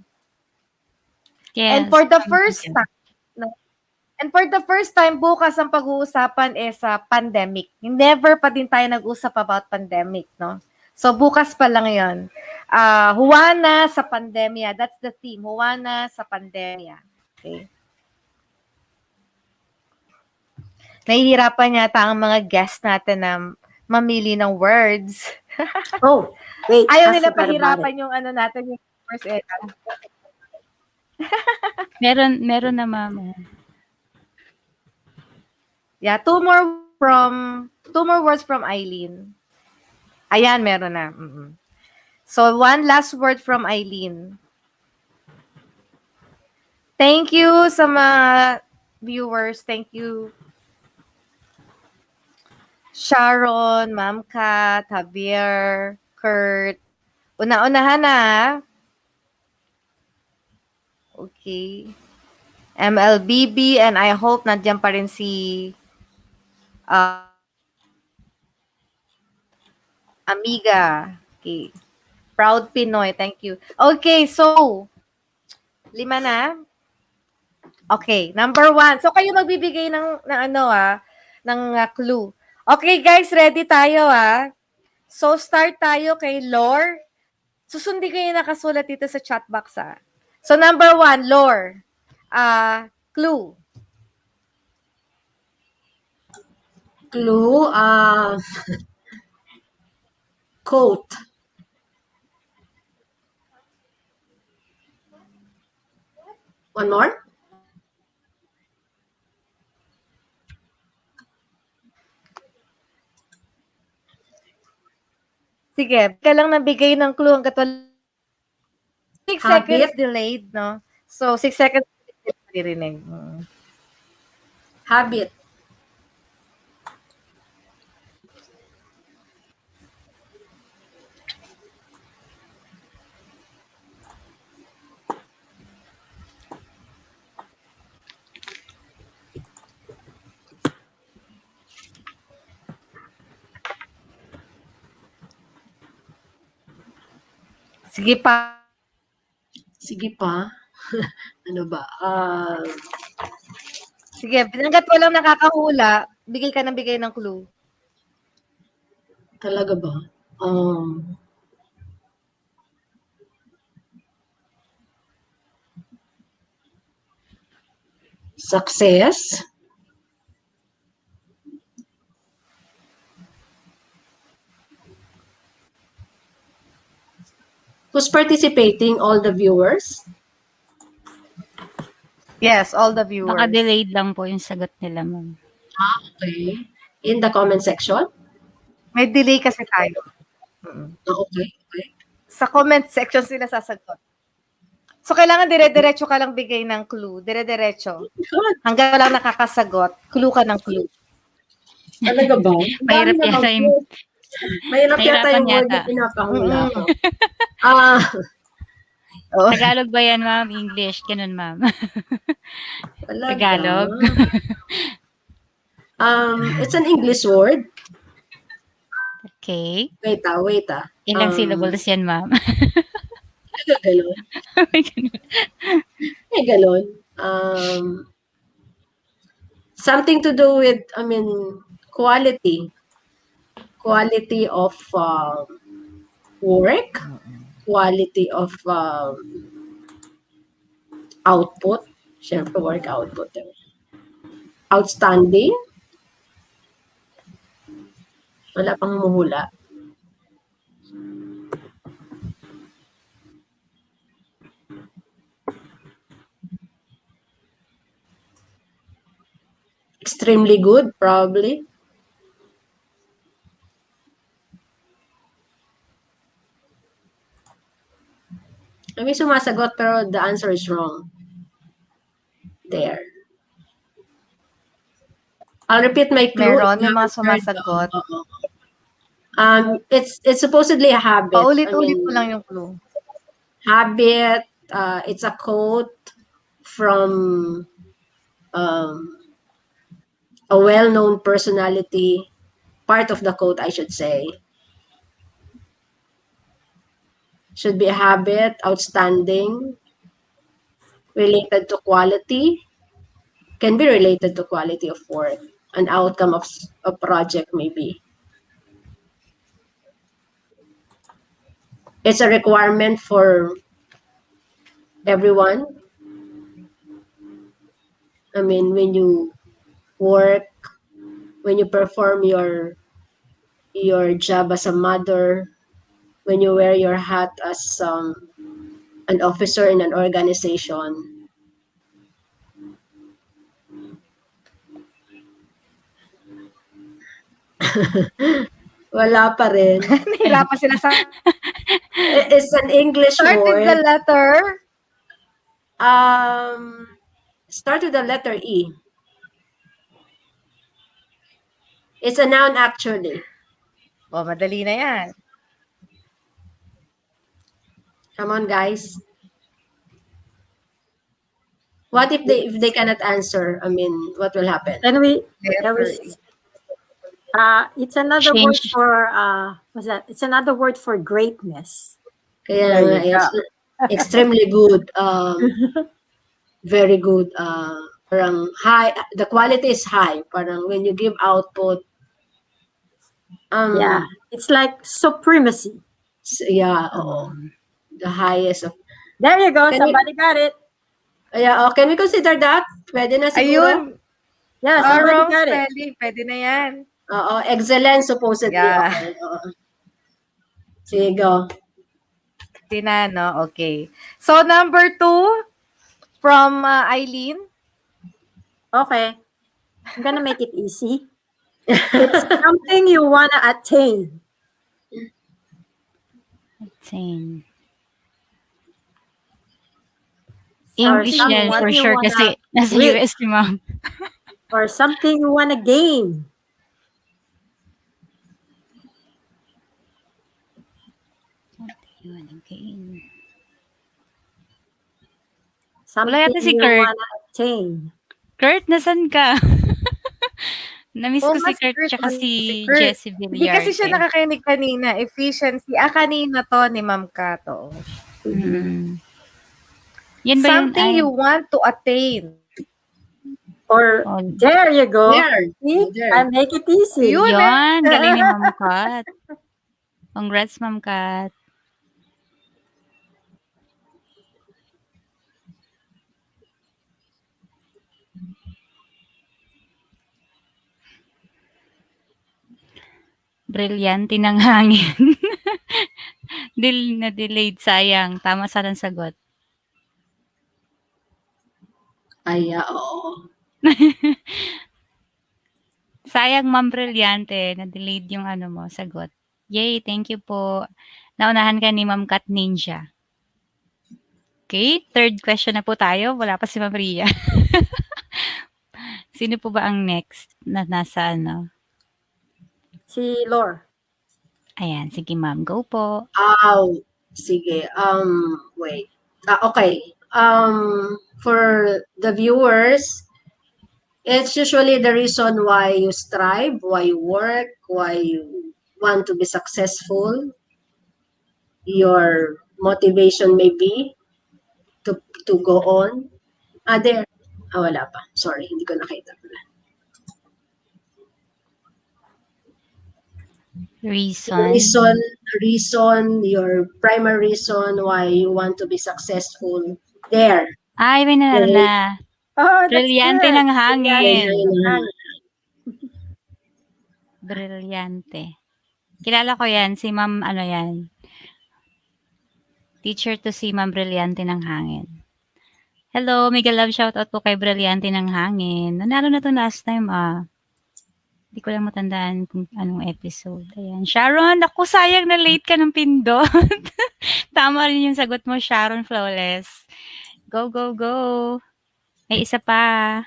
Yes. And for the first time, And for the first time, bukas ang pag-uusapan sa pandemic. Never pa din tayo nag-usap about pandemic, no? So, bukas pa lang yon. Huwana sa pandemya. That's the theme. Huwana sa pandemya. Okay? Nahihirapan yata ang mga guests natin na mamili ng words. Oh, wait. Ayaw nila pahirapan yung natin, yung first Meron na, ma'am. Yeah, 2 more words from Eileen. Ayan, meron na. So, 1 last word from Eileen. Thank you sa mga viewers. Thank you. Sharon, Ma'am Kat, Javier, Kurt. Una-unahan na. Okay. MLBB, and I hope nandiyan pa rin si uh, Amiga. Okay. Proud Pinoy. Thank you. Okay, so 5 na. Okay, number 1. So kayo magbibigay ng ano ng clue. Okay, guys, ready tayo So start tayo kay Lore. Susundin ko yung nakasulat dito sa chat box So number 1, Lore. Clue. Clue, coat. One more? Sige, ka lang nabigay ng clue hanggat 6 seconds Habit. delayed, no? So 6 seconds maririnig. Habit. Sige pa. Sige pa. Ano ba? Sige, hanggat walang nakakahula, bigay ka ng bigay ng clue. Talaga ba? Success. Who's participating? All the viewers? Yes, all the viewers. Baka delayed lang po yung sagot nila, ma'am. Okay. In the comment section? May delay kasi tayo. Okay. Sa comment section sila sasagot. So, kailangan dire-diretso ka lang bigay ng clue. Dire-diretso. Hanggang walang nakakasagot, clue ka ng clue. Talaga ba? Mahirap yata yung... Mahirap yata yung word na yata. pinapahula ko. Tagalog ba yan, ma'am? English? Ganun, ma'am. Talaga. Tagalog? It's an English word. Okay. Wait. Ilang syllables yan, ma'am? Galon. Galon. Something to do with, quality. Quality of work. Quality of output. Siyempre, work output. Outstanding. Wala pang humuhula. Extremely good, probably. May sumasagot pero the answer is wrong. There. I'll repeat my clue. Meron, may mga sumasagot. It's supposedly a habit. Paulit-ulit mo lang yung clue. Habit. It's a quote from a well-known personality. Part of the quote, I should say. Should be a habit, outstanding, related to quality, can be related to quality of work, an outcome of a project maybe. It's a requirement for everyone. When you work, when you perform your job as a mother, when you wear your hat as an officer in an organization. Wala pa rin. Nahirapan sila sa... It's an English Start word. with the letter. Start with the letter E. It's a noun actually. Madali na yan. Come on, guys. What if they cannot answer? I mean, what will happen? Then we Letter it's another word Change. for what's that? It's another word for greatness. Kaya There nga, you go. extremely good. Very good. Parang high. The quality is high. Parang when you give output, Yeah, it's like supremacy. yeah, oo. The highest of. There you go. Can Somebody got it. Yeah, can we consider that? Pwede na siguro? Ayun. Yeah, somebody Wrong got it. spelling. Pwede na yan. Oo, excellent supposedly. Yeah. Okay. Oo. Sige, go. Tina, no? Okay. So, number 2 from Eileen. Okay. I'm gonna make it easy. It's something you wanna attain. Attain. Or English something yan for you sure wanna kasi nasa reach. US si ma'am. Or something you wanna gain. Wala yata Something si you Kurt. wanna attain. Kurt, nasan ka? Namiss ko si Mas Kurt tsaka mas si Kurt. Jessie Hindi kasi siya Villarte. nakakinig kanina. Efficiency. Kanina to ni Ma'am Kato. Mm. Yan ba yun? Something you want to attain. Or Oh, there you go. There. See? There. I make it easy. Yun yan, galing ni Ma'am Kat. Congrats, Ma'am Kat. Brilyante ng hangin. Na-delayed, sayang. Tama sana ang sagot. Ay, oo. Sayang, Ma'am Brilyante. Na-delayed yung sagot. Yay, thank you po. Naunahan ka ni Ma'am Kat Ninja. Okay, third question na po tayo. Wala pa si Ma'am Ria. Sino po ba ang next na nasa Si Lore. Ayan, sige ma'am, go po. Sige. Wait. Okay. For the viewers, it's usually the reason why you strive, why you work, why you want to be successful. Your motivation may be to go on. There. Wala pa. Sorry, hindi ko nakita. Reason. Your primary reason why you want to be successful. There. Ay, may nanalo Okay. na. Oh, that's Brilyante good. ng hangin. Hangin. Brilyante. Kilala ko yan, si Ma'am, yan. Teacher to si Ma'am Brilyante ng hangin. Hello, mega love shoutout po kay Brilyante ng hangin. Nanalo na to last time, Hindi ko lang matandaan kung anong episode. Ayan. Sharon, ako sayang na late ka ng pindot. Tama rin yung sagot mo, Sharon Flawless. Go, go, go. May isa pa.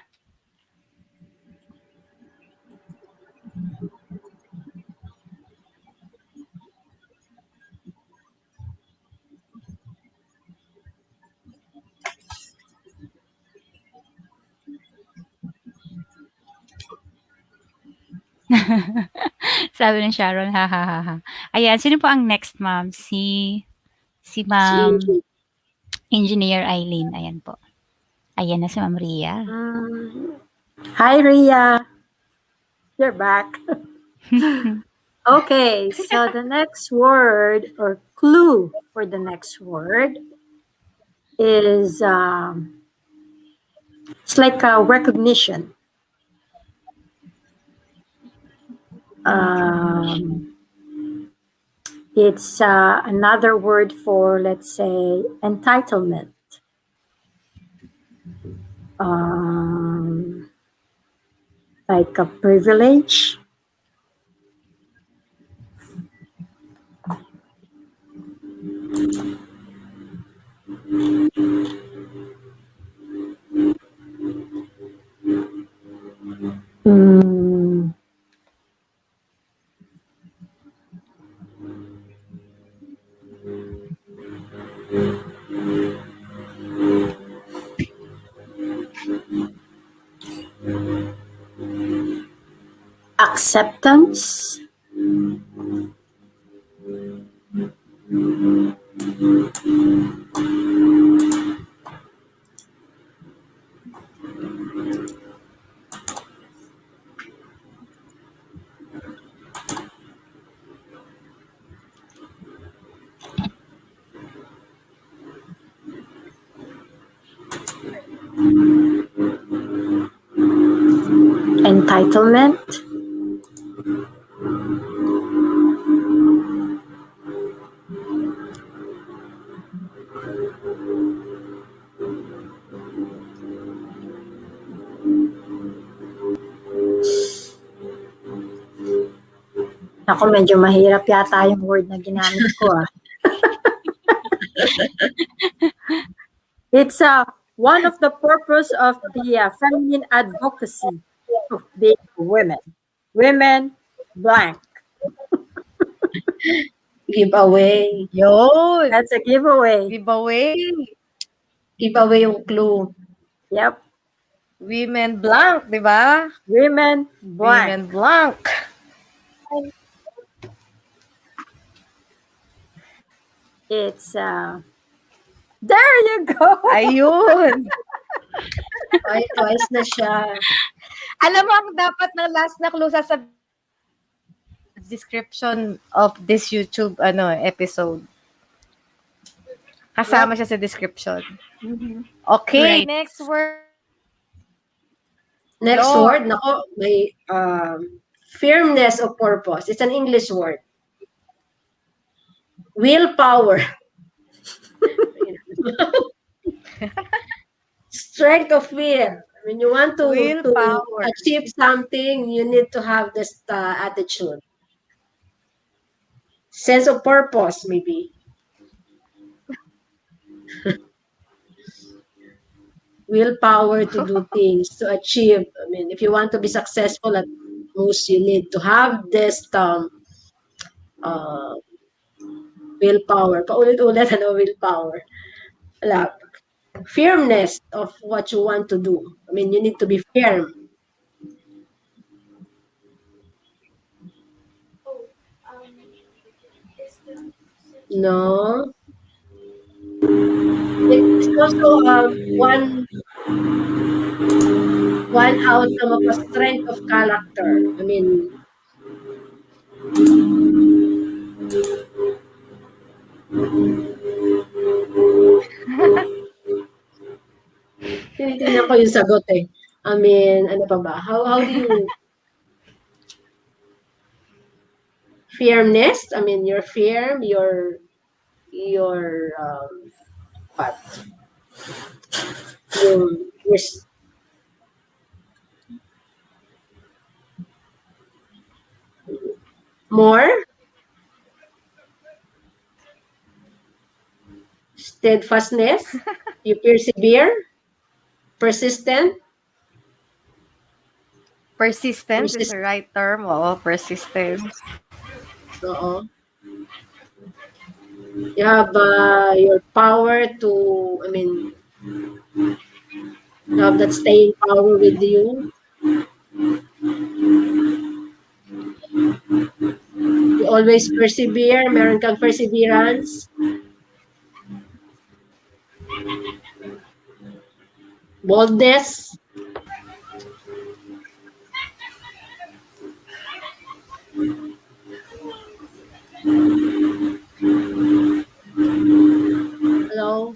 Sabi ng Sharon, ha, ha, ha, ha. Ayan, sino po ang next, ma'am? Si Ma'am Engineer Eileen. Ayan po. Ayan na si Ma'am Ria. Hi, Ria. You're back. Okay, so the next word or clue for the next word is it's like a recognition. It's another word for, let's say, entitlement. Like a privilege. acceptance, entitlement, ako medyo mahirap yata yung word na ginamit ko ah. It's one of the purpose of the feminine advocacy of being women. Women blank. Giveaway. Yun. That's a giveaway. Giveaway. Giveaway yung clue. Yep. Women blank, di ba? Women blank. Women blank. It's there you go. Ayun. Ay, twice na siya. Alam mo, ang dapat na last na clue sa description of this YouTube episode. Kasama siya sa description. Okay, Right. next word. Next Lord. word, nako, may firmness of purpose. It's an English word. Willpower. Strength of will. When you want to Willpower. achieve something, you need to have this attitude. Sense of purpose, maybe. Willpower to do things, to achieve. I mean, if you want to be successful at most, you need to have this willpower. Paulit-ulit, willpower. Wala. Firmness of what you want to do. I mean, you need to be firm. No. It's also one outcome of a strength of character. I mean, tinitingnan ko yung sagot eh. I mean, ano pa ba? How do you firmness? I mean, you're firm, you're what? You're more steadfastness, you persevere, persistent. Persistence is the right term. Oo, persistence. Oo. You have your power to, I mean, you have that staying power with you. You always persevere, meron kang perseverance. Boldness. Hello?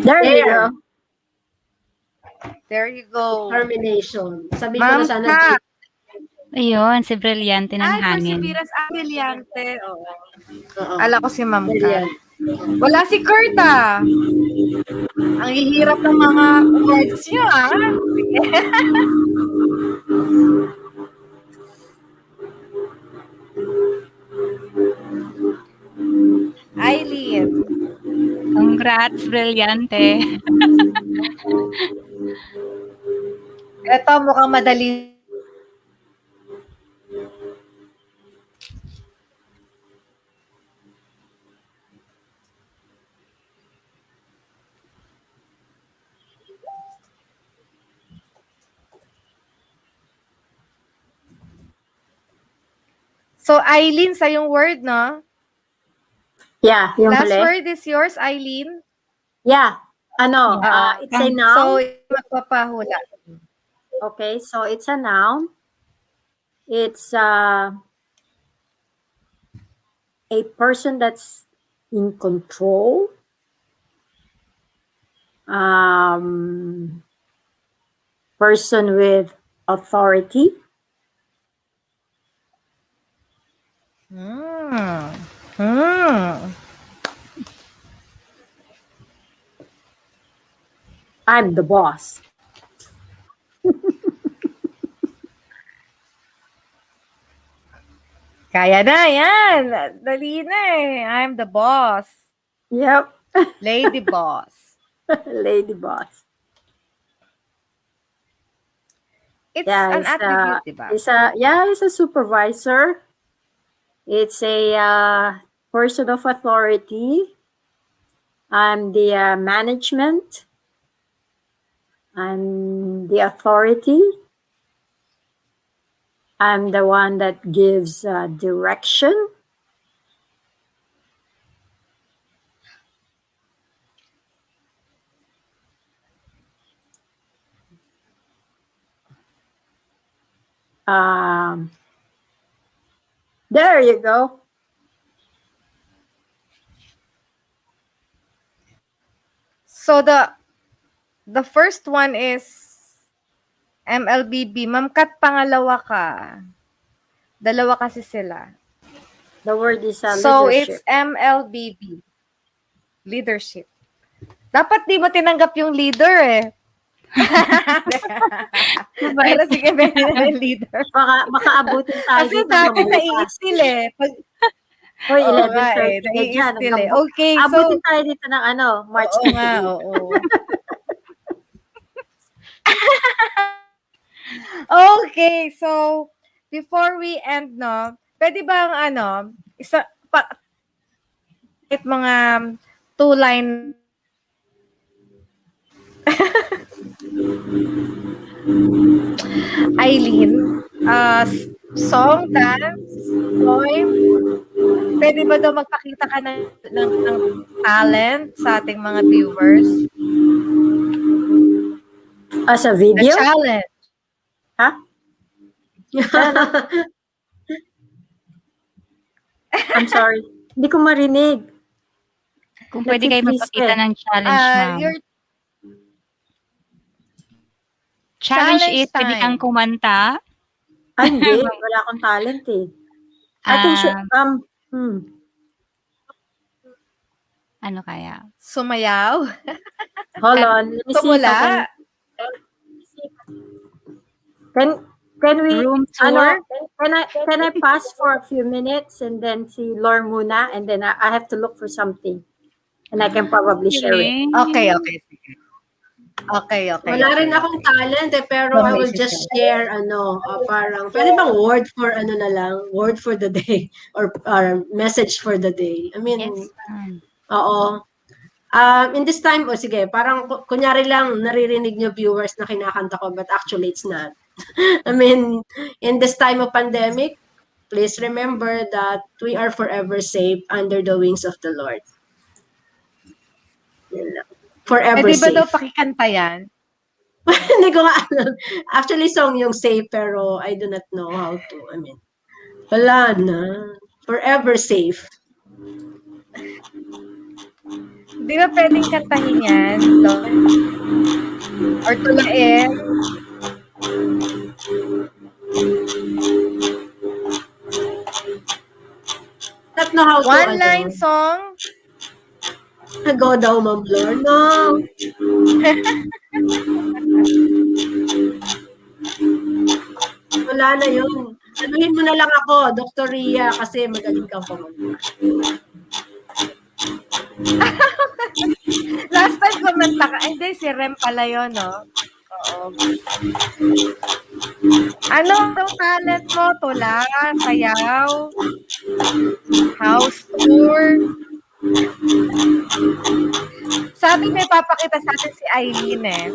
There you go. There you go. Determination. Sabi ko Ma'am na sana. Kat. Ayun, si Brilyante ng Ay, hangin. perseverance. Brilyante. Oo. Oo. Ala ko si Ma'am Kat. Brilliant. Wala si Kurt ah. Ang hihirap ng mga words niyo ah. Eileen. Congrats, Brilyante. Ito mukhang madali. So, Eileen, sa yung word, no? Yeah, yung Last huli. word is yours, Eileen. Yeah. Ano, Oo. it's a So, noun. magpapahula. Okay, so it's a noun. It's a person that's in control. Person with authority. I'm the boss. Kaya na, yan. Dali na eh. I'm the boss. Yep. Lady boss. Lady boss. It's Yeah, an attribute, diba? It's a supervisor. It's a person of authority. I'm the management. I'm the authority. I'm the one that gives direction. There you go. So, the first one is MLBB. Ma'am Kat, pangalawa ka. Dalawa kasi sila. The word is So, it's leadership. MLBB. Leadership. Dapat di mo tinanggap yung leader eh. Pero sige, meron na yung leader. Baka abutin tayo Kasi dito dati ng bukas. naiistil eh. Pag, Hoy, oo nga 11:30 eh, na dyan. naiistil eh. Okay, so, Abutin tayo dito ng March oo 28. nga, oo. Okay, so, before we end, no, pwede bang mga 2-line Eileen, song, dance, poem, pwede ba daw magpakita ka ng talent sa ating mga viewers? As a The video? challenge. Ha? I'm sorry. Hindi ko marinig. Kung pwede kayo Nagsi-freeze magpakita ka eh. ng challenge, ma'am. Your Challenge challenge is pwede kang time. kumanta. Ay, hindi. Wala akong talent eh. I think Ano kaya? Sumayaw. hold on. Let me see if I Tumula. can we Room tour? can I pass for a few minutes and then see Lore muna and then I have to look for something and I can probably share it. Really? Okay. Sige. Okay. Wala rin akong talent eh, pero I will just share parang, pwede bang word for na lang, word for the day, or message for the day. I mean, Yes, ma'am. oo. In this time, sige, parang kunyari lang naririnig nyo viewers na kinakanta ko, but actually it's not. I mean, in this time of pandemic, please remember that we are forever safe under the wings of the Lord. Yun lang. Forever Pwede ba safe. daw pakikanta yan? Hindi ko nga alam. Actually, song yung safe, pero I do not know how to. I mean, wala na. Forever safe. Di ba pwedeng kantahin yan? Or tulain? Not know how to, One-line song? Go daw, Ma'am Flor. No. Wala na yun. Sabihin mo na lang ako, Dr. Ria, kasi magaling kang kumanta. Last time kumanta ka. Hindi, si Rem pala yun, no? Oo. Ano ang talent mo? Tula, sayaw, house tour. Sabi may papakita sa atin si Eileen eh.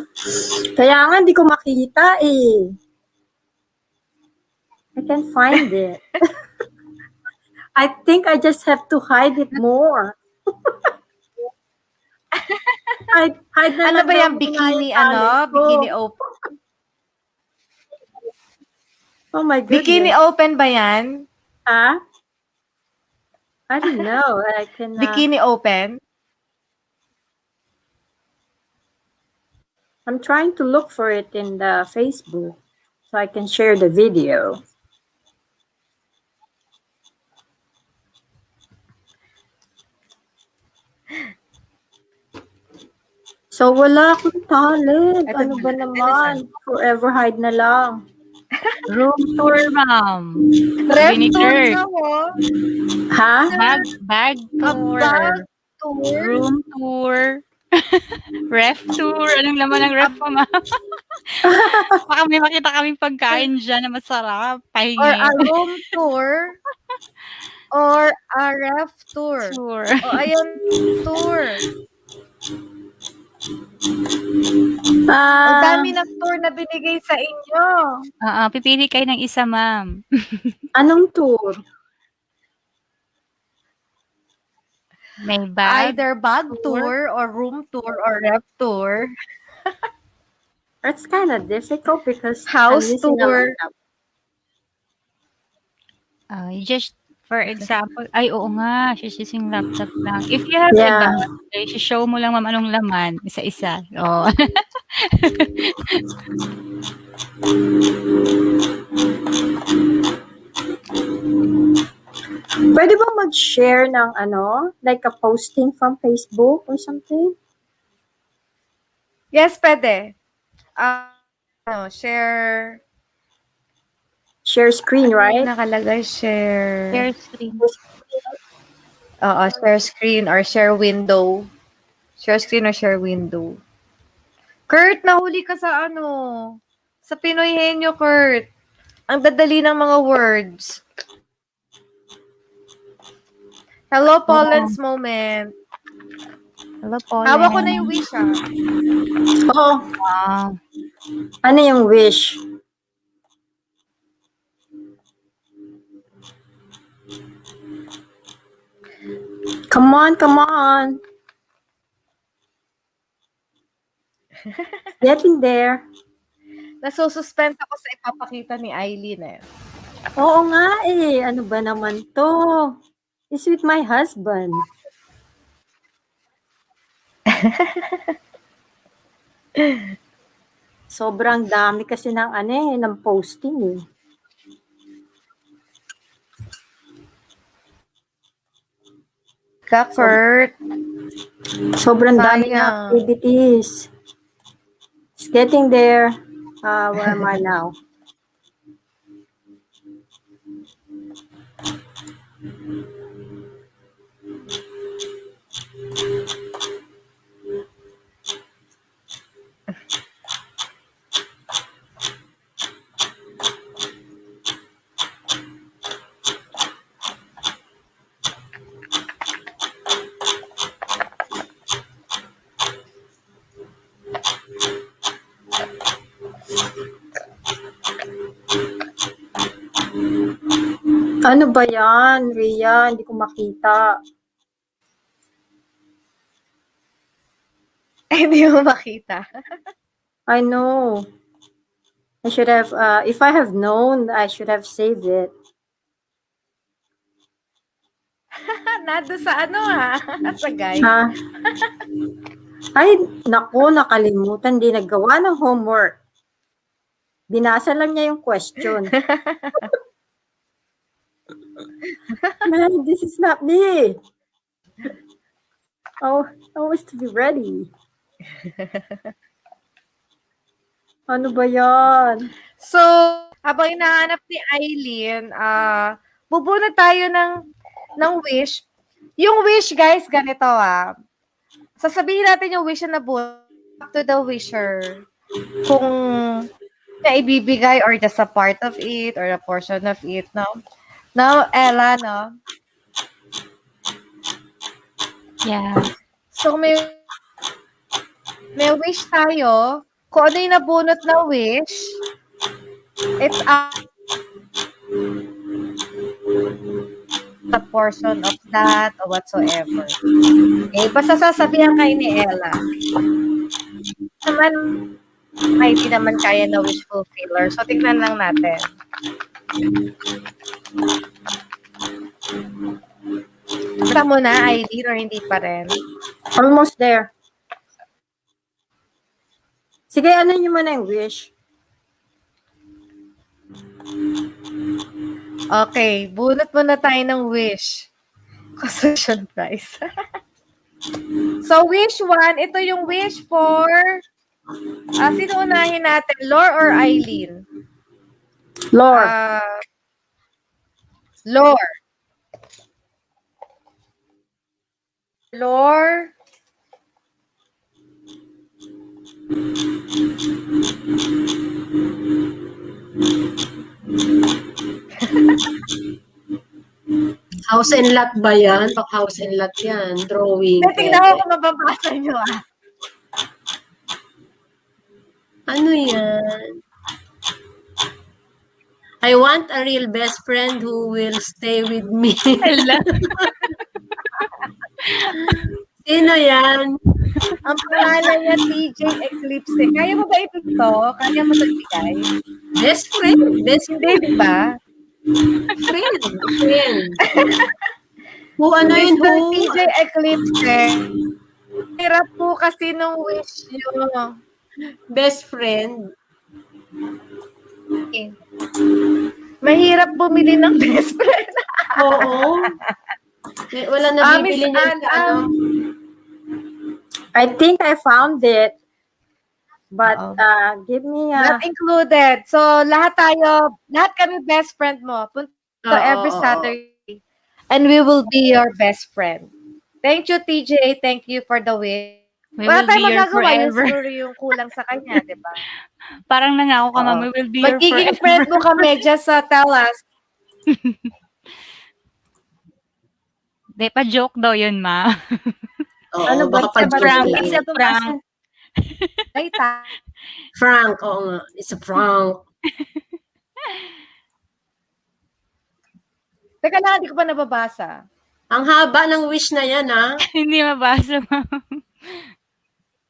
Kaya nga, hindi ko makita eh. I can't find it. I think I just have to hide it more. Hide na Ano lang ba daw yan? muna Bikini, yung talent ko. Bikini open? Oh my Bikini goodness. open ba yan? Huh? I don't know. I can. Bikini open? I'm trying to look for it in the Facebook so I can share the video. So wala akong talent. Ito Ano ba na, naman? Forever hide na lang. Room tour, ma'am. Ref Sabi ni tour Kirk. ka mo. Ha? Bag tour. Bag tour. Room tour. Ref tour. Anong laman ng ref mo, ma'am? Baka may makita kaming pagkain dyan na masarap. Or Pahingi. a room tour. Or a ref tour. Tour. O ayan, tour. Ang dami ng tour na binigay sa inyo. Oo, pipili kayo ng isa, ma'am. Anong tour? May bag. Either bag tour or room tour or ref tour. That's kind of difficult because House I'm using a tour. laptop. Just for example, ay oo nga, she's using laptop lang. If you have a Yeah. bag, show mo lang ma'am anong laman, isa-isa. Oh. Pwede ba mag-share ng like a posting from Facebook or something? Yes, pwede. Share. Share screen, right? Nakalagay share. Share screen. Oo, share screen or share window. Share screen or share window. Kurt, nahuli ka sa sa Pinoy Henyo, Kurt. Ang dadali ng mga words. Hello, Pollen's moment. Hello, Pollen. Hawak ko na yung wish, Oo. Wow. Ano yung wish? Come on, come on. Getting there. Nasususpense ako sa ipapakita ni Eileen eh. Oo nga eh. Ano ba naman to? It's with my husband. Sobrang dami kasi ng ng posting eh. Kurt. Sobrang dami ng Sayang. activities. It's getting there. Where am I now? Ano ba yan, Rhea? Hindi ko makita. Hindi mo makita. I know. I should have, if I have known, I should have saved it. Nado sa sa guide. Ha? Ay, naku, nakalimutan. Di naggawa ng homework. Binasa lang niya yung question. Man, this is not me. Oh, always to be ready. Ano ba yan? So, habang hinahanap ni Eileen, bubunod tayo ng wish. Yung wish, guys, ganito Sasabihin natin yung wish na nabuo to the wisher. Kung na ibibigay or just a part of it or a portion of it, no? No, Ella, no? Yeah. So, may wish tayo. Kung ano yung nabunot na wish, it's a portion of that or whatsoever. Okay, basta sasabihan kayo ni Ella. Naman, hindi naman kaya na wish fulfiller. So, tignan lang natin. Basta mo na, Eileen, or hindi pa rin? Almost there. Sige, ano nyo muna yung wish? Okay, bunot muna tayo ng wish. Concession price. So, wish 1, ito yung wish for, sino unahin natin, Lore or Eileen? Lord. Lore. Lore. House and lot ba yan? Baka house and lot yan. Drawing. Tingnan ko kung mababasa nyo Ano yan? I want a real best friend who will stay with me. Sino yan? Ang pangalan niya, TJ Eclipse. Kaya mo ba ito? Kaya mo ito ibigay? Best friend. Best Hindi, di ba? friend. Friend. Who ano yun? Mr. Who? TJ Eclipse. Hirap po kasi nung wish nyo. Best friend. Mahirap bumili ng best friend. Oo. Wala na Miss bibili niya sa ano. I think I found it. But give me Not included. So, lahat kami best friend mo. Punta every Saturday. And we will be your best friend. Thank you, TJ. Thank you for the wish. We Wala will tayong be your magagawa. Yun forever. siguro yung kulang sa kanya, di ba? Parang nangako ka, ma'am. We will be your Magiging forever. friend mo kami. Just tell us. Di pa joke daw yun, ma. Oo, Ano ba? baka It's a pa-joke prank. lang. It's a prank. Ay, Frank, oo nga. It's a prank. Teka lang, hindi ko pa nababasa. Ang haba ng wish na yan, ha? Hindi mabasa, ma'am.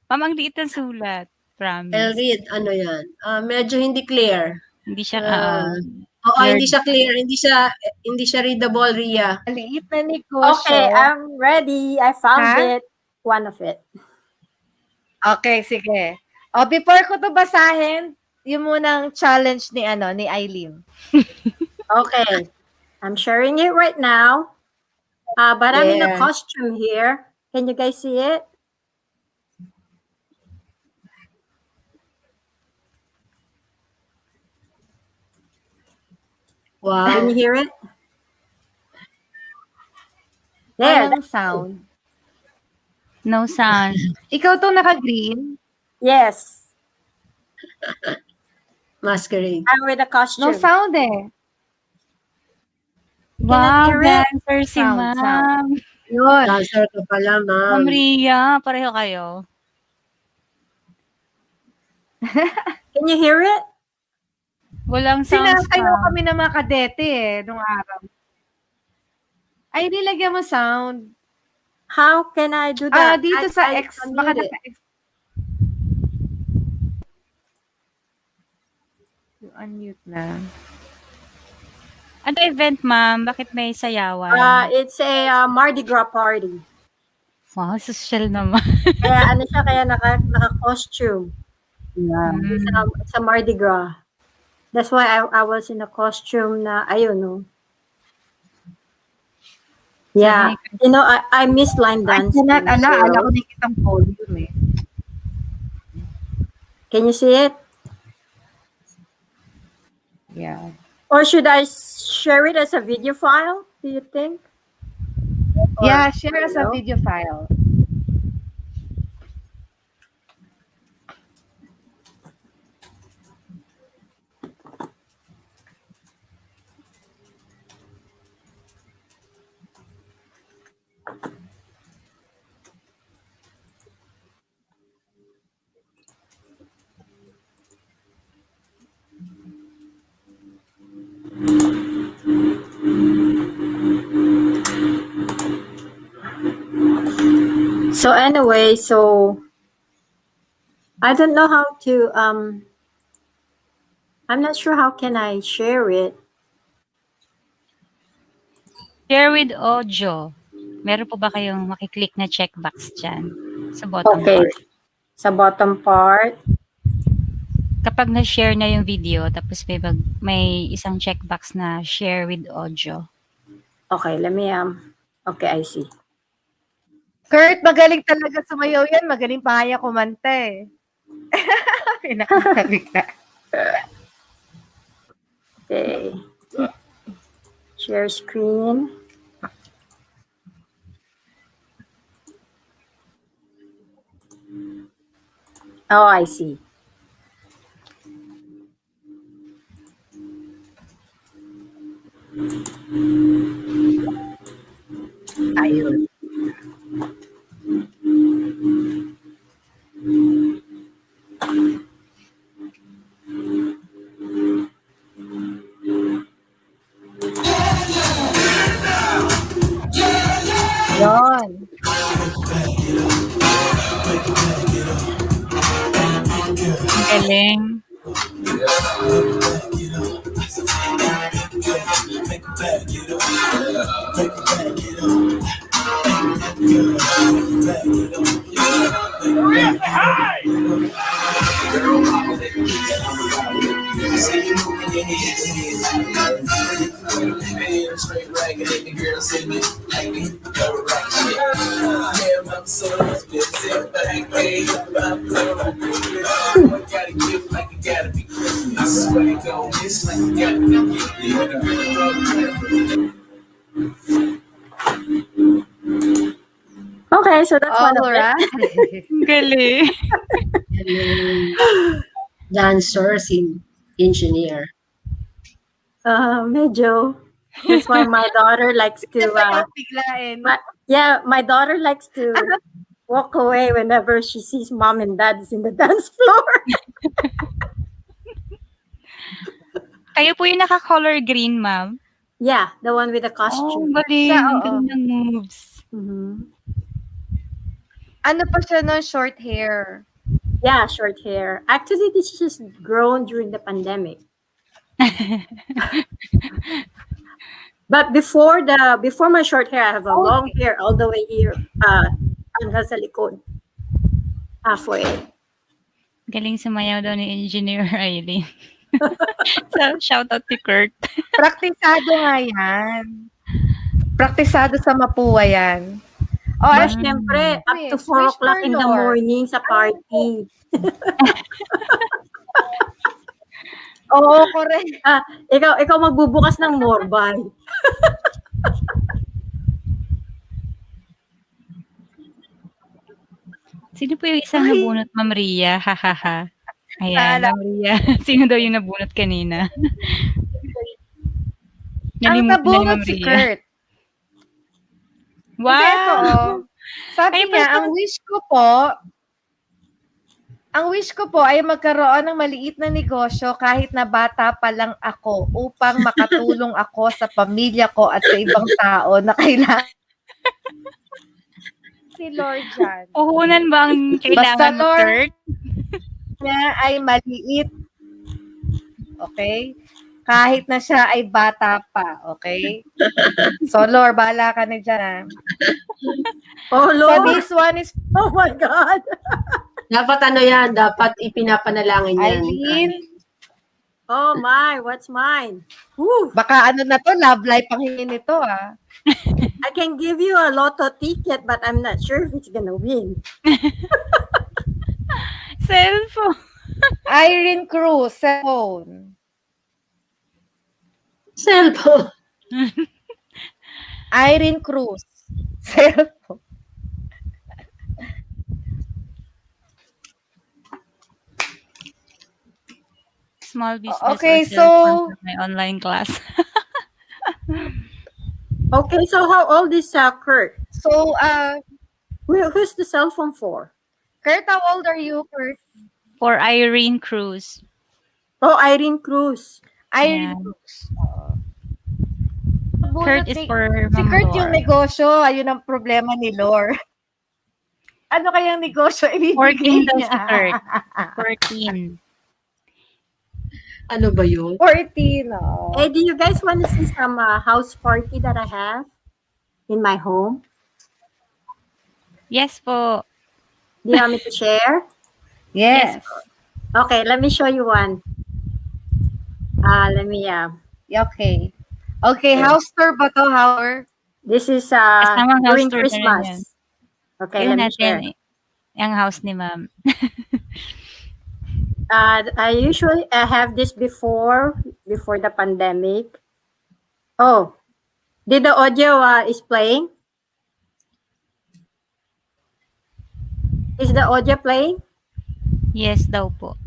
Ma'am, ang liit ng sulat. I'll Promise. read. Ano yan? Medyo hindi clear. Hindi siya, Oo, hindi siya clear. Hindi siya readable, Ria. Maliit na negosyo. Okay, I'm ready. I found it. One of it. Okay, sige. Before ko to basahin, yung munang challenge ni Eileen. Okay. I'm sharing it right now. But I'm in a Yeah. costume here. Can you guys see it? Wow. Can you hear it? There. Walang sound. no sound. Ikaw to naka-green? Yes. Masquerade. I'm with a No costume. sound eh. Wow, hear it? dancer si Sound, ma'am. Yun. Dancer ka pala, Ma'am ma'am. Ria, pareho kayo. Can you hear it? Walang sound. Sinasayaw kami ng mga kadete nung araw. Ay, nilagyan mo sound. How can I do that? Dito sa X. Baka unmute it. naka-X. Unmute na. Ano event, ma'am? Bakit may sayawan? It's a Mardi Gras party. Wow, social naman. Kaya ano siya, kaya naka-costume. Yeah. It's a Mardi Gras. That's why I was in a costume na, ayun, no. Yeah. You know, I miss line I dancing. cannot, ala so- ko na kitang volume eh. Can you see it? Yeah. Or should I share it as a video file, do you think? Yeah, share as a no? video file. So anyway, so I don't know how to I'm not sure how can I share it. Share with audio. Meron po ba kayong makiklik na checkbox dyan sa bottom Okay. part? Sa bottom part. Kapag na-share na yung video, tapos may isang checkbox na share with audio. Okay, let me okay, I see. Kurt, magaling talaga sumayaw yan. Magaling pa kaya kumanta eh. Pinakita. Okay. Share screen. Oh, I see. Ayun. Yon. Galing. Okay, so that's one of it. Alright. Galing. Dancer, engineer. Medyo. That's why my daughter likes to Biglain. my daughter likes to walk away whenever she sees mom and dad is in the dance floor. Kayo po yung naka-color green, ma'am? Yeah, the one with the Oh, costume. galing. Siya, Ang oo. galing ng moves. Mhm. Ano pa siya no? Short hair. Yeah, short hair. Actually, this is just grown during the pandemic. But before my short hair, I have a long hair all the way here. Hanggang sa likod. Halfway. Galing sumayaw daw ni Engineer Eileen. So, shout out to Kurt. Praktisado nga yan. Praktisado sa Mapua yan. Oh, But actually, syempre, up to 4 wish o'clock for in the Lord. morning sa party. Oo, correct. Ikaw magbubukas ng morbay. Sino po yung isang Ay. nabunot, Ma'am Ria? Hahaha. Ayan, Naalala Ma'am Ria. Sino daw yung nabunot kanina? Ang Nalimutan na ni nabunot Ma'am si Ria. Kurt. Wow! Kasi ito, sabi Kayo niya, pala- ang wish ko po ay magkaroon ng maliit na negosyo kahit na bata pa lang ako upang makatulong ako sa pamilya ko at sa ibang tao na kailangan si Lord Jan. Puhunan ba ang kailangan mo, Lord, Kurt? niya ay maliit. Okay? Kahit na siya ay bata pa. Okay? So, Lord, bahala ka na dyan. Ha? Oh, So, Lord. this one is Oh my God. Dapat ano yan, dapat ipinapanalangin yan. Eileen. Oh my, what's mine? Woo. Baka ano na to, love life ang hingin nito, ah. I can give you a lotto ticket, but I'm not sure if it's gonna win. Cellphone. Irene Cruz, cellphone. Cellphone. Irene Cruz, cellphone. Small business Okay, or cellphone for my online class. Okay, so how old is Kurt? So, Who's the cell phone for? Kurt, how old are you, Kurt? For Irene Cruz. Oh, Irene Cruz. Irene Ayan. Cruz. Kurt is for Si Ma'am Kurt yung Lor. negosyo, ayun ang problema ni Lor. Ano kayang negosyo 14 ibibigay daw niya? si Kurt. 14. Ano ba yun? 14, oh. Hey, do you guys want to see some house party that I have in my home? Yes po. Do you want me to share? Yes. Okay, let me show you one. Let me, Okay. Okay, house tour ba to? this is Kasamang house during tour na rin yan. Christmas. Okay, Tingnan let me share. natin ang house ni ma'am. I usually have this before the pandemic. Oh, did the audio is playing? Is the audio playing? Yes daw po.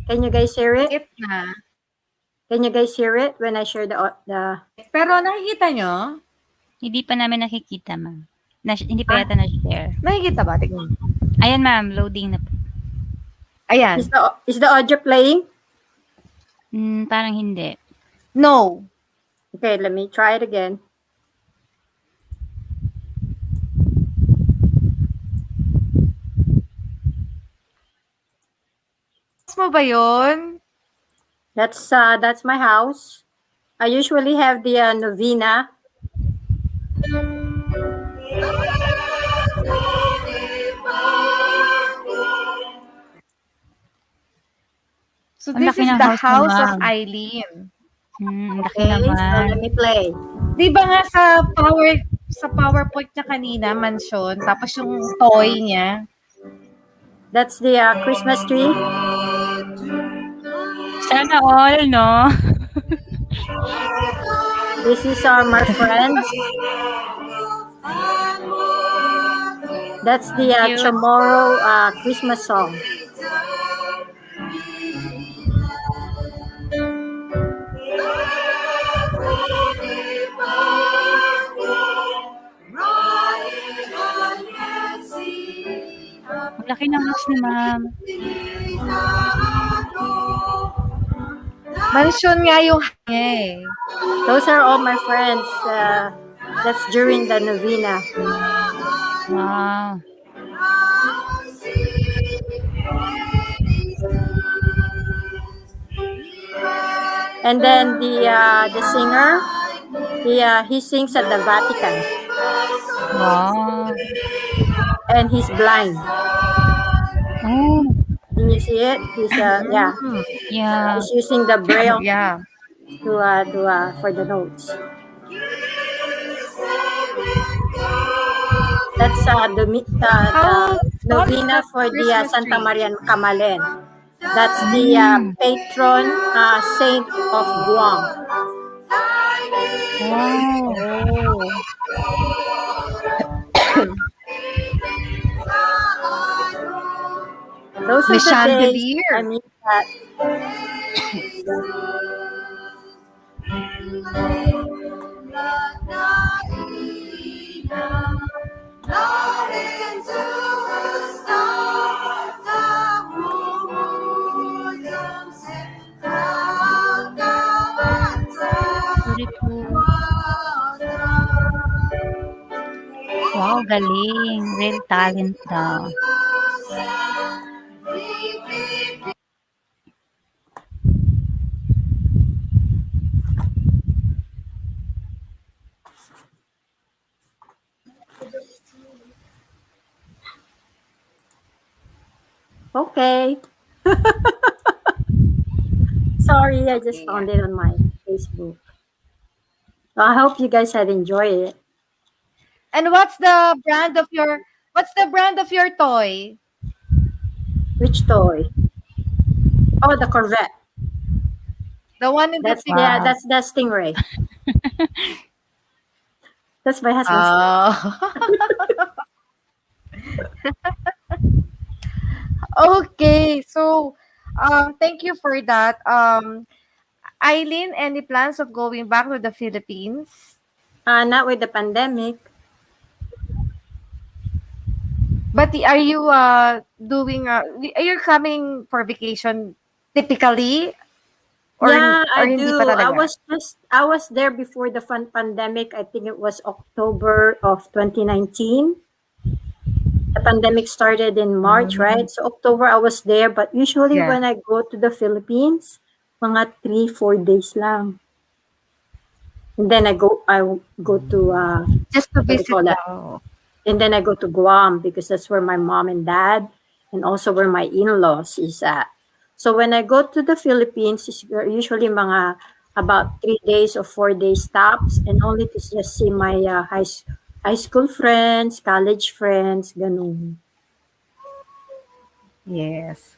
Can you guys hear it? It na. Can you guys hear it when I share the? Pero nakikita nyo? Hindi pa namin nakikita, ma'am. Hindi pa yata na-share. Nakikita ba? Tignan. Ayan, ma'am. Loading na po. Ayan. Is the audio playing? Parang hindi. No. Okay, let me try it again. Mo ba yun? That's my house. I usually have the novena. So Ang this laki is ng the house mo, house of ma'am. Eileen. Laki Okay, so naman. let me play. Di ba nga sa PowerPoint niya kanina, mansion, tapos yung toy niya. That's the Christmas tree. Sana all, no? This is my friends. That's the Cute. tomorrow Christmas song. Ang laki ng house ni ma'am. Mansion nga yung niya eh. Those are all my friends. That's during the novena. Wow. And then the singer, he sings at the Vatican, Wow. and he's blind. Oh, Can you see it? He's yeah. yeah. He's using the braille Yeah. to for the notes. That's the novena for the Christmas Santa tree. Maria Camalen. That's the patron saint of Guam. Wow. Oh. Those May are the days. chandelier. I mean that. Beautiful. Wow, galing. Real talent daw. Okay. Sorry, I just found it on my Facebook. I hope you guys had enjoyed it. And what's the brand of your toy? Which toy? Oh, the Corvette. The one in the That's picture. yeah, that's the Stingray. That's my husband's. Okay. So, thank you for that. Eileen, any plans of going back to the Philippines? Not with the pandemic. But are you doing? Are you coming for vacation typically? Or, Yeah, or I hindi do. pa talaga? I was there before the pandemic. I think it was October of 2019. pandemic started in March, right? So October I was there, but usually Yeah. when I go to the Philippines, mga 3-4 days lang. And then I go to Just to what do you visit call that? lang. And then I go to Guam because that's where my mom and dad and also where my in-laws is at. So when I go to the Philippines, it's usually mga about 3 days or 4 days stops and only to just see my high school friends, college friends, ganun. Yes.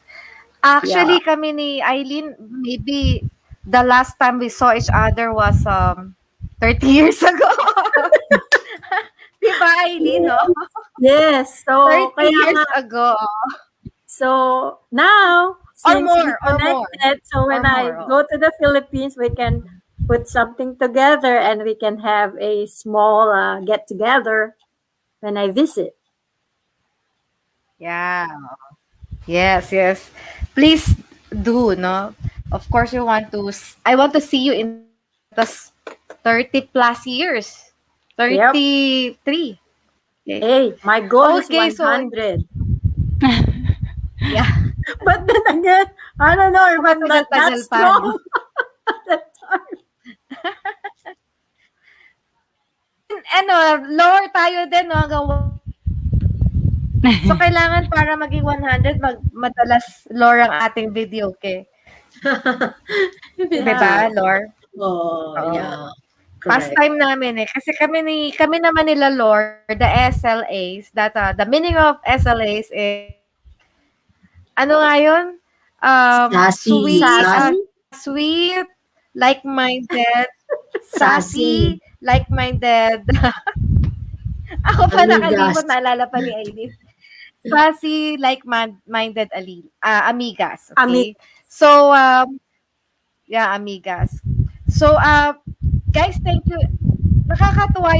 Yeah. Actually, kami ni Eileen, maybe the last time we saw each other was 30 years ago. Di ba, Eileen, no? Yes. So 30 kaya years nga, ago. so now Or since we more, or more. connected, so Or when I more. go to the Philippines, we can put something together and we can have a small get together when I visit. Yeah. Yes, yes. Please do, no? Of course, I want to see you in the 30 plus years. Yep. 33. Okay. Hey, my goal is Okay, so 100. yeah, But then again, I don't know if I'm not that matagal-tagal pa, no? strong at that time. Ano, lower tayo din, no? So, kailangan para maging 100, madalas lore ang ating video, okay? Di ba, Yeah. lore? Oh, Oo. yeah. Past Correct. time namin eh. Kasi kami naman nila lore, the SLAs, the meaning of SLAs is, ano nga yun? Sassy. Sassy. Sweet, like-minded, Sassy. sassy, like-minded. Ako pa Amigas. nakalimot, naalala pa ni Aileen. Sassy, like-minded amigas. Okay? So, yeah, amigas. So, guys, thank you. Nakakatuwa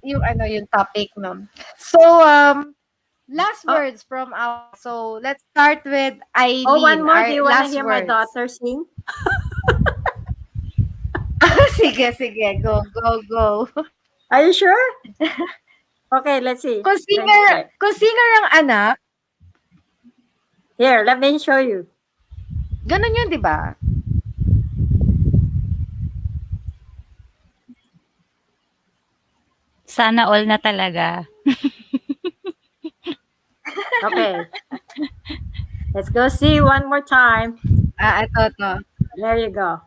yung topic, no? So, last words from so let's start with Eileen. Oh, one more. Do Our you want to last hear my words. daughter sing? Sige, go, go. Are you sure? Okay, let's see. Kung singer ang anak, Here, let me show you. ganun yun, di ba? Sana all na talaga. Okay. Let's go see one more time. Ito. There you go.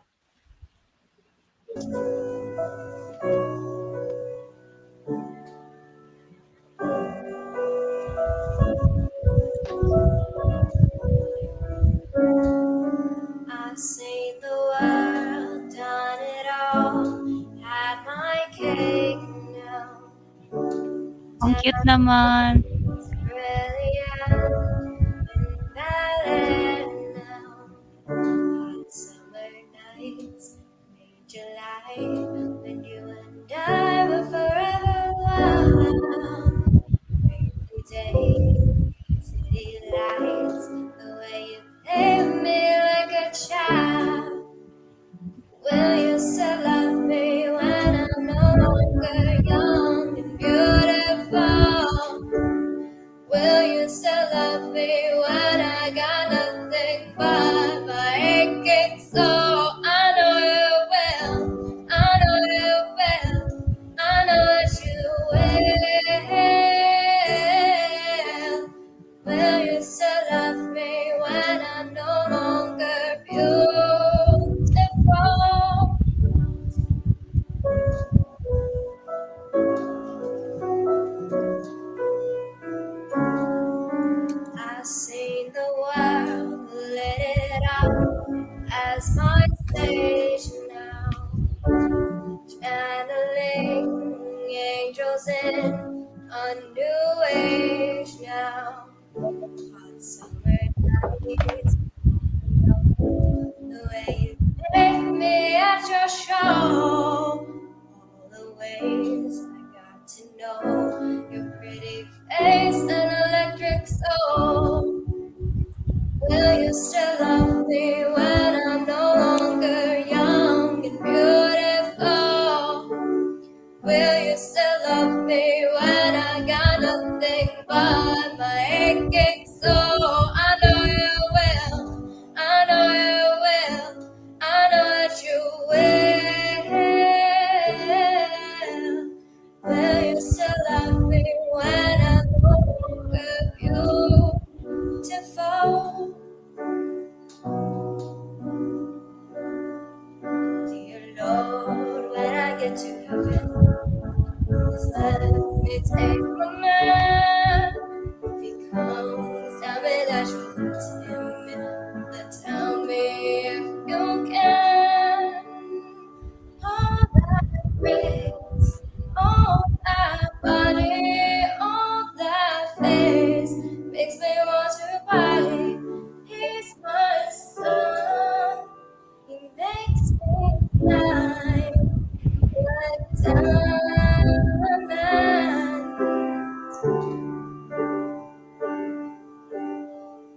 I've seen the world, done it all, had my cake now. Ang cute naman. Brilliant in ballet now. Hot summer nights, made July, when you and I were forever wild. Rainy days, city lights, the way you play with me like a child. Will you still love me when I'm no longer young and beautiful? Will you still love me when I got nothing but my aching soul? I know you will, I know you will, I know that you will. Will you still love me when I'm no longer beautiful? I've seen the world, lit it up as my stage now. Channeling angels in a new age now. Hot summer nights, the way you take me at your show. All the ways I got to know your pretty face and electric soul. Will you still love me when I'm no longer young and beautiful? Will you still love me when I got nothing but my get to heaven, just let me take my man. If he comes, tell me that you loved him, but tell me if you can. All that breaks, all that body, all that face makes me want to bite. He's my son, he makes me shine like diamonds.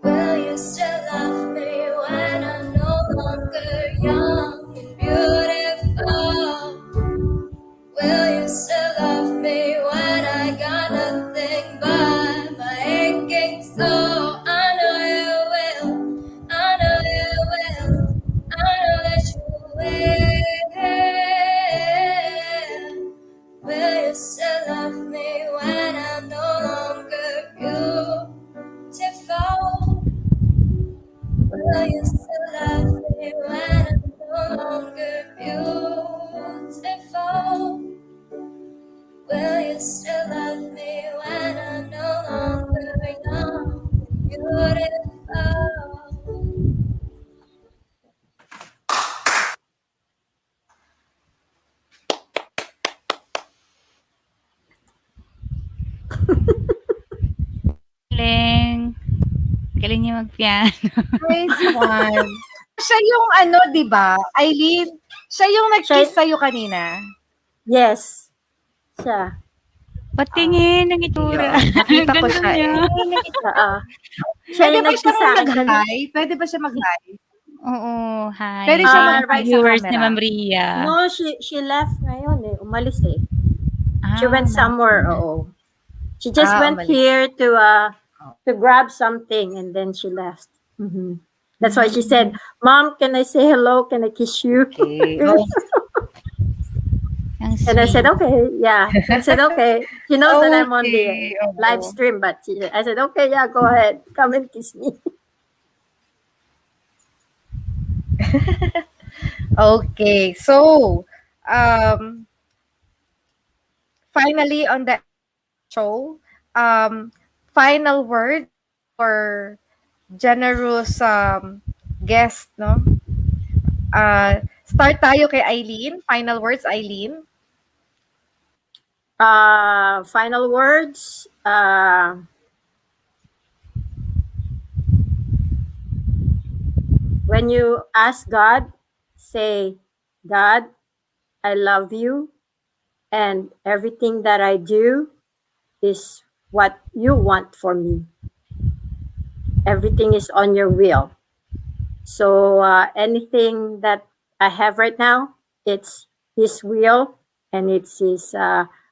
Will you still love me when I'm no longer young and beautiful? Will you still love me when I got nothing but my aching soul? I know you will, I know you will, I know that you will. Will you still love me when I'm no longer beautiful? Will you still love me when I'm no longer beautiful? Will you still love me when I'm no longer young and beautiful? Galing. Galing niya mag-piano. Nice one. Siya yung ano, di ba? Eileen, siya yung nag-kiss sa'yo kanina. Yes. Siya. Patingin ng itsura. Nakita ko Ganda siya niya. Oo. Siya Pwede yung ba siya nag-kiss sa akin kanina. mag-hi? Pwede ba siya mag-hi? Oo, hi. Pwede siya Ah, mag-hi right sa Viewers ni camera. Ma'am Ria. No, she left ngayon eh. Umalis eh. She Ah, went somewhere. Oo. She just went umalis. here to grab something and then she left. Mhm. That's why she said, "Mom, can I say hello? Can I kiss you?" Okay. Oh, ang And I said, sweet. "Okay, yeah." I said, "Okay." She knows that I'm on the okay. Oo. live stream, but I said, "Okay, yeah, go ahead. Come and kiss me." Okay. So, finally on the show, final word for generous guest, no? Start tayo kay Eileen. Final words, Eileen. Final words. When you ask God, say, "God, I love you, and everything that I do is what you want for me. Everything is on your will. So anything that I have right now, it's His will, and it's His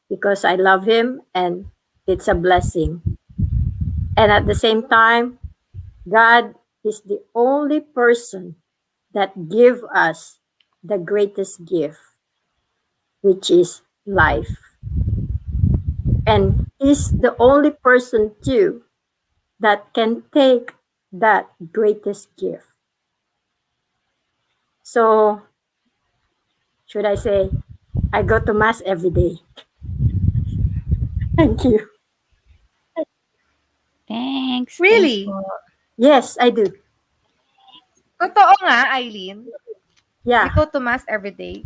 because I love Him, and it's a blessing. And at the same time, God is the only person that give us the greatest gift, which is life. And He's the only person too that can take that greatest gift. So, should I say, I go to Mass every day. Thank you. Thanks. Really? Thanks po. Yes, I do. Totoo nga, Eileen. Yeah. You go to mass every day.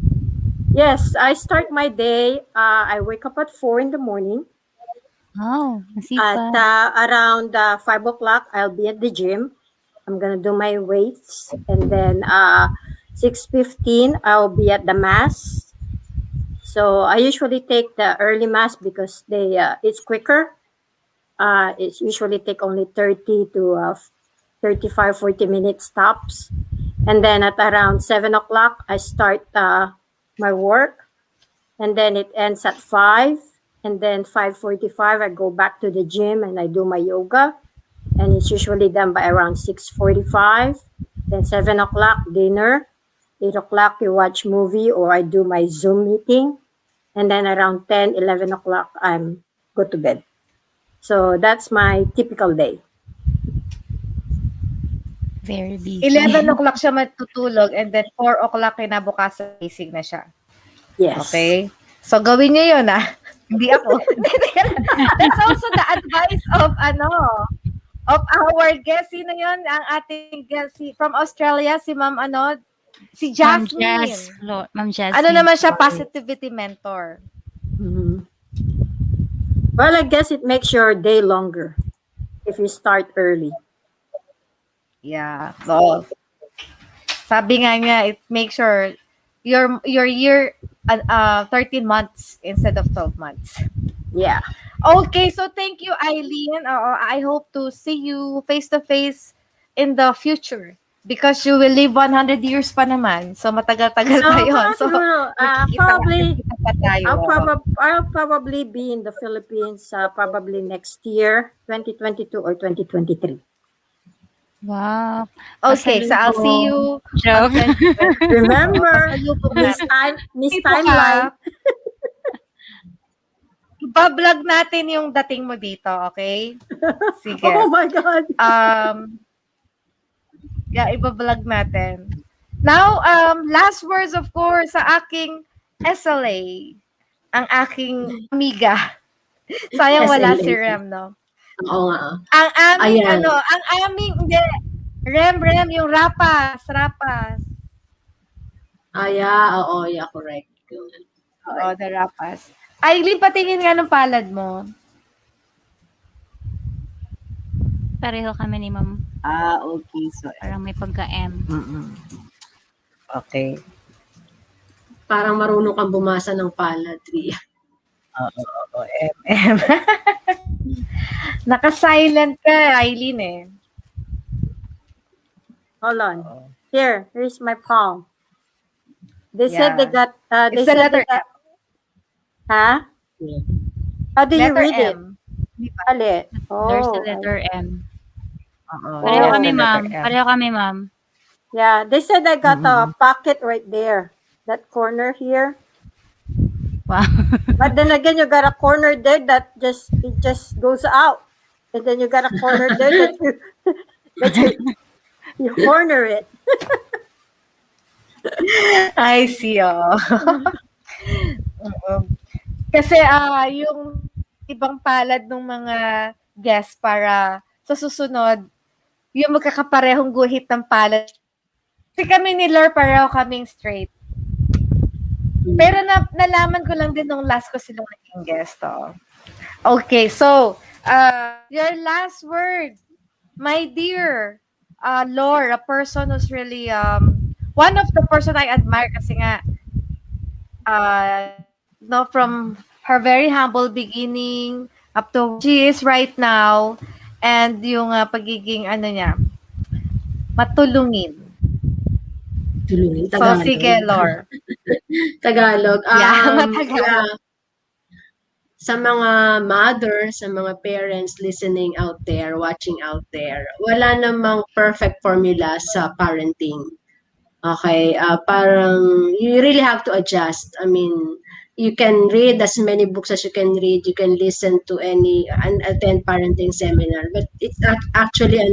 Yes, I start my day. I wake up at 4 in the morning. Oh, At masipag. around 5 o'clock, I'll be at the gym. I'm going to do my weights. And then 6:15, I'll be at the Mass. So I usually take the early Mass because it's quicker. It's usually take only 30 to 35, 40 minutes stops. And then at around 7 o'clock, I start my work. And then it ends at 5. And then 5:45, I go back to the gym and I do my yoga. And it's usually done by around 6:45. Then 7 o'clock, dinner. 8 o'clock, we watch movie or I do my Zoom meeting. And then around 10, 11 o'clock, I'm go to bed. So that's my typical day. Very busy. 11 o'clock siya matutulog and then 4 o'clock kinabukasan gising na siya. Yes. Okay? So, gawin niyo yun, Hindi ako. That's also the advice of, of our guest. Sino yun? Ang ating guest from Australia, si Ma'am, si Jasmine. Ma'am Ano Jasmine. naman siya? Positivity mentor. Mhm. Well, I guess it makes your day longer if you start early. Yeah. So, sabi nga niya, it makes your year 13 months instead of 12 months. Yeah. Okay, so thank you, Eileen. I hope to see you face to face in the future because you will live 100 years pa naman. So matagal-tagal So, pa yun. So probably magkikita pa tayo. I'll probably be in the Philippines probably next year, 2022 or 2023. Wow. Okay, so I'll see you Joke. on 2022. Remember, Pasalubong Miss natin. Miss Dito ka, Timeline. Iba-vlog natin yung dating mo dito, okay? Sige. Oh my God. Yeah, iba-vlog natin. Now, last words of course sa aking SLA, ang aking amiga. Sayang wala SLA. si Rem, no? Oo nga. Ang aming, Ayan. hindi. Rem, yung rapas. Oo, yeah, correct. Oo, the rapas. Aileen, patingin nga ng palad mo. Pareho kami ni Ma'am. Okay. So, Parang may pagka-M. Okay. Parang marunong kang bumasa ng palad, Ria. Oo, MM. Naka-silent ka, Aileen eh. Hold on. Here's my palm. They Yeah. said they got. They It's the said letter they got. Huh? How do you Letter read it? M. Alit. There's the Oh, letter M. Oo. Pareho Oh. kami, the Ma'am. letter M. Pareho kami, Ma'am. yeah. They said I got a pocket right there. That corner here. Wow. But then again, you got a corner there that it just goes out, and then you got a corner there that you corner it. I see, Oo. Kasi yung ibang palad ng mga guests para sa susunod, yung magkakaparehong guhit ng palad. Kasi kami ni Lor pareho kaming straight. Pero nalaman ko lang din nung last ko silang naging guest. Okay, so your last word, my dear Lor, a person who's really one of the person I admire kasi nga from her very humble beginning up to she is right now and yung pagiging niya matulungin. Tagalog. So sige, Lor. Tagalog. Matagalog. Yeah. Sa mga mothers, sa mga parents listening out there, watching out there, wala namang perfect formula sa parenting. Okay? Parang you really have to adjust. I mean, you can read as many books as you can read. You can listen to attend parenting seminar. But it's actually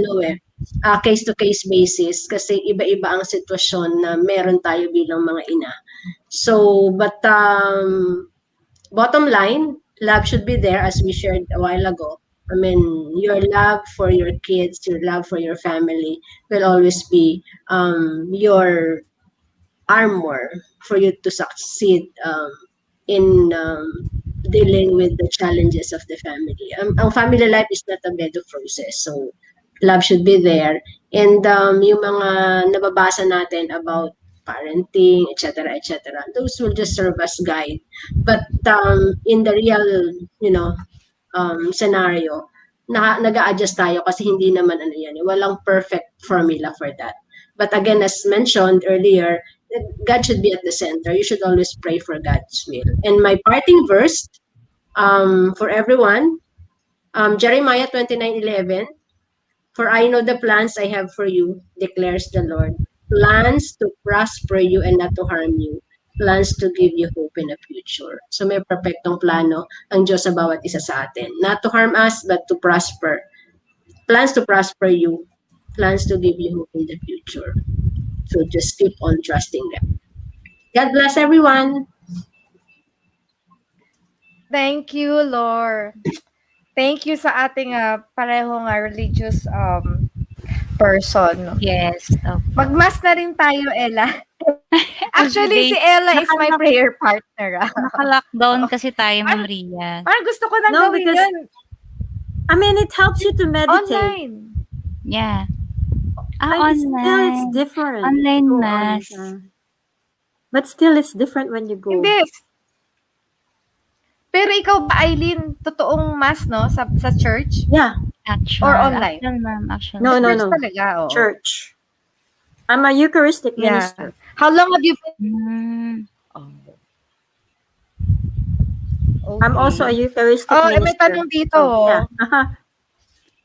case-to-case basis kasi iba-iba ang sitwasyon na meron tayo bilang mga ina. So, but bottom line, love should be there as we shared a while ago. I mean, your love for your kids, your love for your family will always be your armor for you to succeed in dealing with the challenges of the family. Ang family life is not a bed of roses. So, love should be there. And yung mga nababasa natin about parenting, etc., those will just serve as guide. But in the real, scenario, nag-a-adjust tayo kasi hindi naman walang perfect formula for that. But again, as mentioned earlier, God should be at the center. You should always pray for God's will. And my parting verse for everyone, Jeremiah 29:11, for I know the plans I have for you, declares the Lord. Plans to prosper you and not to harm you. Plans to give you hope in the future. So may perfectong plano ang Diyos sa bawat isa sa atin. Not to harm us, but to prosper. Plans to prosper you. Plans to give you hope in the future. So just keep on trusting them. God bless everyone. Thank you, Lord. Thank you sa ating parehong religious person. Yes, opo. Magmas na rin tayo, Ella. Actually, Everyday si Ella is my naka prayer partner. naka-lockdown kasi tayo, Ma'am Ria. Parang gusto ko nang No, gawin because yun. I mean, it helps you to meditate. Online. Yeah. Still, it's Online. different. Online Go on, mass. but still, it's different when you go. Hindi. Pero ikaw ba, Eileen, totoong mass, no? Sa church? Yeah. Actual. Or online? Actual, ma'am. Actual. No, no, Church no. talaga, oo. Church. I'm a Eucharistic Yeah. minister. How long have you been? Okay. I'm also a Eucharistic may minister. tanong dito. So, yeah.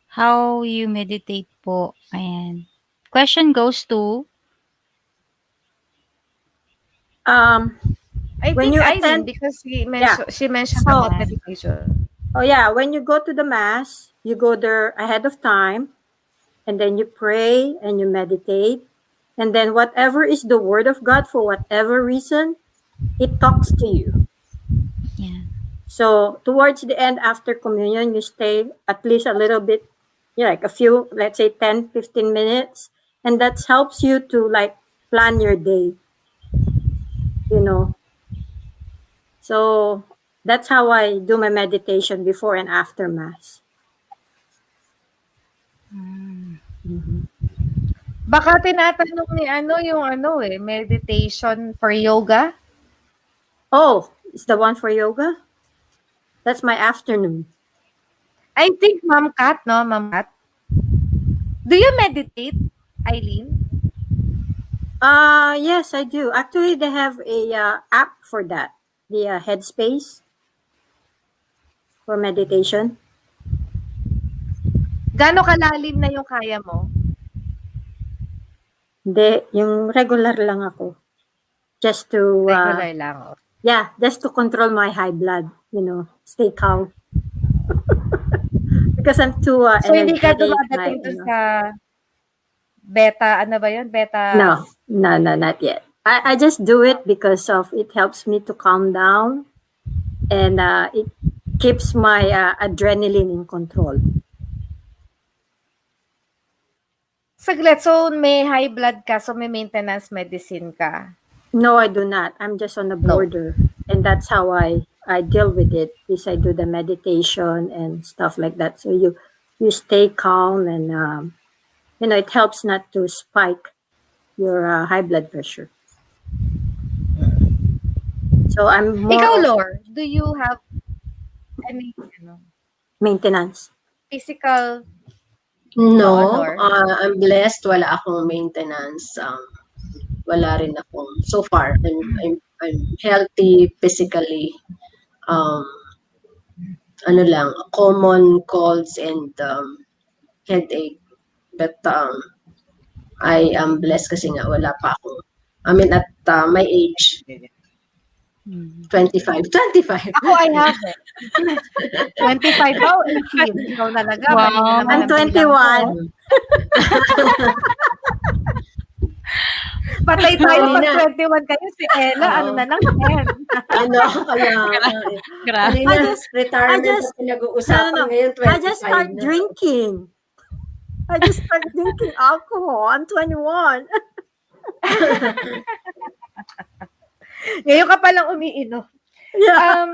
How you meditate po? Ayan. Question goes to I when think you Eileen, attend, because she mentioned So- about meditation. oh yeah, when you go to the mass, you go there ahead of time, and then you pray and you meditate, and then whatever is the word of God for whatever reason, it talks to you. yeah. So towards the end after communion, you stay at least a little bit, like a few, let's say 10, 15 minutes, and that helps you to like plan your day, you know. So that's how I do my meditation before and after mass. Baka tinatanong ni yung meditation for yoga. Oh, it's the one for yoga? That's my afternoon. I think Ma'am Kat, no? Ma'am Kat. Do you meditate, Eileen? Yes, I do. Actually, they have a app for that. The Headspace for meditation. Gaano kalalim na yung kaya mo? Hindi, yung regular lang ako. Just to, Regular lang. yeah, just to control my high blood, stay calm. Because I'm too So, hindi ka energetic. dumadating dun sa beta, ano ba yun? Beta? No, not yet. I just do it because of it helps me to calm down, and it keeps my adrenaline in control. Saglit, so may high blood ka, so may maintenance medicine ka. No, I do not. I'm just on the border, and that's how I deal with it. Is I do the meditation and stuff like that. So you stay calm, and it helps not to spike your high blood pressure. So I'm more Ikaw, of Lor, do you have any maintenance. physical? No, Lord. I'm blessed. Wala akong maintenance. Wala rin akong, so far, I'm healthy physically. Ano lang, common colds and headache. But I am blessed kasi nga wala pa akong, I mean, at my age, 25. Ako, I have it. 25 ba o 18? Ikaw talaga. Wow. Mali na naman I'm ang bilang 21. ko. Patay tayo Mali pag na. 21 kayo. Si Ella, Oo. ano na lang, 10. Ano, kaya, Grabe. kanina, retirement I just- na pinag-uusapan no. ngayon, 25 I just start na. drinking. I just start drinking alcohol. I'm 21. Ngayon ka palang umiinom. Yeah.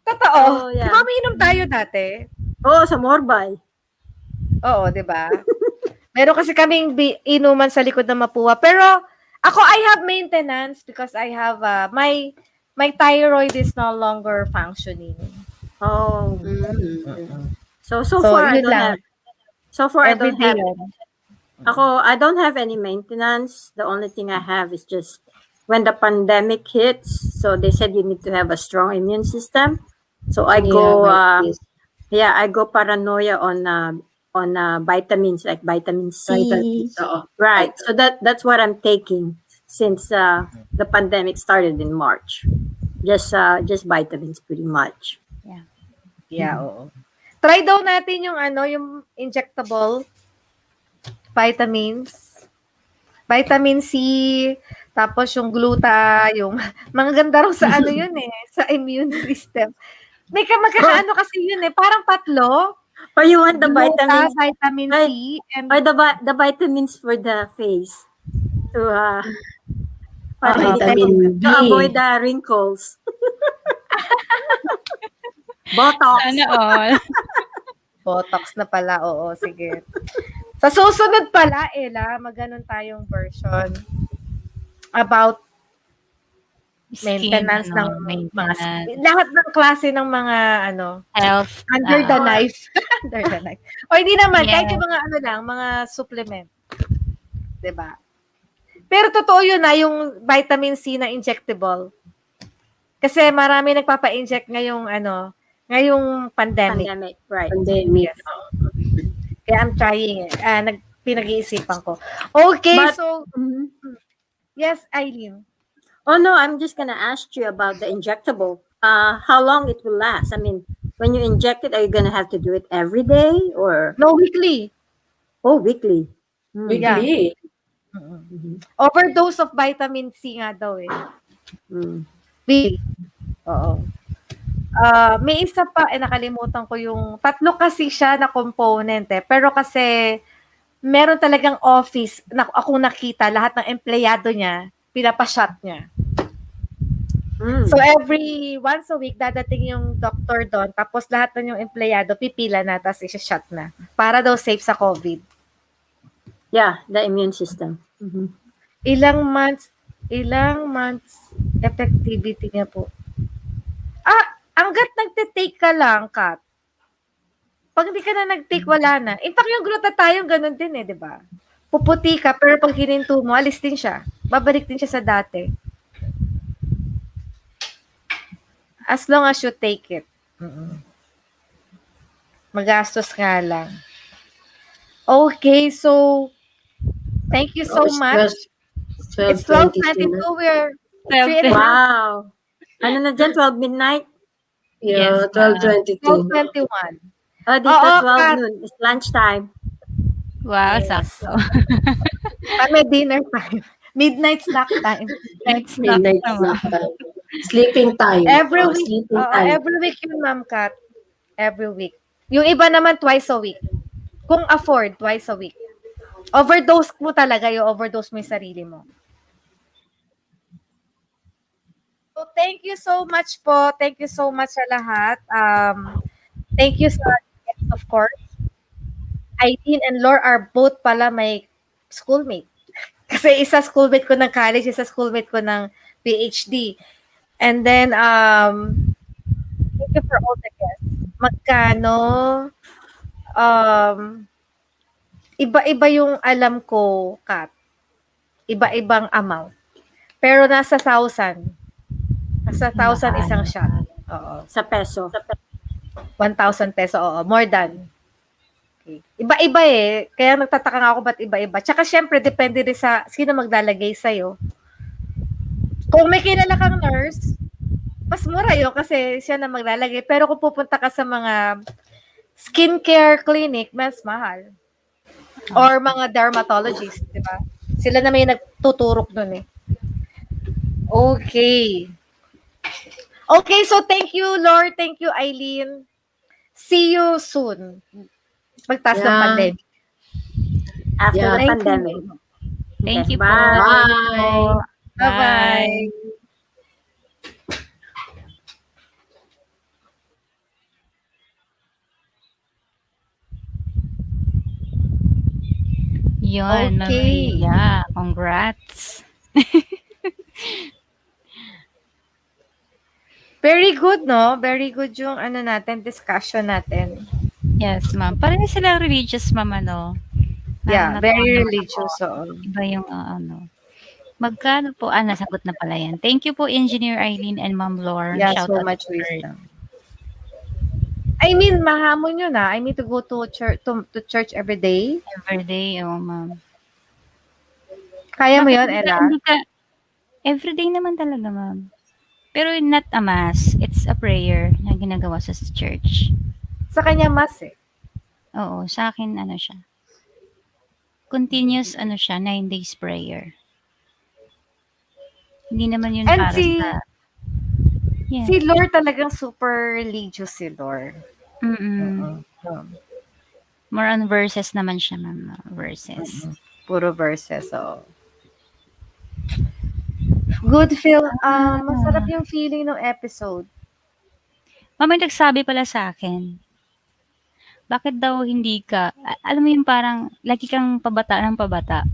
Totoo. Oh, yeah. Di ba umiinom tayo dati? Oh, sa Morbay. Oo, di ba? Meron kasi kaming inuman sa likod ng Mapua. Pero ako, I have maintenance because I have my thyroid is no longer functioning. Oh. Mm. So So, far I yun don't lang. have. So far I Every don't day have. yun. I don't have any maintenance. The only thing I have is just when the pandemic hits, so they said you need to have a strong immune system. So I go I go paranoia on vitamins like vitamin C. Oo. Right. So that's what I'm taking since the pandemic started in March. Just vitamins pretty much. Yeah, oo. Try daw natin yung yung injectable vitamins. Vitamin C, tapos yung gluta, yung mga ganda raw sa ano yun eh, sa immune system. May magkakaano kasi yun eh, parang tatlo. Or you want the Gluta, vitamins, vitamin right? C, and Or the vitamins for the face to para Vitamin B. to avoid the wrinkles. Botox. Sana all. Botox na pala, oo, sige. Sa susunod pala, Ella, maganon tayong version about maintenance ng mga maintenance, lahat ng klase ng mga ano, health, under the knife. Under the knife. O hindi naman, kahit yes. yung mga ano lang, mga supplement. 'Di ba? Pero totoo yun na yung vitamin C na injectable. Kasi marami nagpapa-inject ngayong pandemic. Pandemic, right. Pandemic. Yes. Kaya I'm trying it. Pinag-iisipan ko. Okay, But- so yes, Eileen. Oh no, I'm just gonna ask you about the injectable. How long it will last? I mean, when you inject it, are you gonna have to do it every day or No, weekly. weekly? Weekly. Overdose of vitamin C nga daw eh. Weekly. Oo. May isa pa, nakalimutan ko yung, tatlo kasi siya na component eh. Pero kasi, meron talagang office, na akong nakita, lahat ng empleyado niya, pinapashot niya. So, once a week, dadating yung doctor doon, tapos lahat ng yung empleyado, pipila na, tapos isa-shot na. Para daw safe sa COVID. Yeah, the immune system. Ilang months effectivity niya po. Hanggat nagte-take ka lang, Kat. Pag hindi ka na nag-take, wala na. In fact, yung glutathione, ganun din eh, di ba? Puputi ka, pero pag hininto mo, alis din siya. Babalik din siya sa dati. As long as you take it. Magastos nga lang. Okay, so, thank you so much. It's 12:22. We're 3:30. Wow. Ano na dyan? 12 midnight? Yeah, Yes, 12:22. 12:21. Oh, dito Oo, 12 Kat. noon. It's lunchtime. Wow, Yes. sakto. Kami dinner time. Midnight snack time. Next na Midnight naman. snack time. Sleeping time. Every Oh, week. sleeping time. Every week yun, Ma'am Kat. Every week. Yung iba naman twice a week. Kung afford, twice a week. Overdose mo talaga, yung overdose mo yung sarili mo. So, thank you so much po. Thank you so much sa lahat. Thank you sa guests, of course. Aileen and Lore are both pala my schoolmate. Kasi isa schoolmate ko ng college, isa schoolmate ko ng PhD. And then, thank you for all the guests. Magkano? Iba-iba yung alam ko, Kat. Iba-ibang amount. Pero nasa 1,000. Nasa 1,000 isang shot. Oo. Sa peso. 1,000 peso, oo. More than. Okay. Iba-iba eh. Kaya nagtataka nga ako ba't iba-iba. Tsaka syempre, depende rin sa sino maglalagay sa'yo. Kung may kilala kang nurse, mas mura yun kasi siya na maglalagay. Pero kung pupunta ka sa mga skincare clinic, mas mahal. Or mga dermatologist, di ba? Sila na may nagtuturok dun eh. Okay. Okay, so thank you, Lord. Thank you, Eileen. See you soon. Pagtas ng Yeah. pandemic. After Yeah. the Thank pandemic. you. Thank you po. Bye. Bye. Bye-bye. Yun, Ma'am Okay. Rhea. Congrats. Very good, no? Very good yung discussion natin. Yes, ma'am. Parang sila religious, ma'am, ano. Yeah, Natuwa very naman religious. ako. Oo. Iba yung Magkano po? Nasagot na pala yan. Thank you po, Engineer Eileen and Ma'am Lore. Yeah, Shout so out much to her. wisdom. I mean, mahamon yun I mean to go to church every day. Every day, ma'am. Kaya mo Bakit yun, Ella? Everyday naman talaga, ma'am. Pero not a mass. It's a prayer na ginagawa sa church. Sa kanya mas eh. Oo, sa akin, siya. continuous ano siya, 9 days prayer. Hindi naman yun And para sa si Lore talagang super religious si Lore. mm. More on verses naman siya, ma'am. Verses. Puro verses, so. Good feel. Masarap yung feeling ng episode. Ma'am, may nagsabi pala sa akin, bakit daw hindi ka, alam mo yung parang, lagi kang pabata ng pabata.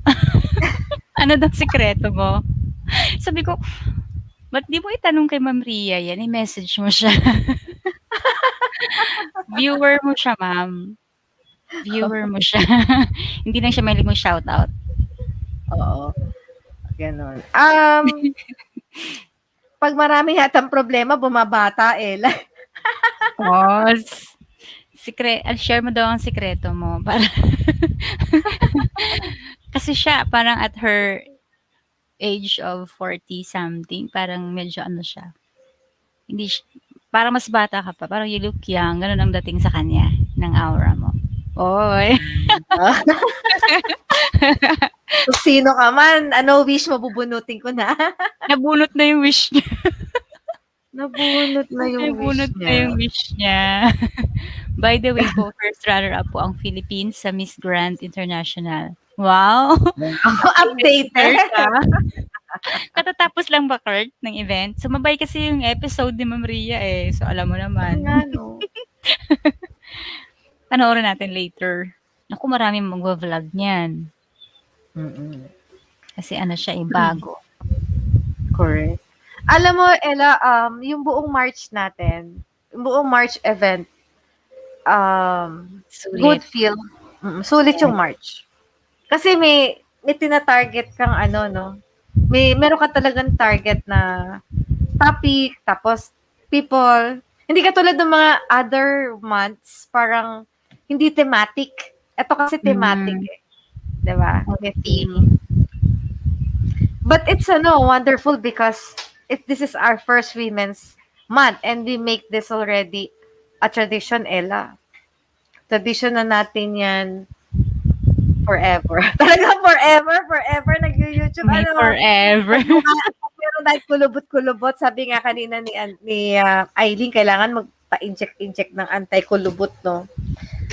Ano daw sikreto mo? Sabi ko, ba't di mo itanong kay Ma'am Ria yan? I-message mo siya. Viewer mo siya, ma'am. Viewer mo siya. Hindi lang siya mahilig mong shoutout. Oo. Ganon. Pag marami yatang problema, bumabata eh. Oh, share mo daw ang sikreto mo. Para kasi siya, parang at her age of 40 something, parang medyo ano siya. Hindi siya, parang mas bata ka pa. Parang you look young. Ganun ang dating sa kanya ng aura mo. Oy. Kung sino ka man, ano wish mo, bubunutin ko na. Nabunot na yung wish niya. Nabunot na yung Nabunot wish na yung niya. wish niya. By the way po, first runner-up po ang Philippines sa Miss Grand International. Wow! Updated. Katatapos lang ba, Kurt, ng event? Sumabay kasi yung episode ni Ma'am Ria eh. So, alam mo naman. Nga, no? Panoorin natin later. Naku, maraming magwa-vlog niyan. Kasi ano siya, bago. Correct. Alam mo, Ella, yung buong March natin, yung buong March event, good feel. Sulit yung March. Kasi may tina-target kang ano, no? Meron ka talagang target na topic, tapos people. Hindi katulad ng mga other months, parang hindi thematic. Ito kasi thematic eh. Diba? May theme. But it's wonderful because this is our first Women's Month and we make this already a tradition, Ella. Tradition na natin yan forever. Talagang forever nag-YouTube. Forever. Pero dahil kulubot-kulubot, sabi nga kanina ni Eileen, kailangan magpa-inject ng anti-kulubot, no?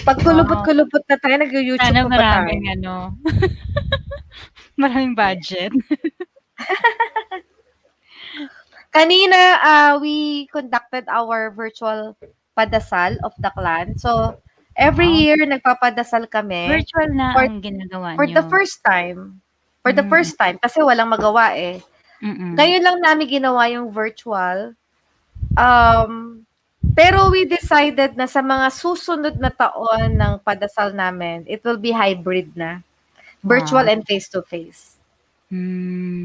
Pag kulubot-kulubot na tayo, nag-YouTube Sana pa ba tayo? maraming maraming budget. Kanina, we conducted our virtual padasal of the clan. So, every year, nagpapadasal kami. Virtual na ang ginagawa For nyo. the first time. For the first time. Kasi walang magawa eh. Ngayon lang namin ginawa yung virtual. Pero we decided na sa mga susunod na taon ng padasal namin, it will be hybrid na. Virtual and face-to-face.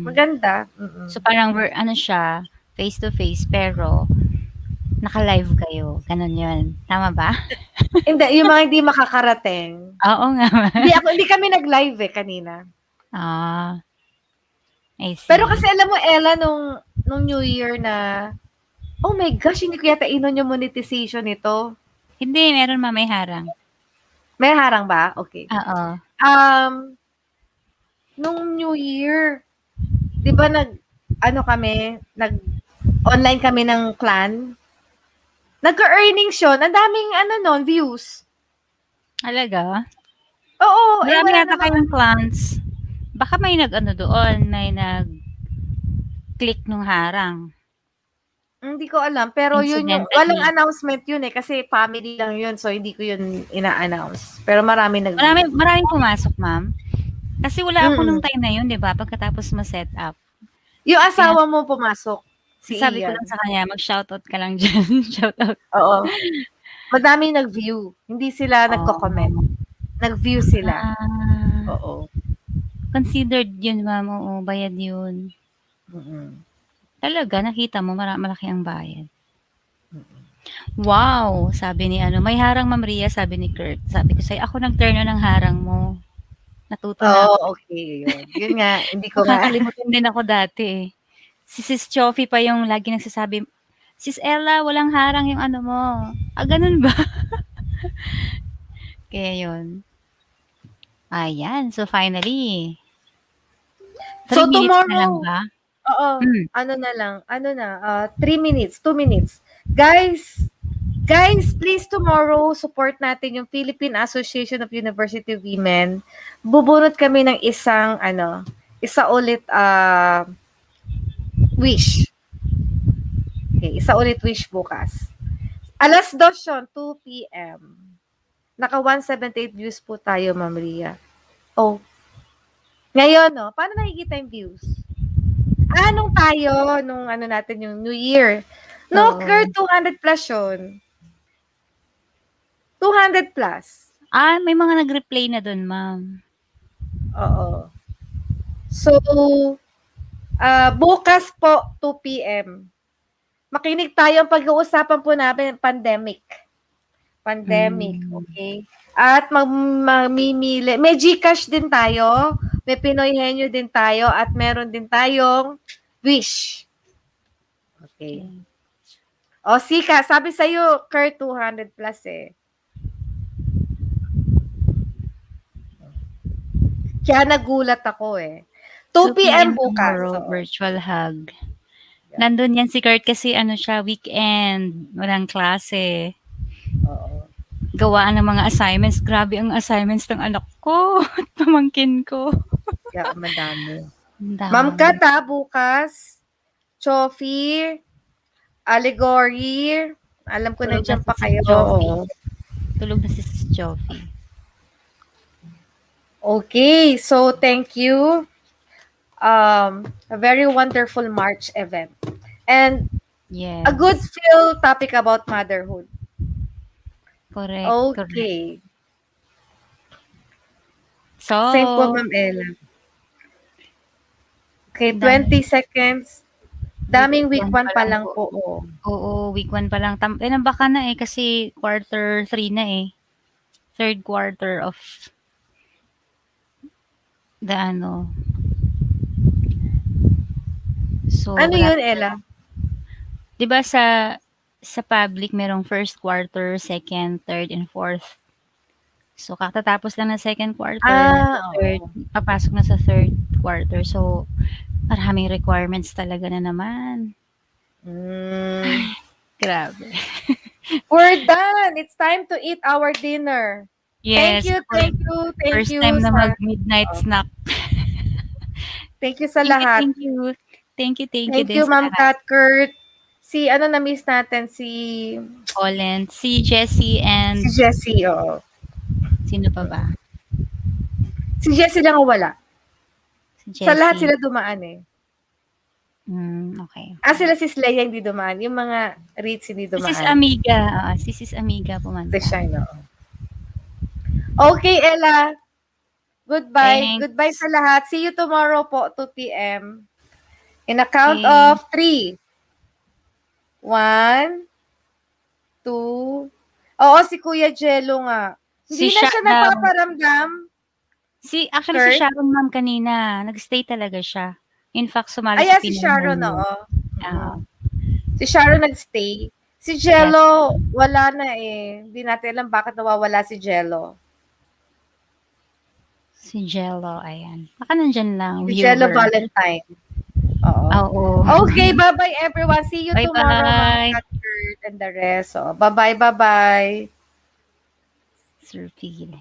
Maganda. So parang ano siya, face-to-face, pero naka-live kayo. Ganun yun. Tama ba? Hindi, yung mga hindi makakarating. Oo nga. Hindi kami nag-live eh kanina. I see. Pero kasi alam mo, Ella, nung New Year na, oh my gosh, hindi ko yata inon yung monetization nito. Hindi, meron may harang. May harang ba? Okay. Oo. Nung New Year, di ba online kami ng clan? Nagka-earnings yun. Ang daming views. Alaga? Oo. Marami yata kayong clans. Baka may doon, may nag-click nung harang. Hindi ko alam. Pero yun walang announcement yun eh. Kasi family lang yun. So, hindi ko yun ina-announce. Pero maraming maraming pumasok, ma'am. Kasi wala ako nung time na yun, di ba? Pagkatapos ma-set up. Yung asawa mo pumasok. Sabi ko lang sa kanya, mag-shoutout ka lang dyan. Shoutout. Oo. Madami nag-view. Hindi sila nagko-comment. Nag-view sila. Oo. Considered yun, ma'am. Oo, bayad yun. Talaga, nakita mo, malaki ang bayad. Wow! Sabi ni may harang, Ma'am Ria, sabi ni Kurt. Sabi ko sa'yo, ako nag-turn ng harang mo. Natuto na ako. Okay. Yun nga, hindi ko nga. Nakakalimutan din ako dati eh. Si Sis Chofi pa yung lagi nagsasabi, Sis Ella, walang harang yung mo. Ganun ba? Kaya yun. Ayan, so finally, 3 So minutes na lang tomorrow, ba? oo, Hmm. ano na lang, 3 minutes, 2 minutes. Guys, please tomorrow support natin yung Philippine Association of University Women. Bubunot kami ng isa ulit wish. Okay, isa ulit wish bukas. 2:00 yun, 2 p.m. Naka 178 views po tayo, Ma'am Ria. Oh, ngayon, no, paano nakikita yung views? Nung tayo, nung natin yung New Year. No, Oo. Kurt, 200 plus yun. 200 plus. May mga nag-replay na dun, ma'am. Oo. So, bukas po, 2 p.m. Makinig tayo ang pag-uusapan po namin, pandemic. Okay? At mamimili. May GCash din tayo, may Pinoy Henyo din tayo, at meron din tayong wish. Okay. O, Sika, sabi sa'yo, Kurt, 200 plus eh. Kaya nagulat ako eh. 2 p.m. bukas. tomorrow, So, virtual hug. Yeah. Nandun yan si Kurt kasi siya, weekend, walang klase. oo. Gawaan ng mga assignments. Grabe ang assignments ng anak ko at pamangkin ko. Kaya madami. Ang dami. Ma'am Kata, bukas, Chofi, Allegory, alam ko Tulog nandiyan na pa si kayo. Joffy. Oo. Tulog na si Joffy. Okay, so thank you. A very wonderful March event. And Yes. a good feel topic about motherhood. Correct. Okay. So, Same po, Ma'am Ella. Okay, Dami. 20 seconds. Daming week Week 1 1 pa lang po. Oo. Oo, week 1 pa lang. Baka na kasi quarter 3 na eh. Third quarter of the So, Ano wala. yun, Ella? 'Di ba sa public merong first quarter, second, third, and fourth. So, katatapos lang ng second quarter, third, Oo. papasok na sa third quarter. So, maraming requirements talaga na naman. Grabe. We're done. It's time to eat our dinner. Yes, Thank you first time na mag-midnight snack. Thank you sa lahat. Thank you. Thank you Thank din you, sa Ma'am lahat. Kat, Kurt. Na-miss natin si Colin, si Jessie, and Jessie, oo. sino pa ba? Si Jessie lang ang wala. Si Sa lahat Jessie. sila dumaan eh. Okay. Sila si Sleia hindi dumaan. Yung mga Ritz hindi dumaan. Si Sis Amiga pumunta. Si Shine, oo. Okay, Ella. Goodbye. Thanks. Goodbye sa lahat. See you tomorrow po, 2 p.m. In a count Okay. of 3. 1, 2. Oo, si Kuya Jello nga. Hindi na siya nagpaparamdam. Actually, Kurt? si Sharon ma'am kanina, nag-stay talaga siya. In fact, sumali Ayan, sa si Pinoy Sharon, Henyo. oo. Oo. Si Sharon nag-stay. Si Jello, wala na eh. Hindi natin alam bakit nawawala si Jello. Si Jello, ayan. Baka nandyan lang, Si viewer. Jello Valentine. Oo. Oo. Okay, bye-bye everyone. See you Bye-bye. tomorrow, Ma'am Kat, Kurt, and the rest. So, bye-bye. Sir Pigil.